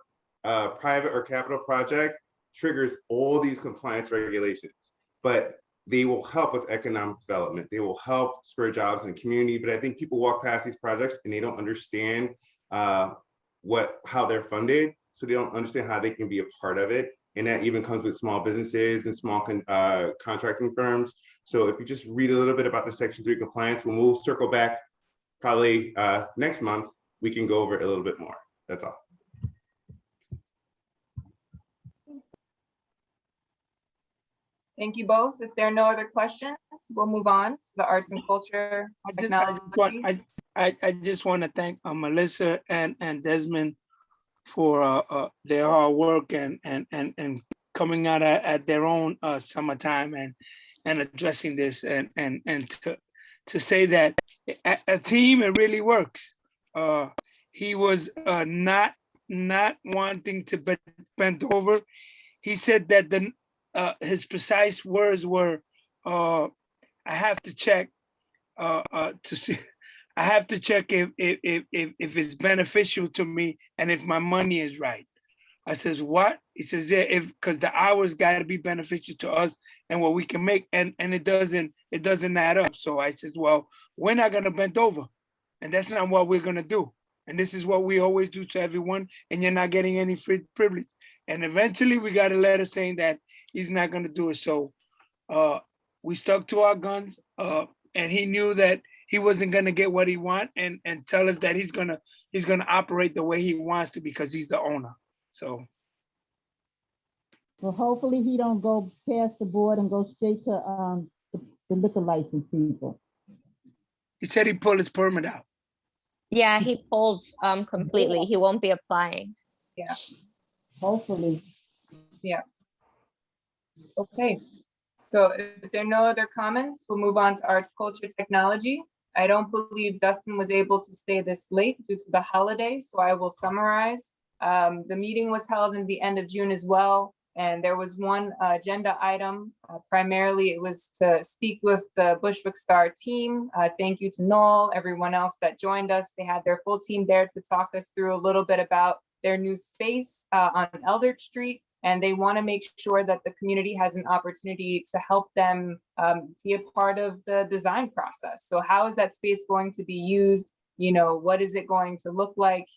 Speaker 6: private or capital project triggers all these compliance regulations. But they will help with economic development. They will help spur jobs in the community. But I think people walk past these projects and they don't understand how they're funded. So they don't understand how they can be a part of it. And that even comes with small businesses and small contracting firms. So if you just read a little bit about the Section 3 compliance, when we'll circle back probably next month, we can go over it a little bit more. That's all.
Speaker 1: Thank you both. If there are no other questions, we'll move on to the arts and culture.
Speaker 2: I just want to thank Melissa and Desmond for their hard work and coming out at their own summertime and addressing this and to say that a team, it really works. He was not wanting to bend over. He said that his precise words were, I have to check to see. I have to check if it's beneficial to me and if my money is right. I says, what? He says, yeah, because the hours got to be beneficial to us and what we can make, and it doesn't add up. So I says, well, we're not gonna bend over, and that's not what we're gonna do. And this is what we always do to everyone, and you're not getting any free privilege. And eventually we got a letter saying that he's not gonna do it. So we stuck to our guns, and he knew that he wasn't gonna get what he want and tell us that he's gonna operate the way he wants to because he's the owner. So
Speaker 11: Well, hopefully he don't go past the board and go straight to the liquor license people.
Speaker 2: he said he pulled his permit out.
Speaker 7: Yeah, he pulled completely. He won't be applying.
Speaker 1: Yeah.
Speaker 11: Hopefully.
Speaker 1: Yeah. Okay. So if there are no other comments, we'll move on to arts, culture, technology. I don't believe Dustin was able to stay this late due to the holiday, so I will summarize. The meeting was held in the end of June as well, and there was one agenda item. Primarily, it was to speak with the Bushwick Star team. Thank you to Noel, everyone else that joined us. They had their full team there to talk us through a little bit about their new space on Eldridge Street. And they want to make sure that the community has an opportunity to help them be a part of the design process. So how is that space going to be used? What is it going to look like?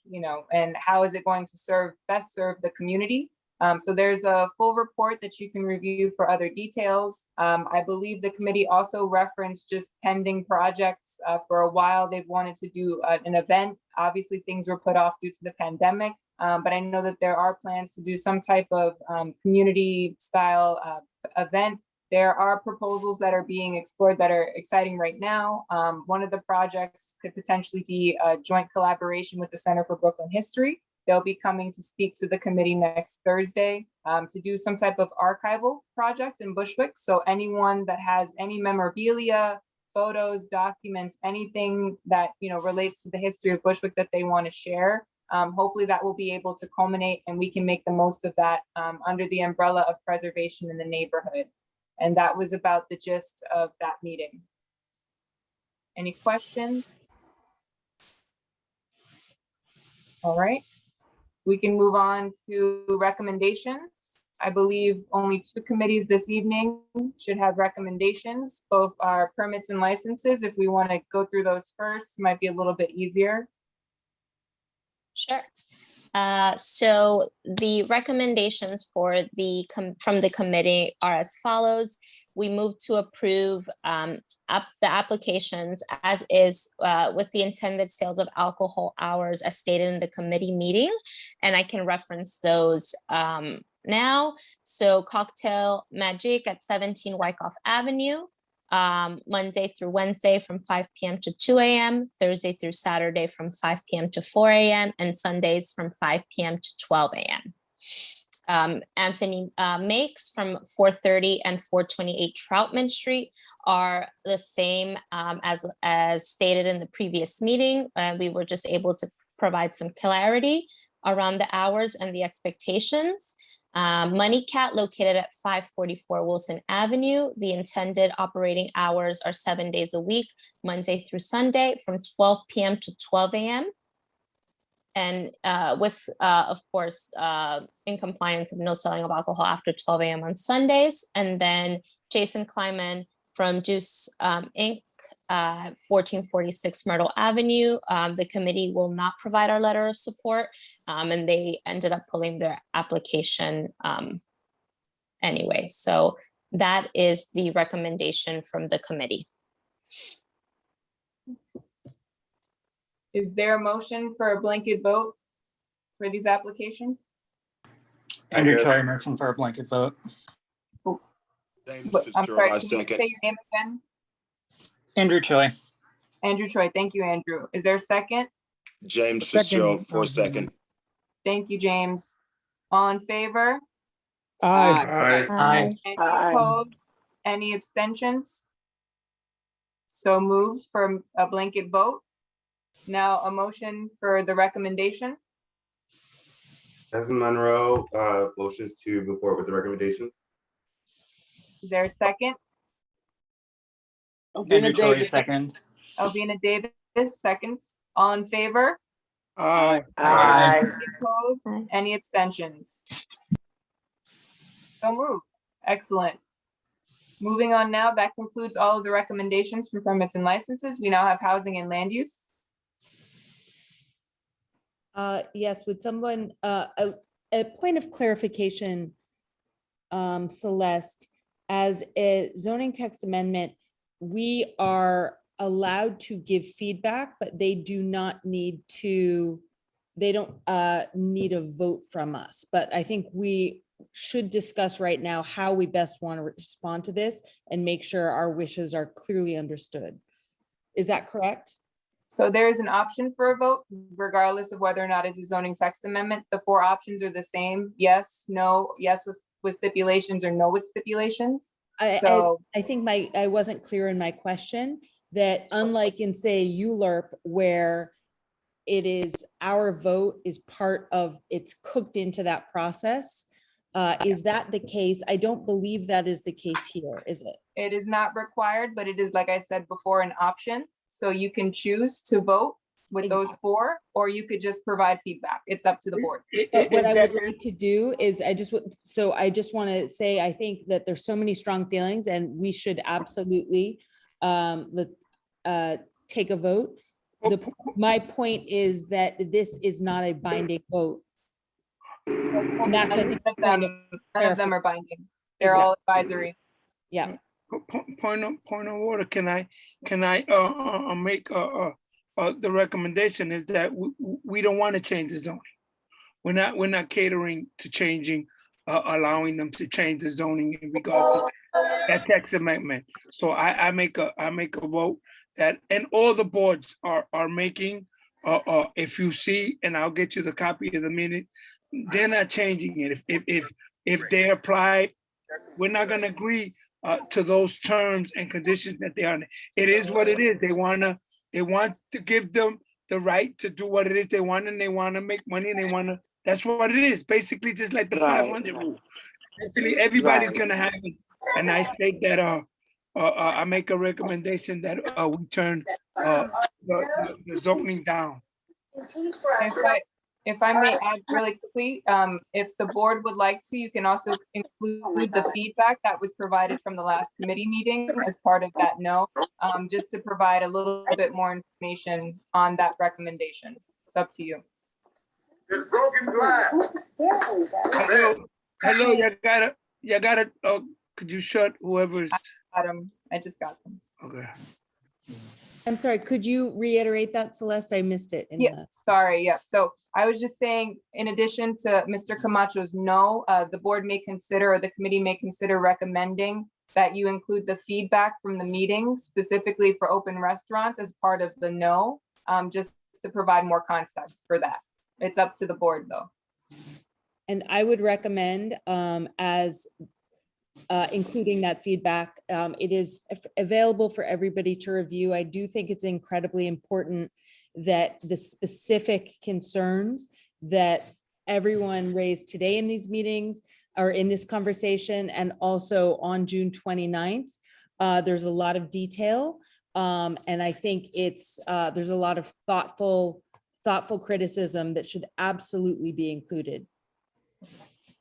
Speaker 1: And how is it going to best serve the community? So there's a full report that you can review for other details. I believe the committee also referenced just pending projects. For a while, they've wanted to do an event. Obviously, things were put off due to the pandemic. But I know that there are plans to do some type of community style event. There are proposals that are being explored that are exciting right now. One of the projects could potentially be a joint collaboration with the Center for Brooklyn History. They'll be coming to speak to the committee next Thursday to do some type of archival project in Bushwick. So anyone that has any memorabilia, photos, documents, anything that relates to the history of Bushwick that they want to share, hopefully that will be able to culminate and we can make the most of that under the umbrella of preservation in the neighborhood. And that was about the gist of that meeting. Any questions? All right, we can move on to recommendations. I believe only 2 committees this evening should have recommendations. Both are permits and licenses. If we want to go through those first, might be a little bit easier.
Speaker 7: Sure. So the recommendations from the committee are as follows. We move to approve the applications as is with the intended sales of alcohol hours as stated in the committee meeting. And I can reference those now. So Cocktail Magic at 17 Wyckoff Avenue, Monday through Wednesday from 5 p.m. to 2 a.m., Thursday through Saturday from 5 p.m. to 4 a.m., and Sundays from 5 p.m. to 12 a.m. Anthony Makes from 430 and 428 Troutman Street are the same as stated in the previous meeting. We were just able to provide some clarity around the hours and the expectations. Money Cat located at 544 Wilson Avenue. The intended operating hours are 7 days a week, Monday through Sunday from 12 p.m. to 12 a.m. And with, of course, in compliance of no selling of alcohol after 12 a.m. on Sundays. And then Jason Kleiman from Juice Inc., 1446 Myrtle Avenue. The committee will not provide our letter of support, and they ended up pulling their application anyway. So that is the recommendation from the committee.
Speaker 1: Is there a motion for a blanket vote for these applications?
Speaker 8: Andrew Choi, motion for a blanket vote.
Speaker 1: I'm sorry, can you say your name again?
Speaker 8: Andrew Choi.
Speaker 1: Andrew Choi, thank you, Andrew. Is there a second?
Speaker 22: James Fitzgerald for a second.
Speaker 1: Thank you, James. All in favor?
Speaker 8: Aye. Aye.
Speaker 1: Any opposed? Any abstentions? So moved for a blanket vote. Now a motion for the recommendation.
Speaker 6: Desmond Monroe, motions to move forward with the recommendations.
Speaker 1: Is there a second?
Speaker 8: Andrew Choi, second.
Speaker 1: Alvina Davis, seconds. All in favor?
Speaker 2: Aye.
Speaker 22: Aye.
Speaker 1: Any opposed? Any abstentions? So moved. Excellent. Moving on now, that concludes all of the recommendations for permits and licenses. We now have housing and land use.
Speaker 5: Yes, would someone, a point of clarification, Celeste, as a zoning text amendment, we are allowed to give feedback, but they do not need to, they don't need a vote from us. But I think we should discuss right now how we best want to respond to this and make sure our wishes are clearly understood. Is that correct?
Speaker 1: So there is an option for a vote, regardless of whether or not it's a zoning text amendment. The 4 options are the same: yes, no, yes with stipulations, or no with stipulations.
Speaker 5: I think I wasn't clear in my question, that unlike in, say, ULURP, where it is our vote is part of, it's cooked into that process. Is that the case? I don't believe that is the case here, is it?
Speaker 1: It is not required, but it is, like I said before, an option. So you can choose to vote with those 4, or you could just provide feedback. It's up to the board.
Speaker 5: But what I would like to do is I just want to say, I think that there's so many strong feelings and we should absolutely take a vote. My point is that this is not a binding vote. And that's, I think,
Speaker 1: None of them are binding. They're all advisory.
Speaker 5: Yeah.
Speaker 2: Point of order. Can I make the recommendation is that we don't want to change the zoning. We're not catering to changing, allowing them to change the zoning in regards to that text amendment. So I make a vote that, and all the boards are making. If you see, and I'll get you the copy of the minute, they're not changing it. If they apply, we're not going to agree to those terms and conditions that they are. It is what it is. They want to give them the right to do what it is they want, and they want to make money, and they want to. That's what it is. Basically, just like the 500 rule. Actually, everybody's going to have a nice take that. I make a recommendation that we turn the zoning down.
Speaker 1: If I may add really quickly, if the board would like to, you can also include the feedback that was provided from the last committee meeting as part of that note, just to provide a little bit more information on that recommendation. It's up to you.
Speaker 22: It's broken glass.
Speaker 2: Hello, you got it. Could you shut whoever's?
Speaker 1: I got them. I just got them.
Speaker 2: Okay.
Speaker 5: I'm sorry, could you reiterate that, Celeste? I missed it.
Speaker 1: Sorry, yeah. So I was just saying, in addition to Mr. Camacho's no, the board may consider, or the committee may consider recommending that you include the feedback from the meeting specifically for open restaurants as part of the no, just to provide more context for that. It's up to the board though.
Speaker 5: And I would recommend including that feedback. It is available for everybody to review. I do think it's incredibly important that the specific concerns that everyone raised today in these meetings or in this conversation, and also on June 29th, there's a lot of detail. And I think there's a lot of thoughtful criticism that should absolutely be included.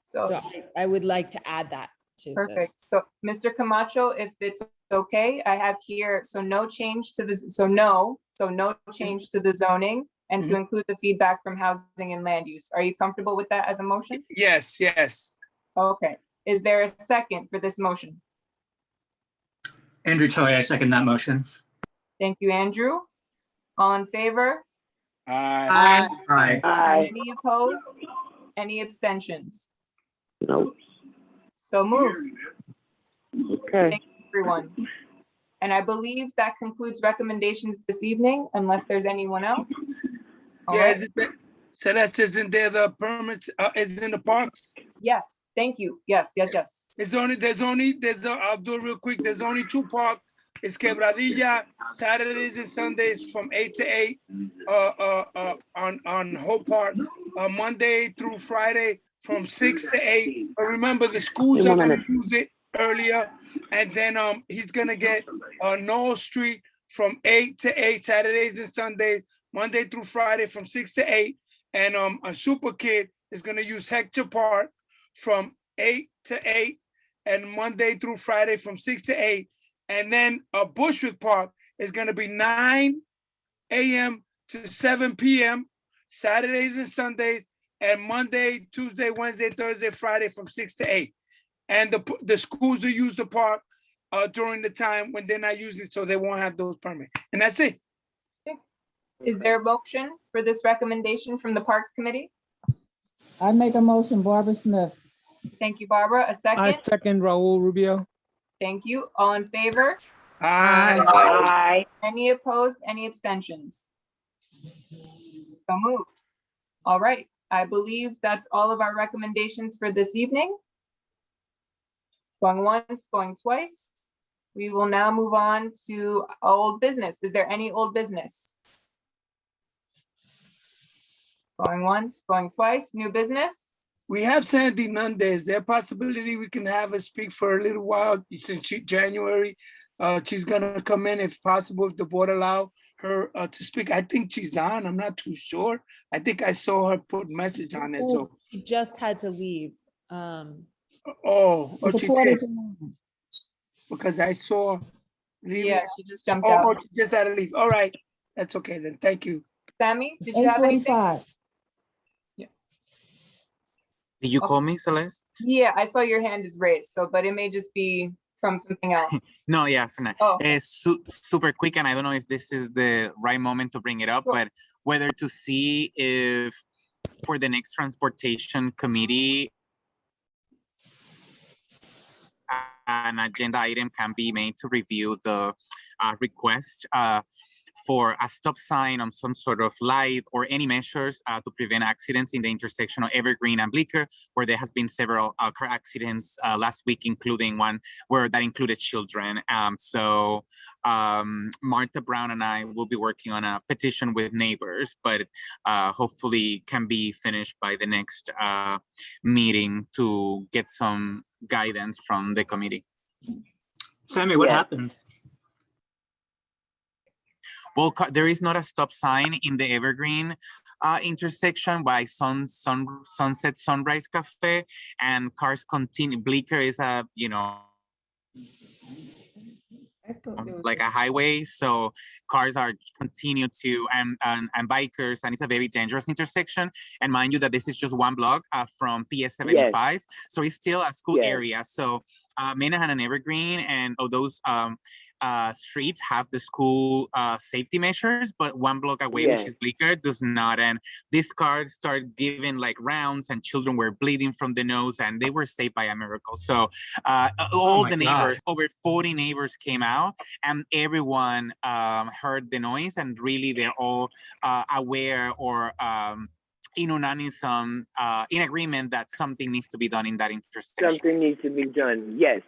Speaker 5: So I would like to add that.
Speaker 1: Perfect. So Mr. Camacho, if it's okay, I have here, no change to the zoning, and to include the feedback from housing and land use. Are you comfortable with that as a motion?
Speaker 2: Yes.
Speaker 1: Okay. Is there a second for this motion?
Speaker 8: Andrew Choi, I second that motion.
Speaker 1: Thank you, Andrew. All in favor?
Speaker 2: Aye.
Speaker 22: Aye.
Speaker 1: Any opposed? Any abstentions?
Speaker 12: No.
Speaker 1: So moved.
Speaker 12: Okay.
Speaker 1: Thank you, everyone. And I believe that concludes recommendations this evening, unless there's anyone else. All right.
Speaker 2: Celeste, isn't there the permits, is in the parks?
Speaker 1: Yes, thank you. Yes.
Speaker 2: I'll do it real quick. There's only 2 parks. It's Quebradilla, Saturdays and Sundays from 8 to 8 on Hope Park, Monday through Friday from 6 to 8. But remember, the schools are going to use it earlier, and then he's going to get Knoll Street from 8 to 8, Saturdays and Sundays, Monday through Friday from 6 to 8. And a Super Kid is gonna use Hector Park from 8 to 8, and Monday through Friday from 6 to 8. And then Bushwick Park is gonna be 9 a.m. to 7 p.m., Saturdays and Sundays, and Monday, Tuesday, Wednesday, Thursday, Friday from 6 to 8. And the schools will use the park during the time when they're not using it, so they won't have those permits. And that's it.
Speaker 1: Is there a motion for this recommendation from the Parks Committee?
Speaker 11: I make a motion, Barbara Smith.
Speaker 1: Thank you, Barbara. A second?
Speaker 14: I second Raul Rubio.
Speaker 1: Thank you. All in favor?
Speaker 2: Aye.
Speaker 12: Aye.
Speaker 1: Any opposed? Any abstentions? So moved. All right. I believe that's all of our recommendations for this evening. Going once, going twice. We will now move on to old business. Is there any old business? Going once, going twice. New business?
Speaker 2: We have Sandy Nunde. Is there a possibility we can have her speak for a little while since January? She's gonna come in if possible, if the board allow her to speak. I think she's on. I'm not too sure. I think I saw her put message on it. So
Speaker 5: She just had to leave.
Speaker 2: oh, she did. Because I saw.
Speaker 1: Yeah, she just jumped out.
Speaker 2: Oh, she just had to leave. All right, that's okay then. Thank you.
Speaker 1: Sammy, did you have anything?
Speaker 11: 8:45.
Speaker 18: Did you call me, Celeste?
Speaker 1: Yeah, I saw your hand is raised, so, but it may just be from something else.
Speaker 18: No, yeah, for now.
Speaker 1: Oh.
Speaker 18: Super quick, and I don't know if this is the right moment to bring it up, but whether to see if for the next transportation committee, an agenda item can be made to review the request for a stop sign on some sort of light or any measures to prevent accidents in the intersection of Evergreen and Bleecker, where there has been several car accidents last week, including one where that included children. So Martha Brown and I will be working on a petition with neighbors, but hopefully can be finished by the next meeting to get some guidance from the committee.
Speaker 8: Sammy, what happened?
Speaker 18: Well, there is not a stop sign in the Evergreen intersection by Sunset Sunrise Cafe, and cars continue. Bleecker is a, like a highway, so cars are continue to and bikers, and it's a very dangerous intersection. And mind you that this is just one block from PS 75, so it's still a school area. So Minahan and Evergreen and those streets have the school safety measures, but one block away, which is Bleecker, does not. And this car started giving like rounds, and children were bleeding from the nose, and they were saved by a miracle. So all the neighbors, over 40 neighbors came out, and everyone heard the noise, and really they're all aware or in agreement that something needs to be done in that intersection.
Speaker 12: Something needs to be done. Yes.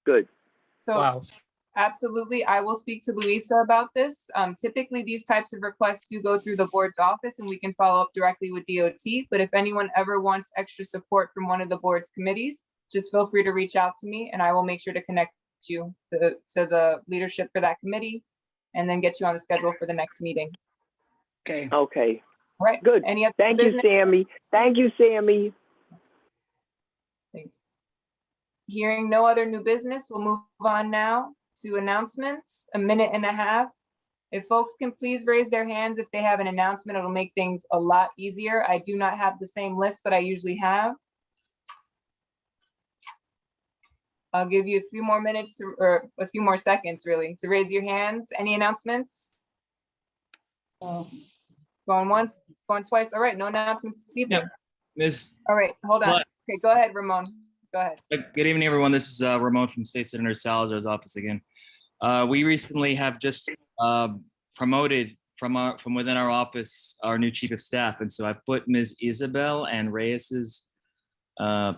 Speaker 12: Good.
Speaker 1: So absolutely, I will speak to Luisa about this. Typically, these types of requests do go through the board's office, and we can follow up directly with DOT. But if anyone ever wants extra support from one of the board's committees, just feel free to reach out to me, and I will make sure to connect you to the leadership for that committee, and then get you on the schedule for the next meeting.
Speaker 2: Okay.
Speaker 12: Okay.
Speaker 1: All right.
Speaker 12: Good.
Speaker 1: Any other
Speaker 12: Thank
Speaker 1: business?
Speaker 12: you, Sammy. Thank you, Sammy.
Speaker 1: Thanks. Hearing no other new business, we'll move on now to announcements, a minute and a half. If folks can please raise their hands if they have an announcement, it'll make things a lot easier. I do not have the same list that I usually have. I'll give you a few more minutes or a few more seconds really to raise your hands. Any announcements? Going once, going twice. All right, no announcements this evening. All right, hold on. Okay, go ahead, Ramon. Go ahead.
Speaker 15: Good evening, everyone. This is Ramon from State Senator Salazar's office again. We recently have just promoted from within our office our new chief of staff, and so I put Ms. Isabel and Reyes's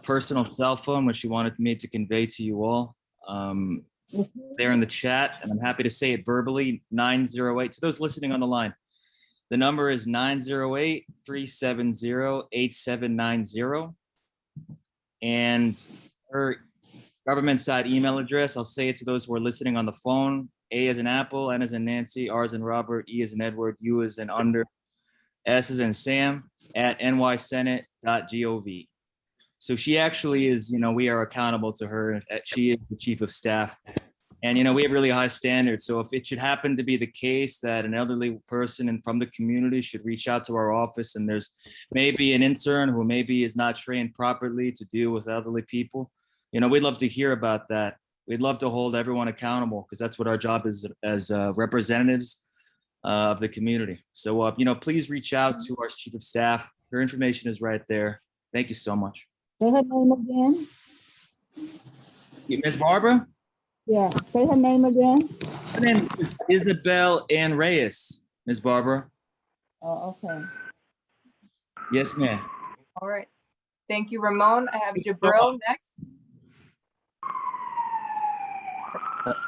Speaker 15: personal cell phone, which she wanted me to convey to you all. There in the chat, and I'm happy to say it verbally. 908 to those listening on the line. The number is 908-370-8790. And her government side email address. I'll say it to those who are listening on the phone. A as in Apple, N as in Nancy, R as in Robert, E as in Edward, U as in under, S as in Sam, at nysenate.gov. So she actually is, we are accountable to her. She is the chief of staff. And, we have really high standards. So if it should happen to be the case that an elderly person and from the community should reach out to our office, and there's maybe an intern who maybe is not trained properly to deal with elderly people, we'd love to hear about that. We'd love to hold everyone accountable because that's what our job is as representatives of the community. So, please reach out to our chief of staff. Her information is right there. Thank you so much.
Speaker 11: Say her name again.
Speaker 15: Ms. Barbara?
Speaker 11: Yeah, say her name again.
Speaker 15: Her name is Isabel Ann Reyes, Ms. Barbara.
Speaker 11: Oh, okay.
Speaker 15: Yes, ma'am.
Speaker 1: All right. Thank you, Ramon. I have Jabril next.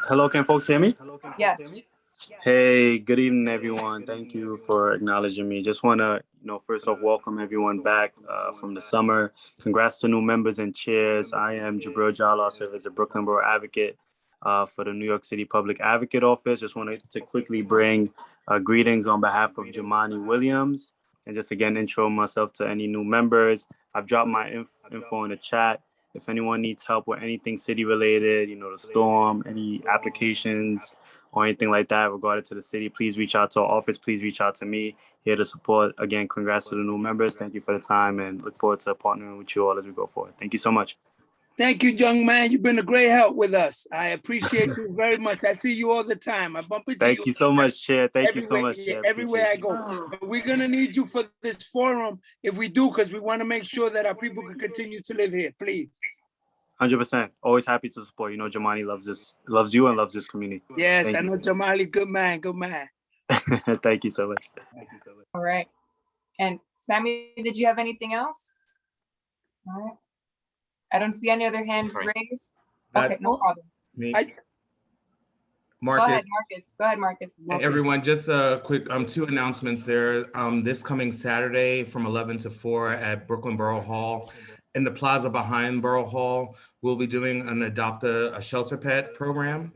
Speaker 14: Hello, can folks hear me?
Speaker 1: Yes.
Speaker 14: Hey, good evening, everyone. Thank you for acknowledging me. Just want to, first off, welcome everyone back from the summer. Congrats to new members and chairs. I am Jabril Jalal, serve as the Brooklyn Borough Advocate for the New York City Public Advocate Office. Just wanted to quickly bring greetings on behalf of Jamani Williams and just again intro myself to any new members. I've dropped my info in the chat. If anyone needs help with anything city related, the storm, any applications or anything like that regarding to the city, please reach out to our office. Please reach out to me, here to support. Again, congrats to the new members. Thank you for the time and look forward to partnering with you all as we go forward. Thank you so much.
Speaker 2: Thank you, young man. You've been a great help with us. I appreciate you very much. I see you all the time. I bump into you.
Speaker 14: Thank you so much, Chair. Thank you so much, Chair.
Speaker 2: Everywhere I go. But we're going to need you for this forum if we do, because we want to make sure that our people can continue to live here. Please.
Speaker 14: 100%. Always happy to support. Jamani loves you and loves this community.
Speaker 2: Yes,
Speaker 14: Thank
Speaker 2: I know Jamali. Good man. Good man.
Speaker 14: Thank you so much.
Speaker 1: All right. And Sammy, did you have anything else? All right. I don't see any other hands raised. Okay, no problem.
Speaker 16: Me.
Speaker 1: Go ahead, Marcus. Go ahead, Marcus.
Speaker 16: Hey, everyone, just a quick two announcements there. This coming Saturday from 11 to 4 at Brooklyn Borough Hall. In the plaza behind Borough Hall, we'll be doing an Adopt a Shelter Pet program.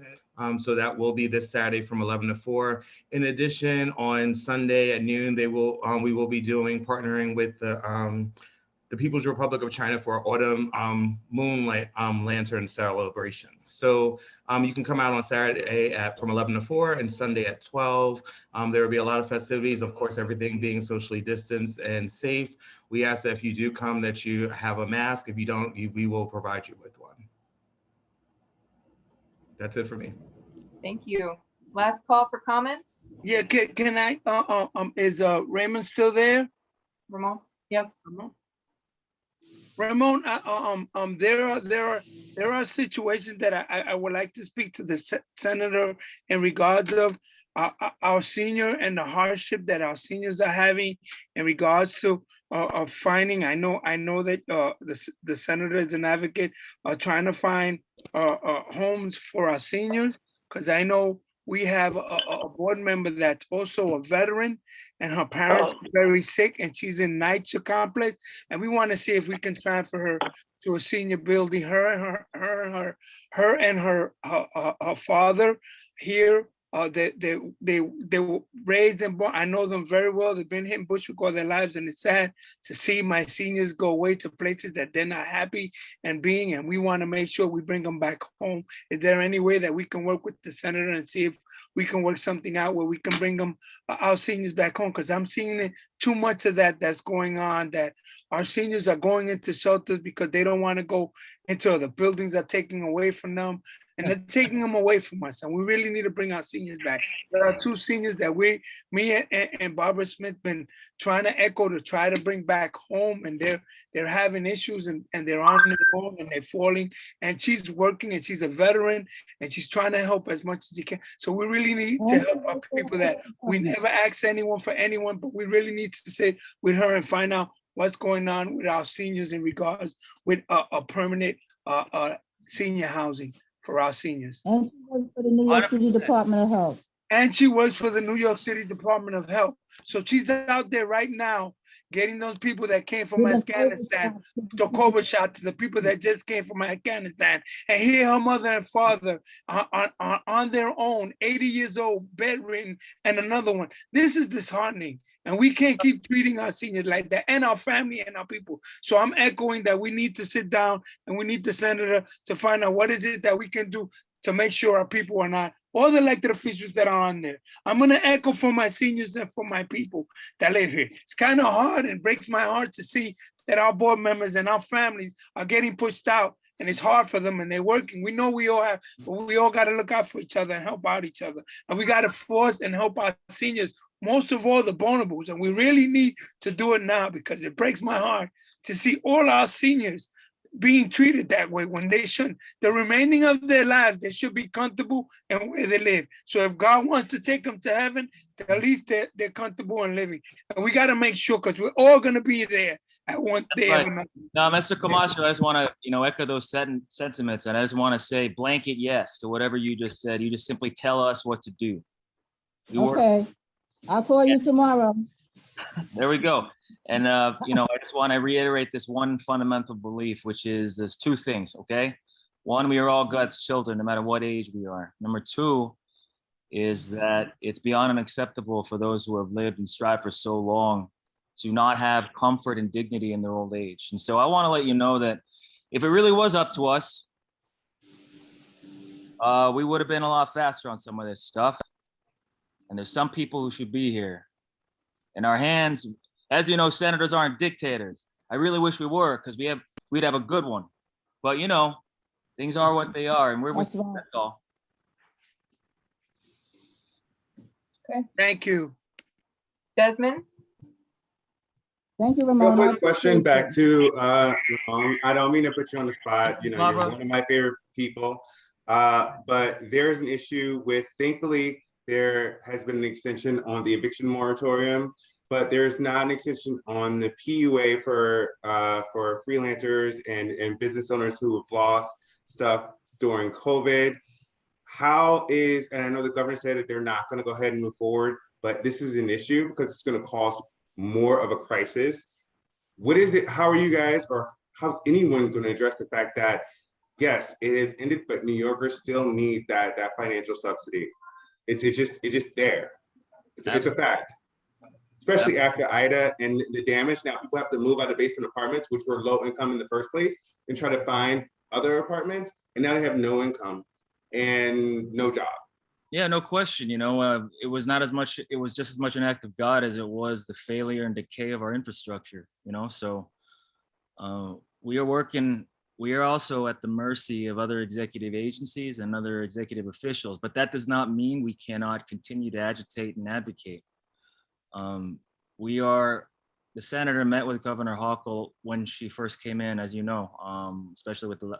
Speaker 16: So that will be this Saturday from 11 to 4. In addition, on Sunday at noon, we will be partnering with the People's Republic of China for Autumn Moonlight Lantern Celebration. So you can come out on Saturday from 11 to 4 and Sunday at 12. There will be a lot of festivities, of course, everything being socially distanced and safe. We ask that if you do come that you have a mask. If you don't, we will provide you with one. That's it for me.
Speaker 1: Thank you. Last call for comments.
Speaker 2: Yeah, can I, is Raymond still there?
Speaker 1: Ramon? Yes.
Speaker 2: Ramon, there are situations that I would like to speak to the senator in regards of our senior and the hardship that our seniors are having in regards to finding. I know that the senator is an advocate trying to find homes for our seniors, because I know we have a board member that's also a veteran and her parents are very sick and she's in NYCHA complex. And we want to see if we can transfer her to a senior building, her and her father here. They were raised and born. I know them very well. They've been here in Bushwick all their lives, and it's sad to see my seniors go away to places that they're not happy and being. And we want to make sure we bring them back home. Is there any way that we can work with the senator and see if we can work something out where we can bring them our seniors back home? Because I'm seeing too much of that's going on. That our seniors are going into shelters because they don't want to go into the buildings are taking away from them. And they're taking them away from us, and we really need to bring our seniors back. There are two seniors that me and Barbara Smith been trying to echo to try to bring back home, and they're having issues and they're on their own and they're falling. And she's working and she's a veteran and she's trying to help as much as she can. So we really need to help our people that we never ask anyone for anyone, but we really need to sit with her and find out what's going on with our seniors in regards with a permanent senior housing for our seniors.
Speaker 11: And she works for the New York City Department of Health.
Speaker 2: and she works for the New York City Department of Health. So she's out there right now getting those people that came from
Speaker 11: With a
Speaker 2: Afghanistan, the COVID shot to the people that just came from Afghanistan. And here her mother and father are on their own, 80 years old, bedridden, and another one. This is disheartening. And we can't keep treating our seniors like that, and our family and our people. So I'm echoing that we need to sit down and we need the senator to find out what is it that we can do to make sure our people are not, all the elected officials that are on there. I'm gonna echo for my seniors and for my people that live here. It's kind of hard and breaks my heart to see that our board members and our families are getting pushed out, and it's hard for them and they're working. We know we all have, but we all gotta look out for each other and help out each other. And we gotta force and help our seniors, most of all the vulnerables. And we really need to do it now, because it breaks my heart to see all our seniors being treated that way when they shouldn't. The remaining of their lives, they should be comfortable and where they live. So if God wants to take them to heaven, at least they're comfortable and living. And we got to make sure, because we're all going to be there at one day.
Speaker 15: Right. Now, Mr. Camacho, I just want to, echo those sentiments, and I just want to say blanket yes to whatever you just said. You just simply tell us what to do.
Speaker 11: Okay, I'll call you tomorrow.
Speaker 15: There we go. And, I just want to reiterate this one fundamental belief, which is there's two things, okay? One, we are all God's children, no matter what age we are. Number two is that it's beyond unacceptable for those who have lived and strived for so long to not have comfort and dignity in their old age. And so I want to let you know that if it really was up to us, we would have been a lot faster on some of this stuff. And there's some people who should be here. In our hands, as you know, senators aren't dictators. I really wish we were, because we'd have a good one. But things are what they are, and we're with you, that's all.
Speaker 1: Okay.
Speaker 2: Thank you.
Speaker 1: Desmond?
Speaker 11: Thank you,
Speaker 6: Real
Speaker 11: Ramona.
Speaker 6: quick question back to Ramon. I don't mean to put you on the spot. You're one of my favorite people. But there's an issue with, thankfully, there has been an extension on the eviction moratorium, but there's not an extension on the PUA for freelancers and business owners who have lost stuff during COVID. And I know the governor said that they're not going to go ahead and move forward, but this is an issue because it's going to cause more of a crisis. What is it? How are you guys, or how's anyone going to address the fact that, yes, it has ended, but New Yorkers still need that financial subsidy? It's just there. It's a fact. Especially after Ida and the damage. Now people have to move out of basement apartments, which were low income in the first place, and try to find other apartments. And now they have no income and no job.
Speaker 15: Yeah, no question. It was just as much an act of God as it was the failure and decay of our infrastructure, So we are also at the mercy of other executive agencies and other executive officials, but that does not mean we cannot continue to agitate and advocate. The senator met with Governor Hochul when she first came in, as you know, especially with the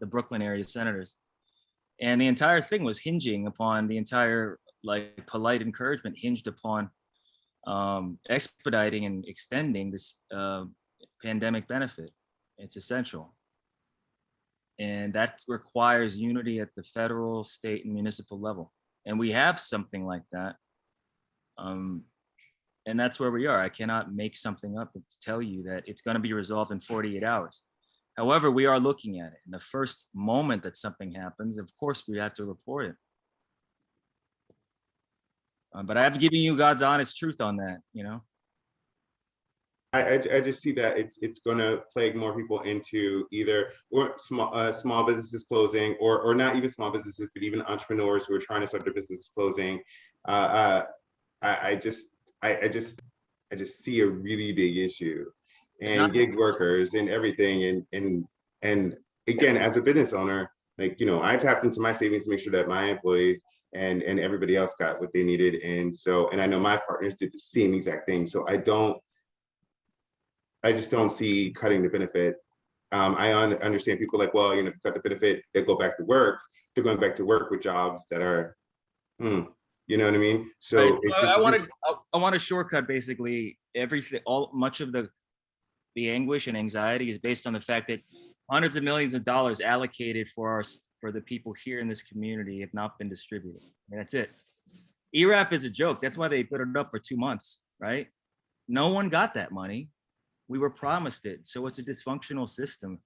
Speaker 15: Brooklyn area senators. And the entire thing was hinging upon the entire polite encouragement hinged upon expediting and extending this pandemic benefit. It's essential. And that requires unity at the federal, state, and municipal level. And we have something like that. And that's where we are. I cannot make something up to tell you that it's going to be resolved in 48 hours. However, we are looking at it. In the first moment that something happens, of course, we have to report it. But I have given you God's honest truth on that,
Speaker 6: I just see that it's going to plague more people into either small businesses closing, or not even small businesses, but even entrepreneurs who are trying to start their businesses closing. I just see a really big issue, and gig workers and everything. And again, as a business owner, I tapped into my savings to make sure that my employees and everybody else got what they needed. And I know my partners did the same exact thing. So I just don't see cutting the benefit. I understand people if you cut the benefit, they go back to work. They're going back to work with jobs that are, you know what I mean? So
Speaker 15: right. I want to shortcut basically everything. Much of the anguish and anxiety is based on the fact that hundreds of millions of dollars allocated for for the people here in this community have not been distributed. And that's it. ERAP is a joke. That's why they put it up for 2 months, right? No one got that money. We were promised it. So it's a dysfunctional system.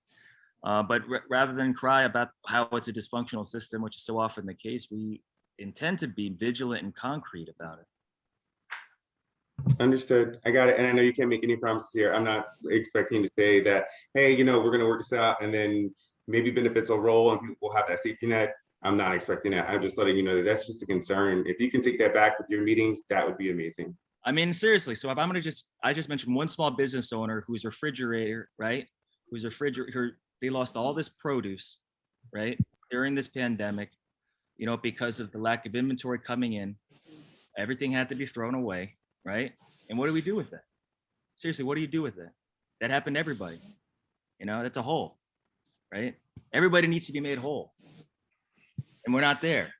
Speaker 15: But rather than cry about how it's a dysfunctional system, which is so often the case, we intend to be vigilant and concrete about it.
Speaker 6: Understood. I got it. And I know you can't make any promises here. I'm not expecting to say that, hey, you know, we're going to work this out and then maybe benefits will roll and people will have that safety net. I'm not expecting that. I'm just letting you know that that's just a concern. If you can take that back with your meetings, that would be amazing.
Speaker 15: I mean, seriously. So if I'm going to I just mentioned one small business owner whose refrigerator, right? Whose refrigerator, they lost all this produce, right? During this pandemic, you know, because of the lack of inventory coming in, everything had to be thrown away, right? And what do we do with that? Seriously, what do you do with it? That happened to everybody. You know, that's a hole, right? Everybody needs to be made whole. And we're not there.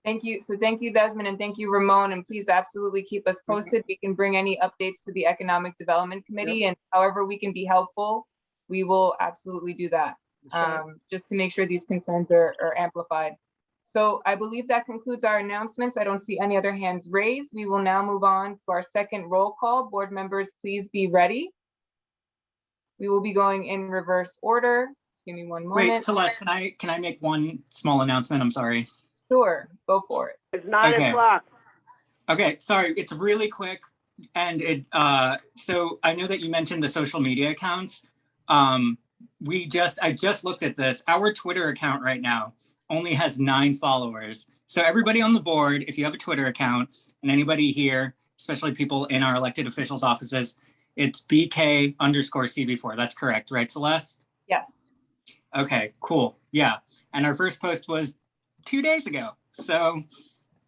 Speaker 1: Thank you. So thank you, Desmond, and thank you, Ramon. And please absolutely keep us posted. We can bring any updates to the Economic Development Committee, and however we can be helpful, we will absolutely do that. Just to make sure these concerns are amplified. So I believe that concludes our announcements. I don't see any other hands raised. We will now move on to our second roll call. Board members, please be ready. We will be going in reverse order. Just give me one moment.
Speaker 8: Wait, Celeste, can I make one small announcement? I'm sorry.
Speaker 1: Sure, go for it.
Speaker 12: It's 9
Speaker 8: Okay.
Speaker 12: o'clock.
Speaker 8: Okay, sorry, it's really quick. And so I know that you mentioned the social media accounts. I just looked at this. Our Twitter account right now only has 9 followers. So everybody on the board, if you have a Twitter account, and anybody here, especially people in our elected officials' offices, it's BK_CB4. That's correct, right, Celeste?
Speaker 1: Yes.
Speaker 8: Okay, cool. Yeah. And our first post was 2 days ago. So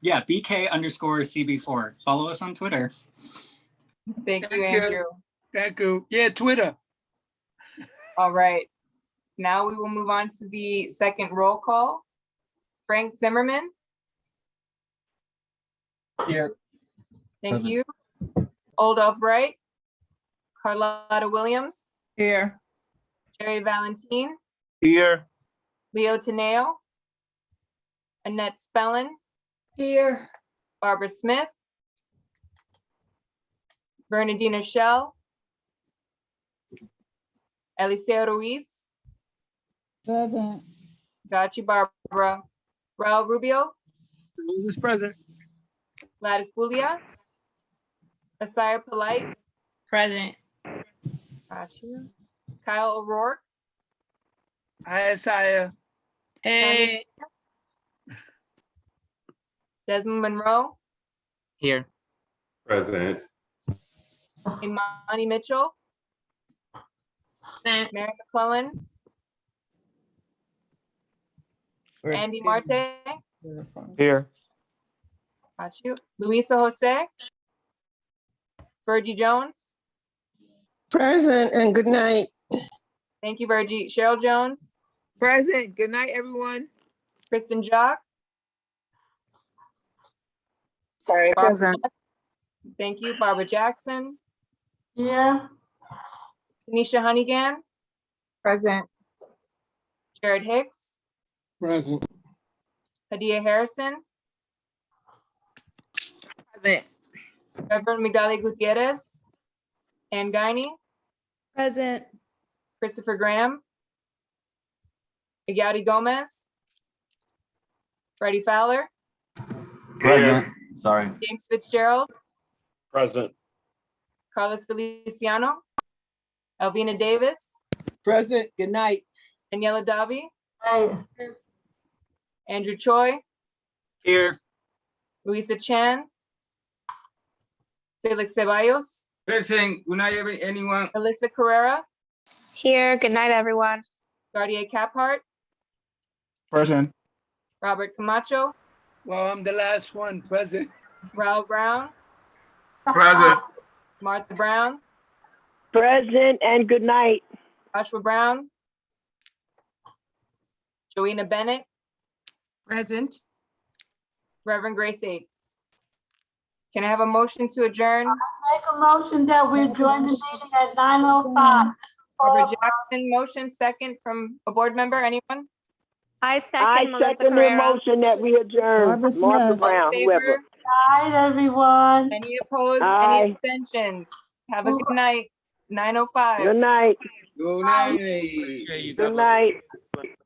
Speaker 8: yeah, BK_CB4. Follow us on Twitter.
Speaker 1: Thank you, Andrew.
Speaker 2: Thank you. Yeah, Twitter.
Speaker 1: All right. Now we will move on to the second roll call. Frank Zimmerman.
Speaker 8: Here.
Speaker 1: Thank
Speaker 8: Present.
Speaker 1: you. Oldell Bright. Carlotta Williams.
Speaker 17: Here.
Speaker 1: Jerry Valentine.
Speaker 21: Here.
Speaker 1: Leo Teneo. Annette Spellin.
Speaker 10: Here.
Speaker 1: Barbara Smith. Bernardina Shell. Eliseo Ruiz.
Speaker 11: Present.
Speaker 1: Got you, Barbara. Raul Rubio.
Speaker 2: Who's present?
Speaker 1: Gladys Bulia. Asaya Polite.
Speaker 17: Present.
Speaker 1: Got you. Kyle O'Rourke.
Speaker 2: Hi, Isaiah.
Speaker 17: Hey.
Speaker 1: Desmond Monroe.
Speaker 18: Here.
Speaker 6: Present.
Speaker 1: Imani Mitchell. Mary McClellan. Andy Marte.
Speaker 21: Here.
Speaker 1: Got you. Luisa Jose. Virgie Jones.
Speaker 17: Present and good night.
Speaker 1: Thank you, Virgie. Cheryl Jones.
Speaker 17: Present. Good night, everyone.
Speaker 1: Kristen Jock.
Speaker 17: Sorry,
Speaker 1: Barbara
Speaker 17: present.
Speaker 1: Jackson. Thank you. Barbara Jackson.
Speaker 9: Here.
Speaker 1: Tanisha Honeygan.
Speaker 17: Present.
Speaker 1: Jared Hicks.
Speaker 17: Present.
Speaker 1: Hadia Harrison.
Speaker 17: Present.
Speaker 1: Reverend Migdali Gutierrez. Ann Guiney.
Speaker 5: Present.
Speaker 1: Christopher Graham. Igaudy Gomez. Freddie Fowler.
Speaker 21: Present.
Speaker 8: Sorry.
Speaker 1: James Fitzgerald.
Speaker 21: Present.
Speaker 1: Carlos Feliciano. Elvina Davis.
Speaker 17: Present. Good night.
Speaker 1: Daniela Davi.
Speaker 9: Hey.
Speaker 1: Andrew Choi.
Speaker 21: Here.
Speaker 1: Luisa Chan. Felix Ceballos.
Speaker 21: Present. Good night, anyone.
Speaker 1: Alyssa Carrera.
Speaker 7: Here, good night, everyone.
Speaker 1: Gardier Caphart.
Speaker 21: Present.
Speaker 1: Robert Camacho.
Speaker 2: Well, I'm the last one present.
Speaker 1: Raul Brown.
Speaker 21: Present.
Speaker 1: Martha Brown.
Speaker 12: Present and good night.
Speaker 1: Joshua Brown. Joanna Bennett.
Speaker 4: Present.
Speaker 1: Reverend Grace Aikes. Can I have a motion to adjourn?
Speaker 9: Make a motion that we join the meeting at 9:05.
Speaker 1: Barbara Jackson, motion second from a board member, anyone?
Speaker 7: I
Speaker 12: I
Speaker 7: second Melissa
Speaker 12: second the
Speaker 7: Carrera.
Speaker 12: motion that we adjourn.
Speaker 11: Barbara
Speaker 12: Martha
Speaker 11: Smith.
Speaker 12: Brown, whoever.
Speaker 1: Favor?
Speaker 9: Night, everyone.
Speaker 1: Any opposed,
Speaker 12: Aye.
Speaker 1: any abstentions? Have a good night. 9:05.
Speaker 12: Good night.
Speaker 17: Good night.
Speaker 15: Appreciate you.
Speaker 12: Good
Speaker 15: God bless.
Speaker 12: night.